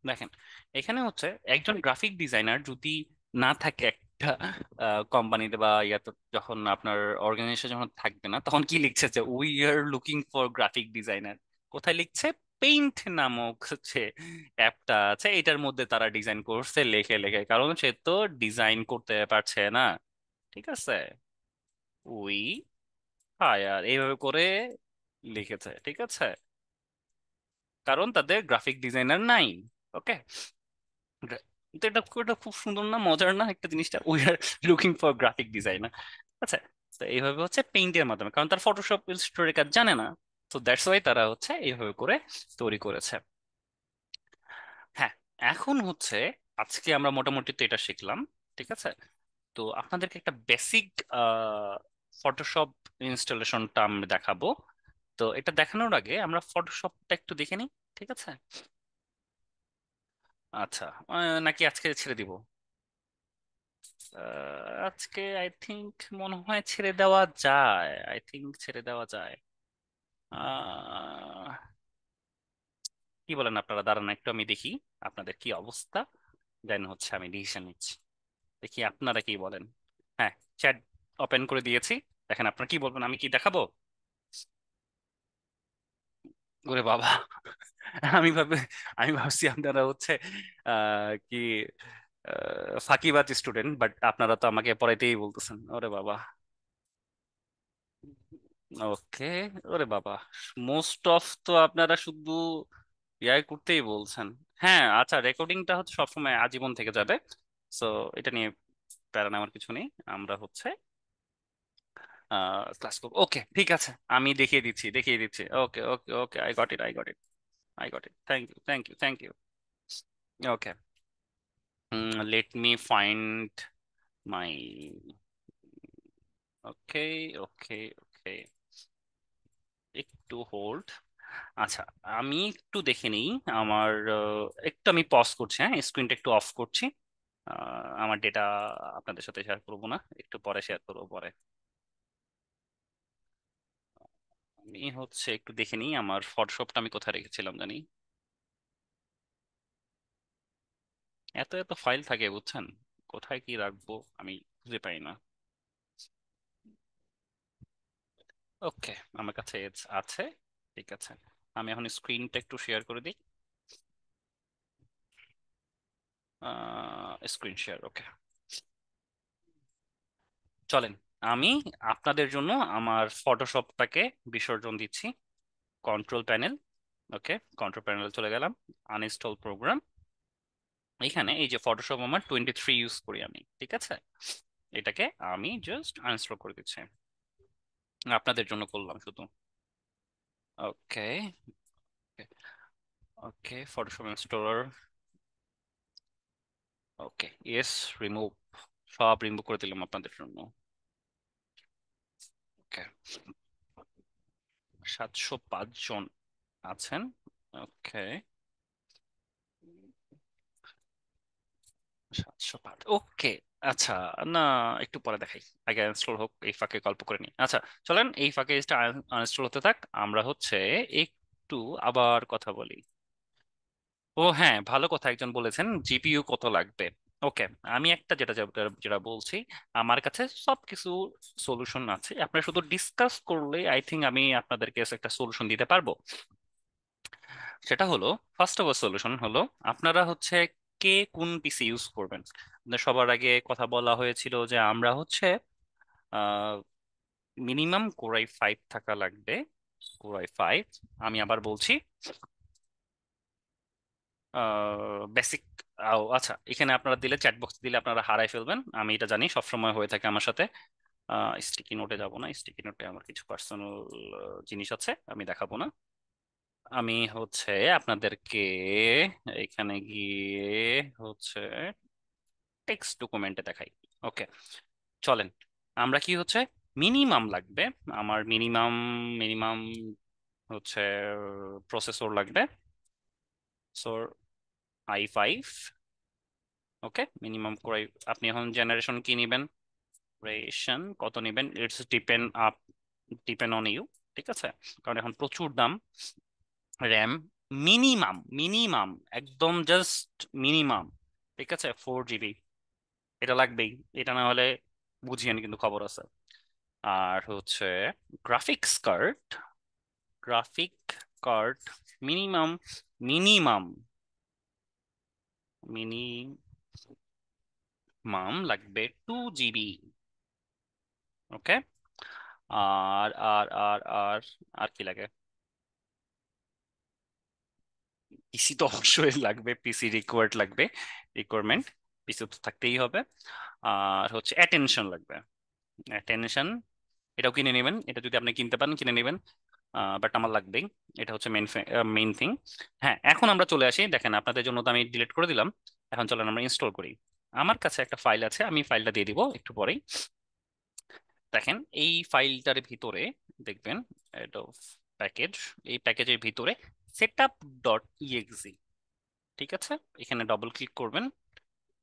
দেখেন এখানে হচ্ছে একজন গ্রাফিক ডিজাইনার যদি না থাকে একটা কোম্পানিতে বা ইয়াতে, যখন আপনার অর্গানাইজেশন যখন থাকবে না, তখন কি লিখছে যে we are looking for graphic designer. কোথায় লিখছে, পেইন্ট নামক হচ্ছে অ্যাপটা আছে, এটার মধ্যে তারা ডিজাইন করছে লেখে লেখে, কারণ সে তো ডিজাইন করতে পারছে না। ঠিক আছে, উই হায়ার এইভাবে করে লিখেছে। ঠিক আছে, কারণ তাদের গ্রাফিক ডিজাইনার নাই। ওকে, তো এটা খুব সুন্দর না, মজার না একটা জিনিসটা, we are looking for graphic designer. আচ্ছা, তো এইভাবে হচ্ছে পেইন্টের মাধ্যমে, কারণ তার ফটোশপ ইলাস্ট্রেটর কাজ জানে না, তো দ্যাটস ওয়াই তারা হচ্ছে এইভাবে করে তৈরি করেছে। হ্যাঁ, এখন হচ্ছে আজকে আমরা মোটামুটি তো এটা শিখলাম। ঠিক আছে, তো আপনাদেরকে একটা বেসিক ফটোশপ ইনস্টলেশনটা আমি দেখাবো। তো এটা দেখানোর আগে আমরা ফটোশপটা একটু দেখে নিই। ঠিক আছে, আচ্ছা, নাকি আজকে ছেড়ে দিব? আজকে আই থিংক মনে হয় ছেড়ে দেওয়া যায়, আই থিংক ছেড়ে দেওয়া যায়। আহ, কি বলেন আপনারা, দাঁড়ান একটু আমি দেখি আপনাদের কি অবস্থা, দেন হচ্ছে আমি ডিসিশন নিচ্ছি। দেখি আপনারা কি বলেন। হ্যাঁ, চ্যাট ওপেন করে দিয়েছি। দেখেন আপনারা কি বলবেন, আমি কি দেখাবো? ওরে বাবা, আমি ভাবে আমি ভাবছি আপনারা হচ্ছে কি ফাঁকিবাজ স্টুডেন্ট, বাট আপনারা তো আমাকে পড়াইতেই বলতেছেন। ওরে বাবা, ওকে। ওরে বাবা, মোস্ট অফ তো আপনারা শুধু ইয়াই করতেই বলছেন। হ্যাঁ আচ্ছা, রেকর্ডিংটা হচ্ছে সবসময় আজীবন থেকে যাবে। সো এটা নিয়ে প্যারা নেওয়ার কিছু নেই। আমরা হচ্ছে ক্লাস করবো। ওকে ঠিক আছে, আমি দেখিয়ে দিচ্ছি। Okay okay okay, I got it. Thank you. Okay, let me find my, okay okay okay, একটু হোল্ড। আচ্ছা, আমি একটু দেখে নিই আমার, একটু আমি পজ করছি, হ্যাঁ স্ক্রিনটা একটু অফ করছি। আমার ডেটা আপনাদের সাথে শেয়ার করবো না, একটু পরে শেয়ার করবো পরে। আমি হচ্ছে একটু দেখে নিই আমার ফটোশপটা আমি কোথায় রেখেছিলাম জানি। এত এত ফাইল থাকে বুঝছেন, কোথায় কি রাখবো আমি খুঁজে পাই না। ওকে, আমার কাছে আছে। ঠিক আছে, আমি এখন স্ক্রিনটা একটু শেয়ার করে দিই। স্ক্রিন শেয়ার, ওকে। চলেন, আমি আপনাদের জন্য আমার ফটোশপটাকে বিসর্জন দিচ্ছি। কন্ট্রোল প্যানেল, ওকে, কন্ট্রোল প্যানেলে চলে গেলাম, আনইনস্টল প্রোগ্রাম। এখানে এই যে ফটোশপ আমার 23 ইউজ করি আমি, ঠিক আছে, এটাকে আমি জাস্ট আনইনস্টল করে দিচ্ছি, আপনাদের জন্য করলাম শুধু। ওকে, ওকে, ফটোশপ ইনস্টলার, ওকে, ইয়েস, রিমুভ, সব রিমুভ করে দিলাম আপনাদের জন্য। ওকে, 705 জন আছেন। ওকে, 705, ওকে। আচ্ছা, না, একটু পরে দেখাই, আগে ইনস্টল হোক, এই ফাঁকে গল্প করে নিই। আচ্ছা, চলেন এই ফাঁকে এটা আনইনস্টল হতে থাক, আমরা হচ্ছে একটু আবার কথা বলি। ও হ্যাঁ, ভালো কথা একজন বলেছেন, জিপিইউ কত লাগবে। ওকে, আমি একটা যেটা যেটা যেটা বলছি, আমার কাছে সবকিছু সলিউশন আছে, আপনারা শুধু ডিসকাস করলে আই থিঙ্ক আমি আপনাদেরকে একটা সলিউশন দিতে পারবো। সেটা হলো, ফার্স্ট অফ অল সলিউশন হলো, আপনারা হচ্ছে কে কোন পিসি ইউজ করবেন। আপনাদের সবার আগে কথা বলা হয়েছিল যে আমরা হচ্ছে মিনিমাম কোরাই 5 থাকা লাগবে, কোরাই 5। আমি আবার বলছি বেসিক। আচ্ছা, এখানে আপনারা দিলে, চ্যাট বক্স দিলে আপনারা হারাই ফেলবেন, আমি এটা জানি, সবসময় হয়ে থাকে আমার সাথে। স্টিকি নোটে যাব না, স্টিকি নোটে আমার কিছু পার্সোনাল জিনিস আছে, আমি দেখাবো না। আমি হচ্ছে আপনাদেরকে এখানে গিয়ে হচ্ছে টেক্সট ডকুমেন্টে দেখাই। ওকে, চলেন, আমরা কি হচ্ছে মিনিমাম লাগবে, আমার মিনিমাম, মিনিমাম হচ্ছে প্রসেসর লাগবে, সোর i5। ওকে, মিনিমাম করে, আপনি এখন জেনারেশন কি নেবেন, জেনারেশন কত নেবেন, ইটস ডিপেন্ড অন ইউ, ঠিক আছে, কারণ এখন প্রচুর দাম। র্যাম মিনিমাম, মিনিমাম, একদম জাস্ট মিনিমাম, ঠিক আছে, 4 জিবি, এটা লাগবেই, এটা না হলে বুঝিয়েন কিন্তু খবর আছে। আর হচ্ছে graphics card, graphic card minimum, minimum, minimum লাগবে 2 জিবি। ওকে, আর আর কি লাগে, পিসি তো অবশ্যই লাগবে, পিসি রিকোয়ার্ড লাগবে, রিকোয়ারমেন্ট, পিসি তো থাকতেই হবে। আর হচ্ছে অ্যাটেনশন লাগবে, অ্যাটেনশন, এটাও কিনে নেবেন, এটা যদি আপনি কিনতে পারেন কিনে নেবেন, বাট আমার লাগবেই, এটা হচ্ছে মেইন, মেইন থিং। হ্যাঁ, এখন আমরা চলে আসি, দেখেন আপনাদের জন্য তো আমি ডিলিট করে দিলাম, এখন চলেন আমরা ইনস্টল করি। আমার কাছে একটা ফাইল আছে, আমি ফাইলটা দিয়ে দিব একটু পরেই। দেখেন এই ফাইলটার ভিতরে দেখবেন, এটা প্যাকেজ, এই প্যাকেজের ভিতরে setup.exe, ঠিক আছে, এখানে ডবল ক্লিক করবেন,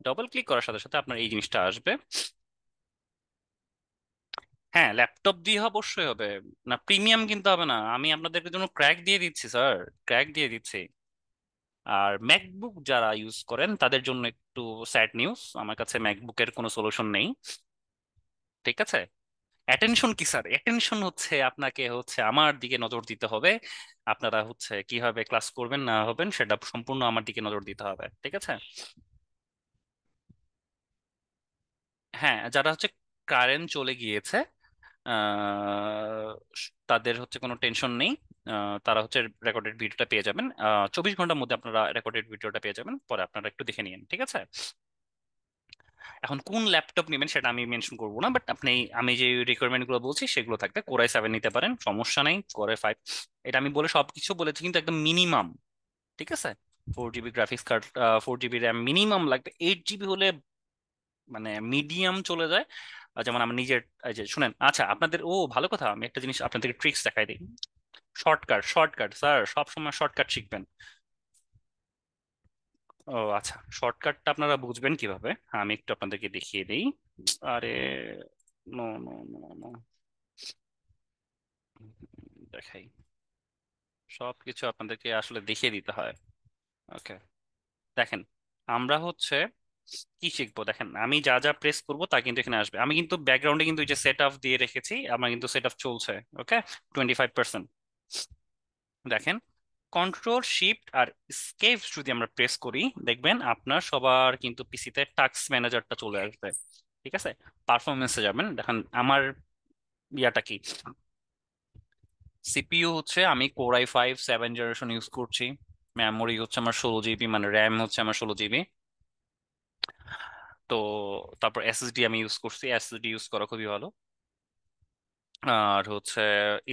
ডবল ক্লিক করার সাথে সাথে আপনার এই জিনিসটা আসবে। হ্যাঁ, ল্যাপটপ দিয়ে অবশ্যই হবে, না প্রিমিয়াম কিনতে হবে না, আমি আপনাদের জন্য ক্র্যাক দিয়ে দিচ্ছি স্যার, ক্র্যাক দিয়ে দিচ্ছি। আর ম্যাকবুক যারা ইউজ করেন তাদের জন্য একটু স্যাড নিউজ, আমার কাছে ম্যাকবুকের কোনো সলিউশন নেই, ঠিক আছে। অ্যাটেনশন কি স্যার, অ্যাটেনশন হচ্ছে আপনাকে হচ্ছে আমার দিকে নজর দিতে হবে, আপনারা হচ্ছে কিভাবে ক্লাস করবেন না হবেন সেটা সম্পূর্ণ আমার দিকে নজর দিতে হবে, ঠিক আছে। হ্যাঁ, যারা হচ্ছে কারেন্ট চলে গিয়েছে, তাদের হচ্ছে কোনো টেনশন নেই, তারা হচ্ছে রেকর্ডেড ভিডিওটা পেয়ে যাবেন, 24 ঘন্টার মধ্যে আপনারা রেকর্ডেড ভিডিওটা পেয়ে যাবেন, পরে আপনারা একটু দেখে নিন, ঠিক আছে। এখন কোন ল্যাপটপ নেবেন সেটা আমি মেনশন করবো না, বাট আপনি, আমি যে রিকোয়ারমেন্ট গুলো বলছি সেগুলো থাকবে, কোরাই 7 নিতে পারেন, সমস্যা নাই, কোরাই 5, এটা আমি বলে সবকিছু বলেছি কিন্তু একদম মিনিমাম, ঠিক আছে। 4 GB graphics card, 4 GB RAM minimum লাগবে, 8 জিবি হলে মানে মিডিয়াম চলে যায়। যেমন আমার নিজের, এই যে শুনেন, আচ্ছা আপনাদের, ও ভালো কথা, আমি একটা জিনিস আপনাদেরকে ট্রিক্স দেখাই দিই। শর্টকাট, শর্টকাট স্যার, সবসময় শর্টকাট শিখবেন। ও আচ্ছা, শর্টকাটটা আপনারা বুঝবেন কিভাবে, আমি একটু আপনাদেরকে দেখিয়ে দিই। আরে, নো নো নো নো, দেখাই, সবকিছু আপনাদেরকে আসলে দেখিয়ে দিতে হয়। ওকে, দেখেন, আমরা হচ্ছে কি শিখবো, দেখেন আমি যা যা প্রেস করব তা কিন্তু এখানে আসবে, আমি কিন্তু ব্যাকগ্রাউন্ডে কিন্তু এই যে সেট আপ দিয়ে রেখেছি, আমার কিন্তু সেট আপ চলছে। ওকে, 25%। দেখেন, কন্ট্রোল শিফট আর স্কেপ যদি আমরা প্রেস করি, দেখবেন আপনার সবার কিন্তু পিসিতে টাস্ক ম্যানেজারটা চলে আসবে, ঠিক আছে। পারফরমেন্সে যাবেন, দেখেন আমার ইয়াটা কি, সিপিইউ হচ্ছে আমি কোর i5 7 জেনারেশন ইউজ করছি। মেমোরি হচ্ছে আমার 16 জিবি, মানে র্যাম হচ্ছে আমার 16 জিবি। তো তারপর এসএসডি আমি ইউজ করছি, এসএসডি ইউজ করা খুবই ভালো। আর হচ্ছে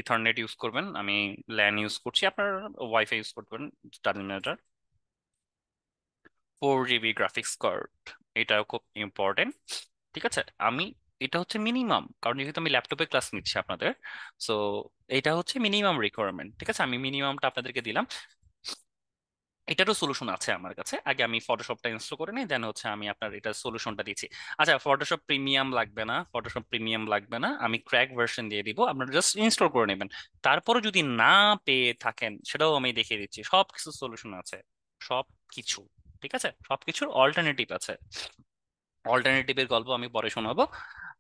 ইথারনেট ইউজ করবেন, আমি ল্যান ইউজ করছি, আপনার ওয়াইফাই ইউজ করবেন, টার্মিনেটর। 4 জিবি গ্রাফিক্স কার্ড, এটাও খুব ইম্পর্টেন্ট। ঠিক আছে, আমি এটা হচ্ছে মিনিমাম, কারণ যেহেতু আমি ল্যাপটপে ক্লাস নিচ্ছি আপনাদের, সো এটা হচ্ছে মিনিমাম রিকোয়ারমেন্ট। ঠিক আছে, আমি মিনিমামটা আপনাদেরকে দিলাম। এটারও সলিউশন আছে আমার কাছে, আগে আমি ফটোশপটা ইনস্টল করে নিই, দেন হচ্ছে আমি আপনার এটা সলিউশনটা দিচ্ছি। আচ্ছা, ফটোশপ প্রিমিয়াম লাগবে না, ফটোশপ প্রিমিয়াম লাগবে না, আমি ক্র্যাক ভার্সন দিয়ে দিব, আপনারা জাস্ট ইনস্টল করে নেবেন। তারপরে যদি না পেয়ে থাকেন সেটাও আমি দেখিয়ে দিচ্ছি, সব কিছু সলিউশন আছে, সব কিছু। ঠিক আছে, সব কিছুর অল্টারনেটিভ আছে। অল্টারনেটিভের গল্প আমি পরে শোনাবো,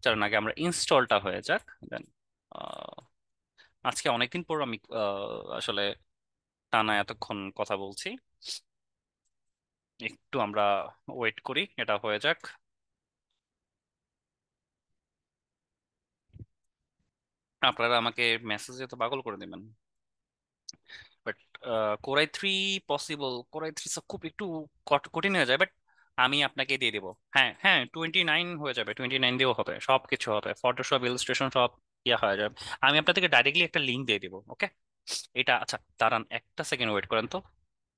কারণ আগে আমরা ইনস্টলটা হয়ে যাক। দেন আজকে অনেকদিন পর আমি আসলে টানা এতক্ষণ কথা বলছি, একটু আমরা ওয়েট করি, এটা হয়ে যাক। আপনারা আমাকে মেসেজে তো পাগল করে দিবেন, বাট কোরাই 3 পসিবল, কোরাই 3 খুব একটু কঠিন হয়ে যায়, বাট আমি আপনাকে দিয়ে দিব। হ্যাঁ হ্যাঁ, 29 হয়ে যাবে, 29 দিয়েও হবে, সব কিছু হবে, ফটোশপ ইলাস্ট্রেশন সব ইয়া হয়ে যাবে। আমি আপনাদেরকে ডাইরেক্টলি একটা লিঙ্ক দিয়ে দিব, ওকে? এটা আচ্ছা, দাঁড়ান একটা সেকেন্ড ওয়েট করেন তো,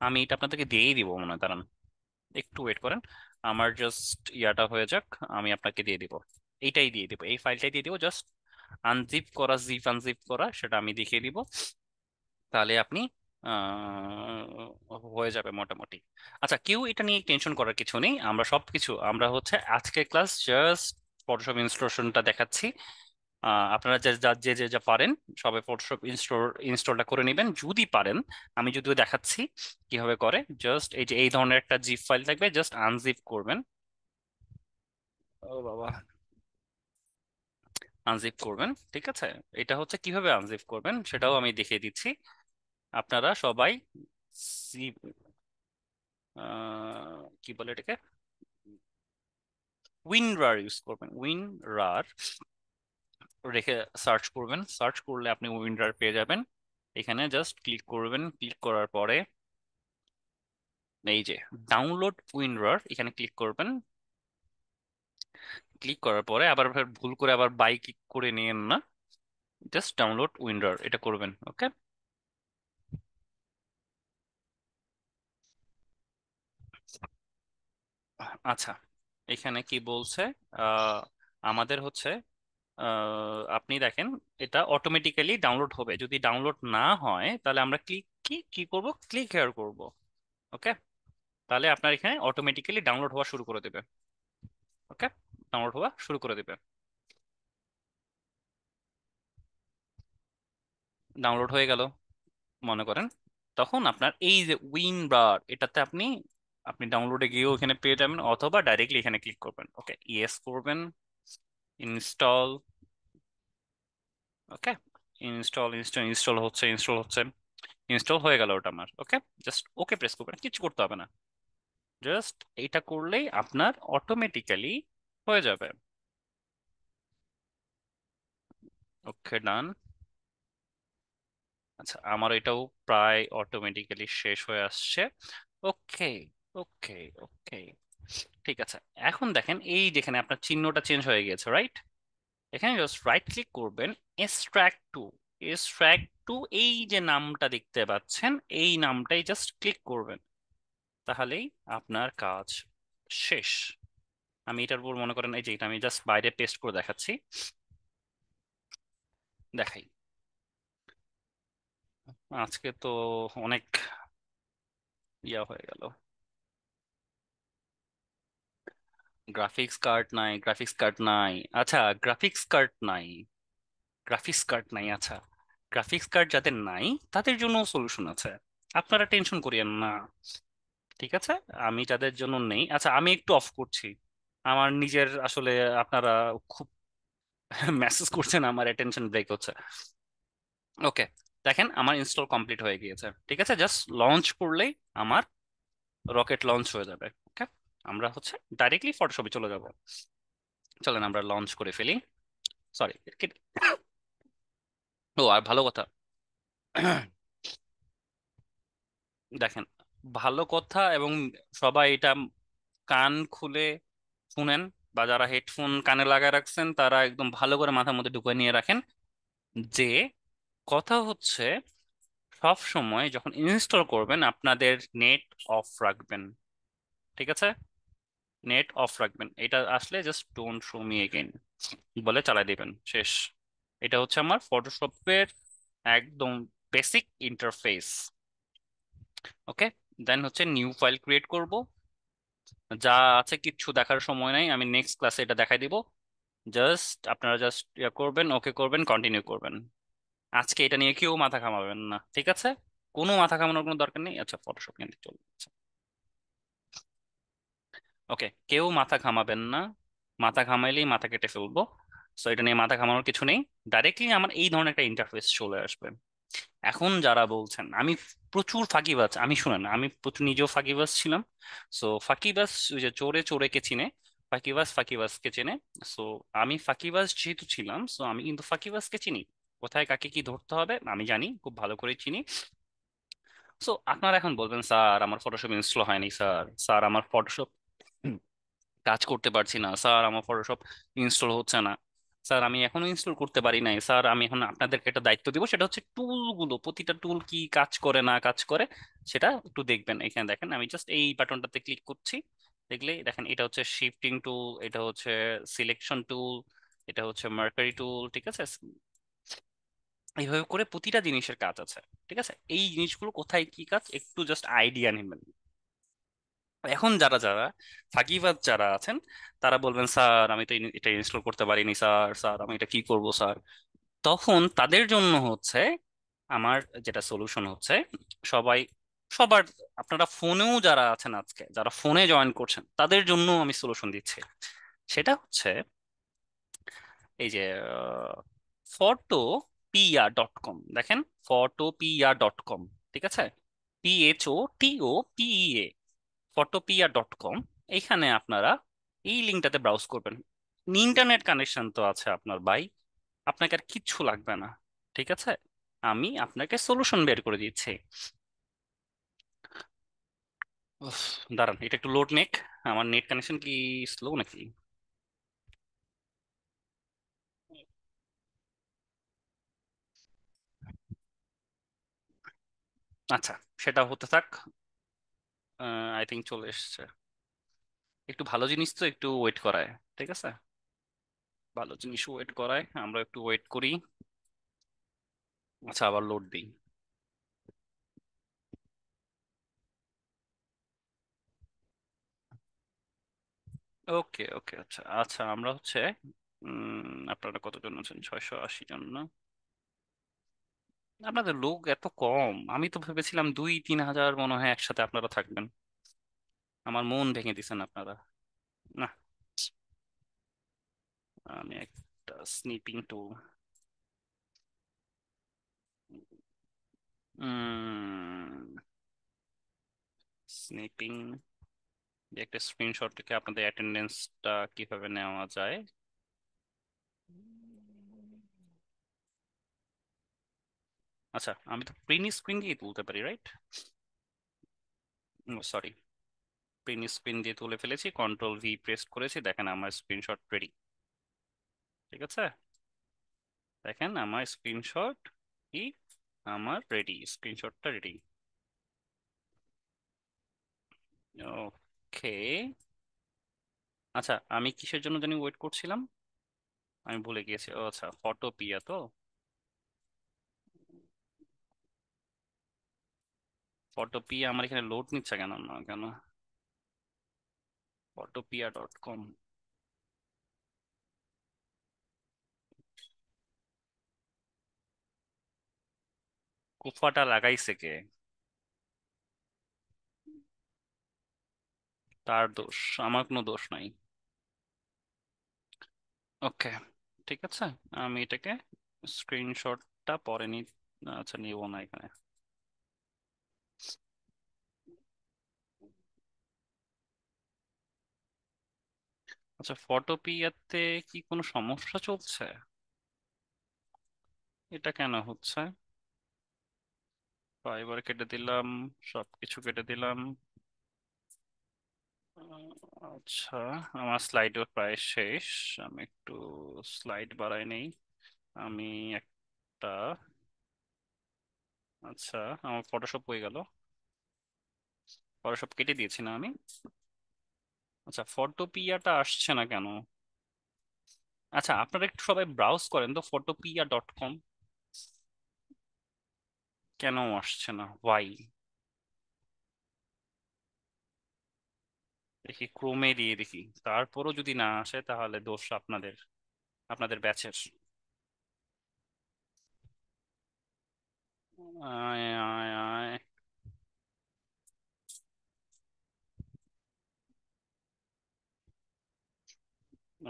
আমি এটা আপনাদেরকে দিয়েই দিব মনে হয়, দাঁড়ান একটু ওয়েট করেন, আমার জাস্ট ইয়াটা হয়ে যাক, আমি আপনাকে দিয়ে দিব। এইটাই দিয়ে দিব, এই ফাইলটাই দিয়ে দিব, জাস্ট আনজিপ করা, জিপ আনজিপ করা, সেটা আমি দেখিয়ে দিব। তাহলে আপনি হয়ে যাবে মোটামুটি। আচ্ছা, কেউ এটা নিয়ে টেনশন করার কিছু নেই, আমরা সবকিছু আমরা হচ্ছে আজকে ক্লাস জাস্ট ফটোশপ ইনস্টলেশনটা দেখাচ্ছি। আপনারা যে যে যে যা পারেন সবাই ফটোশপ ইনস্টলটা করে নেবেন যদি পারেন। আমি যদিও দেখাচ্ছি কিভাবে করে, জাস্ট এই যে এই ধরনের একটা জিপ ফাইল থাকবে, জাস্ট আনজিপ করবেন। ও বাবা, আনজিপ করবেন, ঠিক আছে? এটা হচ্ছে কিভাবে আনজিপ করবেন সেটাও আমি দেখিয়ে দিচ্ছি। আপনারা সবাই কি বলে এটাকে, উইনরার ইউজ করবেন, উইনরার রেখে সার্চ করবেন, সার্চ করলে আপনি উইনরার পেয়ে যাবেন। এখানে জাস্ট ক্লিক করবেন, ক্লিক করার পরে এই যে ডাউনলোড উইনরার, এখানে ক্লিক করবেন। ক্লিক করার পরে আবার ফের ভুল করে আবার বাই ক্লিক করে নিয়েন না, জাস্ট ডাউনলোড উইনরার এটা করবেন, ওকে? আচ্ছা, এখানে কি বলছে, আহ, আমাদের হচ্ছে আপনি দেখেন এটা অটোমেটিক্যালি ডাউনলোড হবে, যদি ডাউনলোড না হয় তাহলে আমরা ক্লিক কি কি করব, ক্লিক হেয়ার করব, ওকে? তাহলে আপনার এখানে অটোমেটিক্যালি ডাউনলোড হওয়া শুরু করে দেবে, ওকে? ডাউনলোড হওয়া শুরু করে দেবে, ডাউনলোড হয়ে গেল মনে করেন। তখন আপনার এই যে উইন বার এটাতে আপনি আপনি ডাউনলোডে গিয়েও এখানে পেয়ে যাবেন, অথবা ডাইরেক্টলি এখানে ক্লিক করবেন, ওকে, ইয়েস করবেন, ইনস্টল, ওকে, ইনস্টল ইনস্টল ইনস্টল হচ্ছে, ইনস্টল হয়ে গেল ওটা আমার, ওকে? জাস্ট ওকে প্রেস করবেন, কিছু করতে হবে না, জাস্ট এটা করলেই আপনার অটোমেটিক্যালি হয়ে যাবে। ওকে, ডান। আচ্ছা, আমার এটাও প্রায় অটোমেটিক্যালি শেষ হয়ে আসছে। ওকে, ওকে, ওকে, ঠিক আছে। এখন দেখেন এই যেখানে আপনার চিহ্নটা চেঞ্জ হয়ে গেছে, রাইট? এখানে জাস্ট রাইট ক্লিক করবেন, এক্সট্রাক্ট টু, এক্সট্রাক্ট টু, এই যে নামটা দেখতে পাচ্ছেন এই নামটাই জাস্ট ক্লিক করবেন, তাহলেই আপনার কাজ শেষ। আমি এটার উপর মনে করেন এই যে এটা আমি জাস্ট বাইরে পেস্ট করে দেখাচ্ছি, দেখাই। আজকে তো অনেক ইয়া হয়ে গেল, গ্রাফিক্স কার্ড নাই, গ্রাফিক্স কার্ড নাই, আচ্ছা গ্রাফিক্স কার্ড নাই, গ্রাফিক্স কার্ড নাই, আচ্ছা গ্রাফিক্স কার্ড যাদের নাই তাদের জন্য সলিউশন আছে, আপনারা টেনশন করিয়েন না, ঠিক আছে? আমি যাদের জন্য নেই, আচ্ছা আমি একটু অফ করছি আমার নিজের আসলে, আপনারা খুব মেসেজ করছেন, আমার অ্যাটেনশন ব্রেক হচ্ছে। ওকে, দেখেন আমার ইনস্টল কমপ্লিট হয়ে গিয়েছে, ঠিক আছে? জাস্ট লঞ্চ করলেই আমার রকেট লঞ্চ হয়ে যাবে, ওকে? আমরা হচ্ছে ডাইরেক্টলি ফটোশপে চলে যাব, চলেন আমরা লঞ্চ করে ফেলি। সরি, ও আর ভালো কথা, দেখেন, ভালো কথা, এবং সবাই এটা কান খুলে শুনেন, বা যারা হেডফোন কানে লাগায় রাখছেন তারা একদম ভালো করে মাথার মধ্যে ঢুকে নিয়ে রাখেন যে কথা হচ্ছে, সব সময় যখন ইনস্টল করবেন আপনাদের নেট অফ রাখবেন। ঠিক আছে? নেট অফ রাখবেন, এটা আসলে just don't show me again বলে চালাই দিবেন, শেষ। এটা হচ্ছে আমার ফটোশপের একদম বেসিক ইন্টারফেস। ওকে, দেন হচ্ছে নিউ ফাইল ক্রিয়েট করব। যা আছে কিচ্ছু দেখার সময় নাই, আমি নেক্সট ক্লাসে এটা দেখাই দিব। জাস্ট আপনারা জাস্ট ইয়া করবেন, ওকে করবেন, কন্টিনিউ করবেন। আজকে এটা নিয়ে কেউ মাথা ঘামাবেন না, ঠিক আছে? কোনো মাথা ঘামানোর কোনো দরকার নেই। আচ্ছা, ফটোশপ কিন্তু চলবে। ওকে, কেউ মাথা ঘামাবেন না, মাথা ঘামাইলেই মাথা কেটে ফেলবো। সো এটা নিয়ে মাথা ঘামানোর কিছু নেই। ডাইরেক্টলি আমার এই ধরনের একটা ইন্টারফেস চলে আসবে। এখন যারা বলছেন আমি প্রচুর ফাঁকিবাজ, আমি শুনেন, আমি প্রচুর নিজেও ফাঁকিবাজ ছিলাম। সো ফাঁকিবাজ ওই যে চোরে চোরেকে চিনে, ফাঁকিবাজ ফাঁকিবাজকে চেনে। সো আমি ফাঁকিবাজ যেহেতু ছিলাম, সো আমি কিন্তু ফাঁকিবাজকে চিনি। কোথায় কাকে কি ধরতে হবে আমি জানি, খুব ভালো করে চিনি। সো আপনারা এখন বলবেন, স্যার আমার ফটোশপ ইনস্টল হয়নি, স্যার স্যার আমার ফটোশপ কাজ করতে পারছি না, স্যার আমার ফটোশপ ইনস্টল হচ্ছে না, স্যার আমি এখনো ইনস্টল করতে পারি নাই, স্যার আমি এখন আপনাদেরকে একটা দায়িত্ব দিব, সেটা হচ্ছে টুলগুলো, প্রতিটা টুল কি কাজ করে না কাজ করে সেটা একটু দেখবেন। এখানে দেখেন, আমি জাস্ট এই বাটনটাতে ক্লিক করছি, দেখলেই দেখেন এটা হচ্ছে শিফটিং টুল, এটা হচ্ছে সিলেকশন টুল, এটা হচ্ছে মার্কারি টুল। ঠিক আছে? এইভাবে করে প্রতিটা জিনিসের কাজ আছে। ঠিক আছে? এই জিনিসগুলো কোথায় কি কাজ একটু জাস্ট আইডিয়া নেবেন। এখন যারা যারা ফাঁকিবাজ যারা আছেন, তারা বলবেন, স্যার আমি তো এটা ইনস্টল করতে পারিনি, স্যার স্যার আমি এটা কি করব স্যার। তখন তাদের জন্য হচ্ছে আমার যেটা সলিউশন হচ্ছে, সবাই সবার, আপনারা ফোনেও যারা আছেন আজকে, যারা ফোনে জয়েন করছেন তাদের জন্য আমি সলিউশন দিচ্ছি। সেটা হচ্ছে এই যে ফটো পিয়া.কম, দেখেন, ফটোপিয়া.কম। ঠিক আছে? PHOTOPEA, ফটোপিয়া.কম। এইখানে আপনারা এই লিঙ্কটাতে ব্রাউজ করবেন। ইন্টারনেট কানেকশন তো আছে আপনার ভাই, আপনাকে আর কিচ্ছু লাগবে না। ঠিক আছে? আমি আপনাকে সলিউশন বের করে দিচ্ছি। উফ, দাঁড়ান, এটা একটু লোড নেক। আমার নেট কানেকশন কি স্লো নাকি? আচ্ছা, সেটা হতে থাক। আই থিঙ্ক চলে এসছে। একটু ভালো জিনিস তো একটু ওয়েট করায়। ঠিক আছে? ভালো জিনিস ওয়েট করায়, আমরা একটু ওয়েট করি। আচ্ছা, আবার লোড দিই। ওকে ওকে, আচ্ছা আচ্ছা, আমরা হচ্ছে আপনারা কতজন আছেন? 680 জন না? আপনাদের লোক এত কম, আমি তো ভেবেছিলাম 2-3 হাজার মনে হয় একসাথে আপনারা থাকবেন। আমার মন ভেঙে দিছেন আপনারা। না, আমি একটা স্নিপিং টুল, স্নিপিং দিয়ে একটা স্ক্রিনশট থেকে আপনাদের অ্যাটেন্ডেন্সটা কিভাবে নেওয়া যায়। আচ্ছা, আমি তো প্রিন্ট স্ক্রিন দিয়ে তুলতে পারি, রাইট? সরি, প্রিন্ট স্ক্রিন দিয়ে তুলে ফেলেছি, কন্ট্রোল V প্রেস করেছি, দেখেন আমার স্ক্রিনশট রেডি। ঠিক আছে? দেখেন আমার স্ক্রিনশট কি, আমার রেডি, স্ক্রিনশটটা রেডি। ওকে। আচ্ছা, আমি কিসের জন্য জানি ওয়েট করছিলাম, আমি ভুলে গিয়েছি। ও আচ্ছা, ফটোপিয়া তো। ফটোপিয়া আমার এখানে লোড নিচ্ছে কেন না কেন? ফটোপিয়া.কম। কুফাটা লাগাইছে কে? তার দোষ, আমার কোনো দোষ নাই। ওকে, ঠিক আছে, আমি এটাকে স্ক্রিনশটটা পরে নি। আচ্ছা, নিব না এখানে। আচ্ছা, ফটোপিয়াতে কি কোনো সমস্যা চলছে? এটা কেন হচ্ছে? ফাইবার কেটে দিলাম, সবকিছু কেটে দিলাম। আচ্ছা, আমার স্লাইডও প্রায় শেষ। আমি একটু স্লাইড বাড়াই নেই। আমি একটা, আচ্ছা, আমার ফটোশপ হয়ে গেল। ফটোশপ কেটে দিয়েছি না আমি? আচ্ছা, ফটোপিয়াটা আসছে না কেন? আচ্ছা, আপনারা একটু সবাই ব্রাউজ করেন তো ফটোপিয়া.com। কেন আসছে না, ওয়াই? দেখি ক্রোমে দিয়ে দেখি, তারপরও যদি না আসে তাহলে দোষ আপনাদের, আপনাদের ব্যাচের। আয় আয় আয়।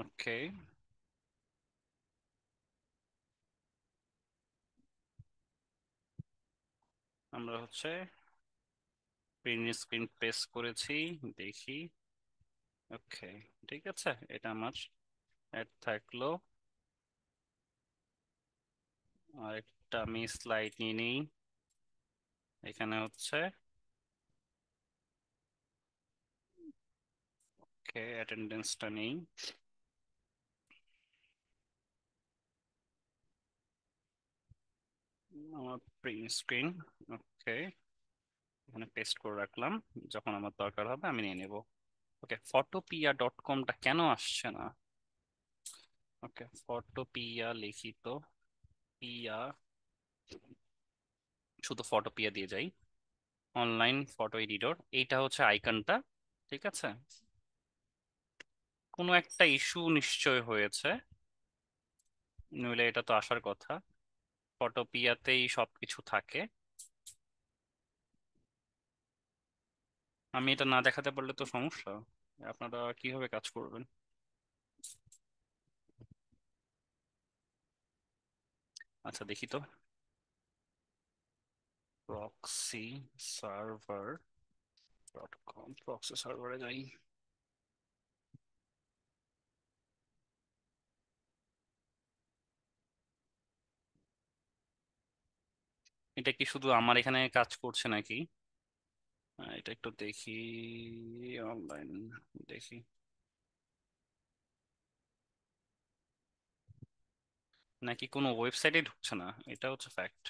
ওকে, আমরা হচ্ছে প্রিন্ট স্ক্রিন পেস্ট করেছি, দেখি। ওকে, ঠিক আছে, এটা আমার অ্যাড থাকলো। আর একটা আমি স্লাইড নিয়ে নিই। এখানে হচ্ছে, ওকে, অ্যাটেন্ডেন্সটা নেই। আমার প্রিন্ট স্ক্রিন, ওকে, এখানে পেস্ট করে রাখলাম। যখন আমার দরকার হবে আমি নিয়ে নেব। ওকে, ফটোপিয়া.comটা কেন আসছে না? ওকে, ফটোপিয়া লিখি তো, পিয়া, শুধু ফটোপিয়া দিয়ে যাই। অনলাইন ফটো এডিটর, এইটা হচ্ছে আইকনটা। ঠিক আছে, কোনো একটা ইস্যু নিশ্চয় হয়েছে, নইলে এটা তো আসার কথা। ফটোপিয়াতেই সবকিছু থাকে। আমি এটা না দেখাতে পারলে তো সমস্যা। আপনারা কিভাবে কাজ করবেন? আচ্ছা, দেখি তো। Proxy server dot com, proxy সার্ভারে যাই। এটা কি শুধু আমার এখানে কাজ করছে নাকি? এটা একটু দেখি, অনলাইন দেখি। নাকি কোনো ওয়েবসাইটে ঢুকছে না, এটা হচ্ছে ফ্যাক্ট।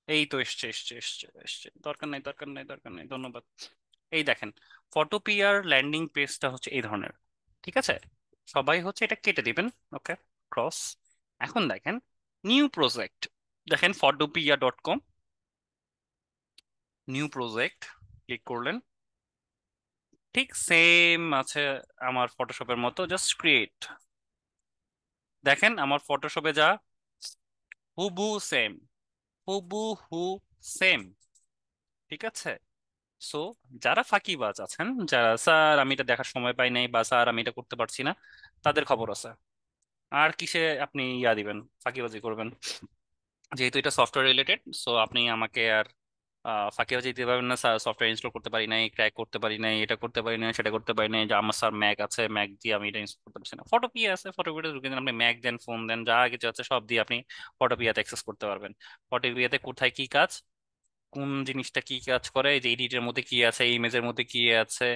এই তো এসছে এসছে এসছে এসছে, দরকার নাই দরকার নাই দরকার নাই, ধন্যবাদ। এই দেখেন, ফটোপিয়ার ল্যান্ডিং পেজটা হচ্ছে এই ধরনের। ঠিক আছে, সবাই হচ্ছে এটা কেটে দিবেন। ওকে, ক্রস। এখন দেখেন, নিউ প্রজেক্ট, দেখেন ফটোপিয়া.com, নিউ প্রজেক্ট ক্লিক করলেন, ঠিক সেম আছে আমার ফটোশপের মতো, জাস্ট ক্রিয়েট। দেখেন আমার ফটোশপে যা, হুবহু সেম, হুবহু সেম। ঠিক আছে, সো যারা ফাঁকিবাজ আছেন, যারা স্যার আমি এটা দেখার সময় পাই নাই বা স্যার আমি এটা করতে পারছি না, তাদের খবর আছে। আর কিসে আপনি ইয়া দিবেন, ফাঁকিবাজি করবেন? যেহেতু এটা সফটওয়্যার রিলেটেড, সো আপনি আমাকে আর ফাঁকিবাজি দিতে পারবেন না। স্যার সফটওয়্যার ইনস্টল করতে পারি নাই, ক্র্যাক করতে পারি নাই, এটা করতে পারি নাই, সেটা করতে পারি নাই, যে আমার স্যার ম্যাক আছে, ম্যাক দিয়ে আমি এটা ইনস্টল করতে পারছি না। ফটোপিয়া আছে, ফটোপিয়াতে ঢুকে দেন, আপনি ম্যাক দেন, ফোন দেন, যা কিছু আছে সব দিয়ে আপনি ফটোপিয়াতে অ্যাক্সেস করতে পারবেন। ফটোপিয়াতে কোথায় কি কাজ, কোন জিনিসটা কি কাজ করে, এই যে এডিটের মধ্যে কি আছে, ইমেজের মধ্যে কি আছে,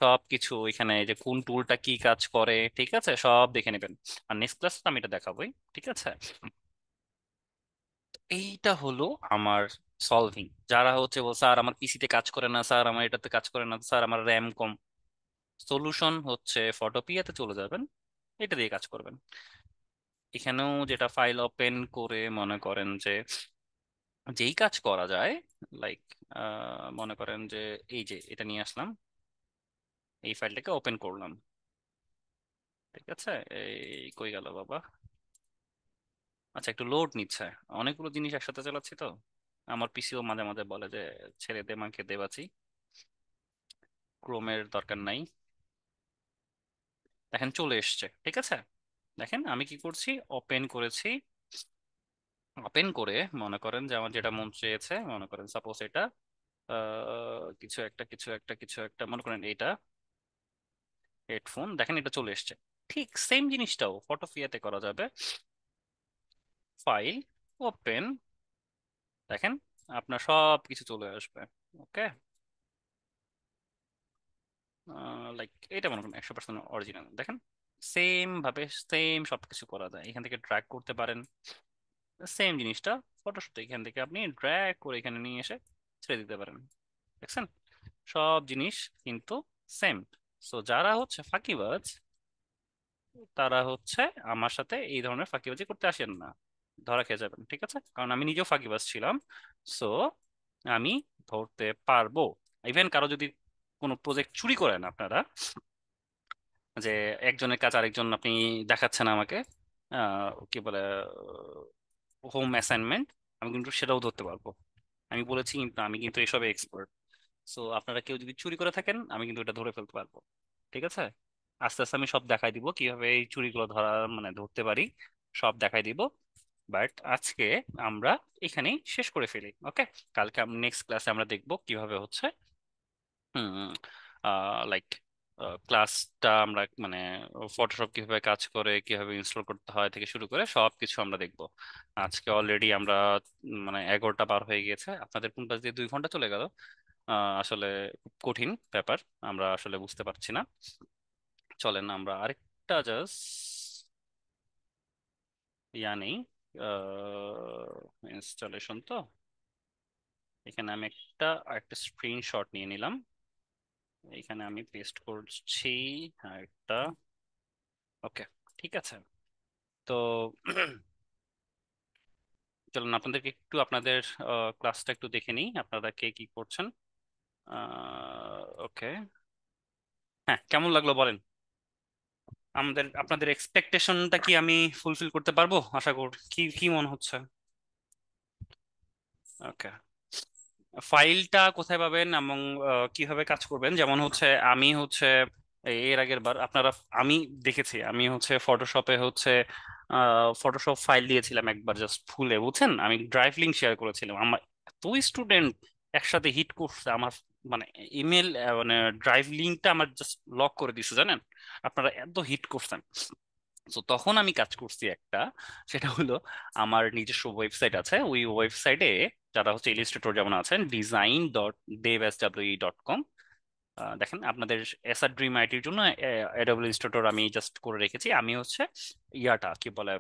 সব কিছু এখানে, এই যে কোন টুলটা কি কাজ করে, ঠিক আছে, সব দেখে নেবেন। আর নেক্সট ক্লাস আমি এটা দেখাবোই। ঠিক আছে, এইটা হলো আমার সলভিং। যারা হচ্ছে বল স্যার আমার পিসিতে কাজ করে না, স্যার আমার এটাতে কাজ করে না, স্যার আমার র্যাম কম, সলিউশন হচ্ছে ফটোপিয়াতে চলে যাবেন, এটা দিয়ে কাজ করবেন। এখানেও যেটা ফাইল ওপেন করে মনে করেন যে যেই কাজ করা যায়, লাইক মনে করেন যে এই যে এটা নিয়ে আসলাম, এই ফাইলটাকে ওপেন করলাম। ঠিক আছে, এই কই গেল বাবা? আচ্ছা, একটু লোড নিচ্ছে, অনেকগুলো জিনিস একসাথে চালাচ্ছি তো। আমার পিসিও মাঝে মাঝে বলে যে ছেড়ে দে মাকে দেবাচ্ছি, ক্রোমের দরকার নাই। দেখেন চলে এসছে। ঠিক আছে, দেখেন আমি কি করছি, ওপেন করেছি। ওপেন করে মনে করেন যে আমার যেটা মন চেয়েছে, মনে করেন সাপোজ এটা কিছু একটা মনে করেন এটা হেডফোন, দেখেন এটা চলে এসছে। ঠিক সেম জিনিসটাও ফটোপিয়াতে করা যাবে। ফাইল, ওপেন, দেখেন আপনার সব কিছু চলে আসবে। ওকে, লাইক এটা মনে করেন 100% অরিজিনাল। দেখেন সেম ভাবে সেম সবকিছু করা যায়, এখান থেকে ড্র্যাগ করতে পারেন। সেম জিনিসটা ফটোশপ এখান থেকে আপনি ড্র্যাগ করে এখানে নিয়ে এসে ছেড়ে দিতে পারেন। দেখছেন সব জিনিস কিন্তু সেম। সো যারা হচ্ছে ফাঁকিবাজ, তারা হচ্ছে আমার সাথে এই ধরনের ফাঁকিবাজি করতে আসেন না, ধরা খেয়ে যাবেন। ঠিক আছে, কারণ আমি নিজেও ফাঁকিবাজ ছিলাম। সো আমি ধরতে পারবো। ইভেন কারো যদি কোনো প্রজেক্ট চুরি করেন আপনারা, যে একজনের কাজ আরেকজন আপনি দেখাচ্ছেন আমাকে, কি বলে, হোম অ্যাসাইনমেন্ট, আমি কিন্তু সেটাও ধরতে পারবো। আমি বলেছি কিন্তু আমি কিন্তু এসবে এক্সপার্ট। সো আপনারা কেউ যদি চুরি করে থাকেন আমি কিন্তু এটা ধরে ফেলতে পারবো। ঠিক আছে, আস্তে আস্তে আমি সব দেখাই দিব কিভাবে এই চুরিগুলো ধরা মানে ধরতে পারি, সব দেখাই দিব। বাট আজকে আমরা এখানেই শেষ করে ফেলি। ওকে, কালকে নেক্সট ক্লাসে আমরা দেখবো কিভাবে হচ্ছে হুম লাইক ক্লাসটা আমরা মানে ফটোশপ কিভাবে কাজ করে, কিভাবে ইনস্টল করতে হয় থেকে শুরু করে সব কিছু আমরা দেখবো। আজকে অলরেডি আমরা মানে 11টা পার হয়ে গিয়েছে, আপনাদের কোন পাশ দিয়ে 2 ঘন্টা চলে গেল। আসলে খুব কঠিন ব্যাপার, আমরা আসলে বুঝতে পারছি না। চলেন আমরা আরেকটা জাস্ট ইয়া নেই, ইনস্টলেশন তো। এখানে আমি একটা স্ক্রিনশট নিয়ে নিলাম, এখানে আমি পেস্ট করছি একটা। ওকে, ঠিক আছে। তো চলুন আপনাদেরকে একটু আপনাদের ক্লাসটা একটু দেখে নিই, আপনারা কে কি করছেন। ওকে, হ্যাঁ কেমন লাগলো বলেন। আপনাদের এক্সপেকটেশনটা কি আমি ফুলফিল করতে পারবো আশা করি, কি কি মনে হচ্ছে? ওকে, ফাইলটা কোথায় পাবেন এবং কিভাবে কাজ করবেন, যেমন হচ্ছে আমি হচ্ছে এর আগের বার আপনারা, আমি দেখেছি আমি হচ্ছে ফটোশপে হচ্ছে ফটোশপ ফাইল দিয়েছিলাম একবার জাস্ট ভুলে, বুঝছেন, আমি ড্রাইভ লিঙ্ক শেয়ার করেছিলাম, আমার এত স্টুডেন্ট একসাথে হিট করছে আমার, মানে ইমেল মানে ড্রাইভ লিঙ্কটা আমার জাস্ট লক করে দিছে জানেন, আপনারা এত হিট করছেন। তো তখন আমি কাজ করছি একটা, সেটা হলো আমার নিজস্ব ওয়েবসাইট আছে, ওই ওয়েবসাইটে যারা হচ্ছে ইলিস্ট্রেটর যেমন আছেন design.devswe.com, দেখেন আপনাদের এসআর ড্রিম আইটির জন্য অ্যাডোব ইলিস্ট্রেটর আমি জাস্ট করে রেখেছি। আমি হচ্ছে ইয়াটা কি বলে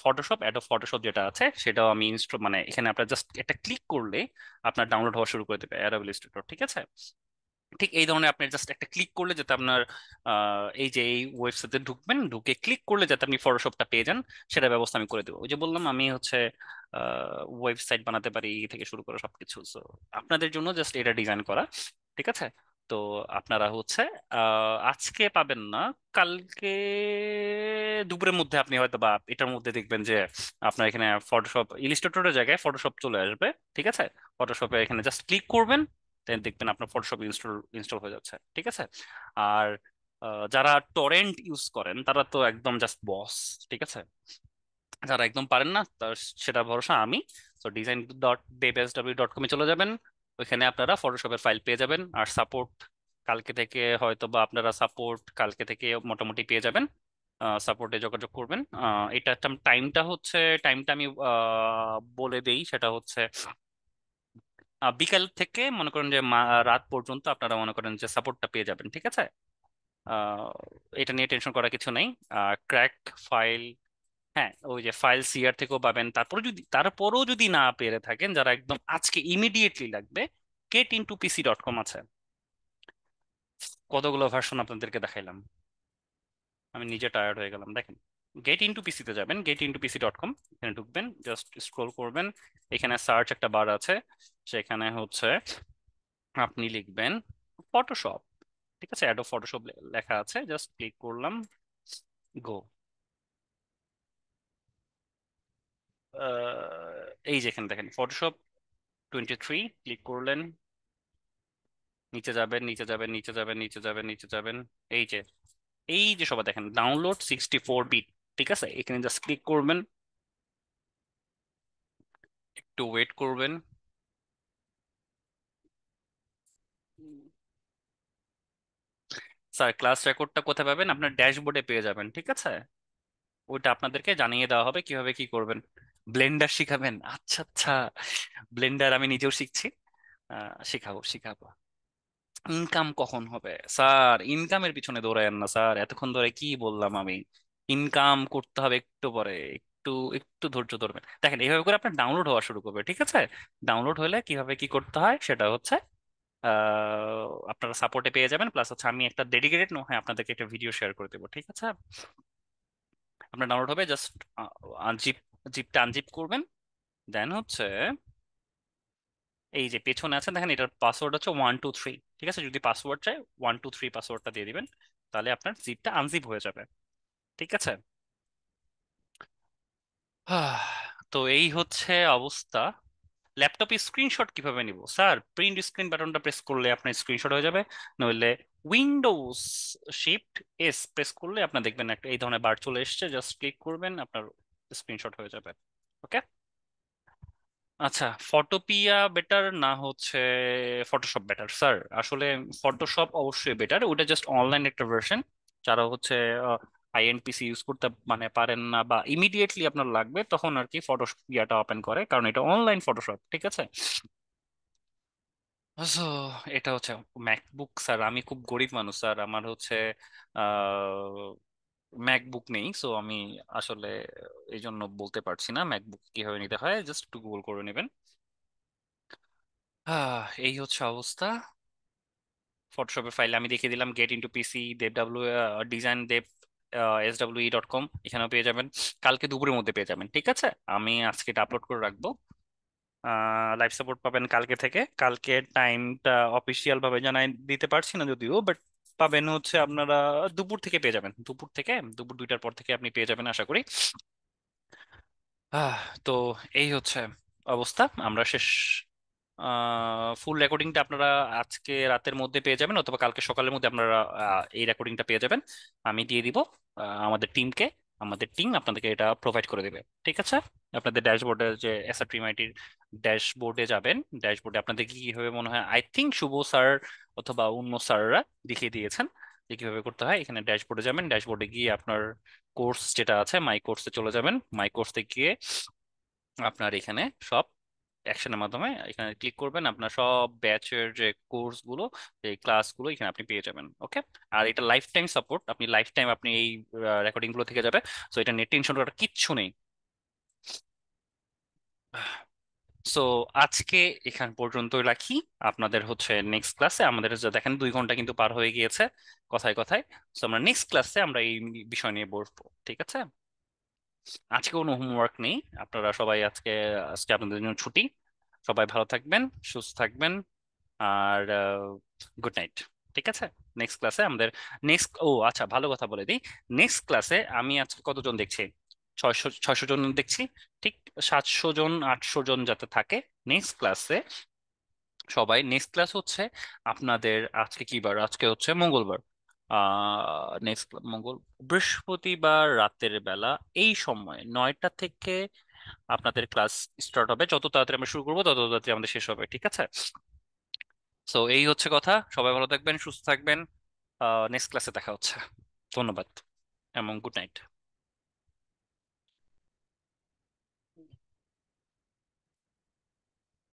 ফটোশপ, অ্যাডোব ফটোশপ যেটা আছে সেটাও আমি ইনস্টল মানে এখানে আপনার জাস্ট একটা ক্লিক করলে আপনার ডাউনলোড হওয়া শুরু করে দেবে অ্যাডোব ইলিস্ট্রেটর। ঠিক আছে, ঠিক এই ধরনের আপনি জাস্ট একটা ক্লিক করলে যাতে আপনার এই যে এই ওয়েবসাইটে ঢুকবেন, ঢুকে ক্লিক করলে যাতে আপনি ফটোশপটা পেয়ে যান, সেটা ব্যবস্থা আমি করে দেবো। ওই যে বললাম আমি হচ্ছে ওয়েবসাইট বানাতে পারি থেকে শুরু করে সবকিছু। So, আপনাদের জন্য জাস্ট এটা ডিজাইন করা। ঠিক আছে, তো আপনারা হচ্ছে আজকে পাবেন না, কালকে দুপুরের মধ্যে আপনি হয়তো বা এটার মধ্যে দেখবেন যে আপনার এখানে ফটোশপ ইলিস্ট্রেটরের জায়গায় ফটোশপ চলে আসবে। ঠিক আছে, ফটোশপে এখানে জাস্ট ক্লিক করবেন, দেন দেখবেন আপনার ফটোশপ ইনস্টল ইনস্টল হয়ে যাচ্ছে। ঠিক আছে, আর যারা টরেন্ট ইউজ করেন তারা তো একদম জাস্ট বস। ঠিক আছে, যারা একদম পারেন না তার সেটা ভরসা আমি। তো design.debsw.com-এ চলে যাবেন, ওইখানে আপনারা ফটোশপের ফাইল পেয়ে যাবেন। আর সাপোর্ট কালকে থেকে হয়তো বা আপনারা সাপোর্ট কালকে থেকে মোটামুটি পেয়ে যাবেন, সাপোর্টে যোগাযোগ করবেন। এটা টাইমটা হচ্ছে, টাইমটা আমি বলে দেই, সেটা হচ্ছে বিকাল থেকে মনে করেন যে রাত পর্যন্ত আপনারা মনে করেন যে সাপোর্টটা পেয়ে যাবেন। ঠিক আছে, আহ, এটা নিয়ে টেনশন করার কিছু নেই। ক্র্যাক ফাইল, হ্যাঁ ওই যে ফাইল সিআর থেকেও পাবেন। তারপরেও যদি না পেরে থাকেন, যারা একদম আজকে ইমিডিয়েটলি লাগবে, get into pc.com আছে। কতগুলো ভার্সন আপনাদেরকে দেখাইলাম, আমি নিজে টায়ার্ড হয়ে গেলাম। দেখেন গেট ইনটু পিসিতে যাবেন, get into pc.com, এখানে ঢুকবেন, জাস্ট স্ক্রোল করবেন, এখানে সার্চ একটা বার আছে, সেখানে হচ্ছে আপনি লিখবেন ফটোশপ। ঠিক আছে, অ্যাডোব ফটোশপ লেখা আছে, জাস্ট ক্লিক করলাম, গো। এই যে এখানে দেখেন ফটোশপ 23, ক্লিক করলেন, নিচে যাবেন নিচে যাবেন নিচে যাবেন নিচে যাবেন নিচে যাবেন, এই যে এই যে সবাই দেখেন ডাউনলোড 64 বিট। ঠিক আছে, এখানে জাস্ট ক্লিক করবেন, একটু ওয়েট করবেন। স্যার ক্লাস রেকর্ডটা কোথায় পাবেন? আপনার ড্যাশবোর্ডে পেয়ে যাবেন। ঠিক আছে, ওইটা আপনাদেরকে জানিয়ে দেওয়া হবে কিভাবে কি করবেন। ব্লেন্ডার শিখাবেন? আচ্ছা আচ্ছা, ব্লেন্ডার আমি নিজেও শিখছি। শিখাবো শিখাবো। ইনকাম কখন হবে স্যার? ইনকামের পিছনে দৌড়ায়েন না স্যার, এতক্ষণ ধরে কি বললাম আমি? ইনকাম করতে হবে একটু পরে, একটু একটু ধৈর্য ধরবেন। দেখেন এইভাবে করে আপনার ডাউনলোড হওয়া শুরু করবে, ঠিক আছে? ডাউনলোড হলে কিভাবে কি করতে হয় সেটা হচ্ছে আপনারা সাপোর্টে পেয়ে যাবেন, প্লাস হচ্ছে আমি একটা ডেডিকেটেড না হয় আপনাদেরকে একটা ভিডিও শেয়ার করে দেবো, ঠিক আছে? আপনার ডাউনলোড হবে, জাস্ট আনজিপ, জিপটা আনজিপ করবেন। দেন হচ্ছে এই যে পেছনে আছে দেখেন, এটার পাসওয়ার্ড হচ্ছে 1 2 3, ঠিক আছে? যদি পাসওয়ার্ড চাই 1 2 3 পাসওয়ার্ডটা দিয়ে দিবেন, তাহলে আপনার জিপটা আনজিপ হয়ে যাবে, ঠিক আছে? আহ, তো এই হচ্ছে অবস্থা। ল্যাপটপে স্ক্রিনশট কিভাবে নিব স্যার? প্রিন্ট স্ক্রিন বাটনটা প্রেস করলে আপনার স্ক্রিনশট হয়ে যাবে, নইলে উইন্ডোজ শিফট এস প্রেস করলে আপনার দেখবেন একটা এই ধরনের বার চলে এসেছে, জাস্ট ক্লিক করবেন, আপনার স্ক্রিনশট হয়ে যাবে। ওকে। আচ্ছা, ফটোপিয়া বেটার না হচ্ছে ফটোশপ বেটার স্যার? আসলে ফটোশপ অবশ্যই বেটার, ওটা জাস্ট অনলাইন একটা ভার্সন। যারা হচ্ছে আইএনপিসি ইউজ করতে মানে পারেন না বা ইমিডিয়েটলি আপনার লাগবে, তখন আর কি ফটোপিয়াটা ওপেন করে, কারণ এটা অনলাইন ফটোশপ, ঠিক আছে? So, এটা হচ্ছে ম্যাকবুক স্যার, আমি খুব গরিব মানুষ স্যার, আমার হচ্ছে ম্যাকবুক নেই, সো আমি আসলে এই জন্য বলতে পারছি না ম্যাকবুক কিভাবে নিতে হয়, জাস্ট একটু গুগল করে নেবেন। এই হচ্ছে অবস্থা। ফটোশপের ফাইল আমি দেখিয়ে দিলাম, গেট ইনটু পিসি দেব ডাব্লিউ ডিজাইন দেব SWE.com, এখানেও পেয়ে যাবেন। কালকে দুপুরের মধ্যে পেয়ে যাবেন, ঠিক আছে? আমি আজকে এটা আপলোড করে রাখবো। লাইভ সাপোর্ট পাবেন কালকে থেকে। কালকে টাইমটা অফিসিয়াল ভাবে জানাই দিতে পারছি না যদিও, বাট পাবেন হচ্ছে আপনারা দুপুর থেকে পেয়ে যাবেন, দুপুর থেকে, দুপুর 2টার পর থেকে আপনি পেয়ে যাবেন আশা করি। আহ তো এই হচ্ছে অবস্থা, আমরা শেষ। ফুল রেকর্ডিংটা আপনারা আজকে রাতের মধ্যে পেয়ে যাবেন, অথবা কালকে সকালের মধ্যে আপনারা এই রেকর্ডিংটা পেয়ে যাবেন। আমি দিয়ে দিব আমাদের টিমকে, আমাদের টিম আপনাদেরকে এটা প্রোভাইড করে দেবে, ঠিক আছে? আপনাদের ড্যাশবোর্ডে যে এসআরটিএমআইটির ড্যাশবোর্ডে যাবেন, ড্যাশবোর্ডে আপনাদের কি কিভাবে মনে হয়, আই থিংক শুভ স্যার অথবা অন্য স্যাররা দেখিয়ে দিয়েছেন যে কিভাবে করতে হয়। এখানে ড্যাশবোর্ডে যাবেন, ড্যাশবোর্ডে গিয়ে আপনার কোর্স যেটা আছে মাই কোর্সে চলে যাবেন, মাই কোর্সে গিয়ে আপনার এখানে সব অ্যাকশনের মাধ্যমে এখানে ক্লিক করবেন, আপনার সব ব্যাচের যে কোর্স গুলো, এই ক্লাসগুলো এখানে আপনি পেয়ে যাবেন। ওকে। আর এটা লাইফ টাইম সাপোর্ট, আপনি লাইফ টাইম আপনি এই রেকর্ডিং গুলো থেকে যাবে, সো এটা নিয়ে টেনশন করার কিচ্ছু নেই। সো আজকে এখান পর্যন্তই রাখি। আপনাদের হচ্ছে নেক্সট ক্লাসে আমাদের যে দেখেন 2 ঘন্টা কিন্তু পার হয়ে গিয়েছে কথায় কথায়। সো আমরা নেক্সট ক্লাসে আমরা এই বিষয় নিয়ে বসবো, ঠিক আছে? আজকে কোনো হোমওয়ার্ক নেই, আপনারা সবাই আজকে, আজকে আপনাদের জন্য ছুটি। সবাই ভালো থাকবেন, সুস্থ থাকবেন, আর গুড নাইট, ঠিক আছে? নেক্সট ক্লাসে আমাদের নেক্সট, ও আচ্ছা ভালো কথা বলে দিই, নেক্সট ক্লাসে আমি আজকে কতজন দেখছি? 600 জন দেখছি, ঠিক 700 জন 800 জন যাতে থাকে নেক্সট ক্লাসে। সবাই নেক্সট ক্লাস হচ্ছে আপনাদের, আজকে কি বার? আজকে হচ্ছে মঙ্গলবার। নেক্সট বৃহস্পতিবার রাতের বেলা এই সময় 9টা থেকে আপনাদের ক্লাস স্টার্ট হবে। যত তাড়াতাড়ি আমরা শুরু করবো তত তাড়াতাড়ি আমাদের শেষ হবে, ঠিক আছে? সো এই হচ্ছে কথা, সবাই ভালো থাকবেন, সুস্থ থাকবেন। নেক্সট ক্লাসে দেখা হচ্ছে। ধন্যবাদ এবং গুড নাইট।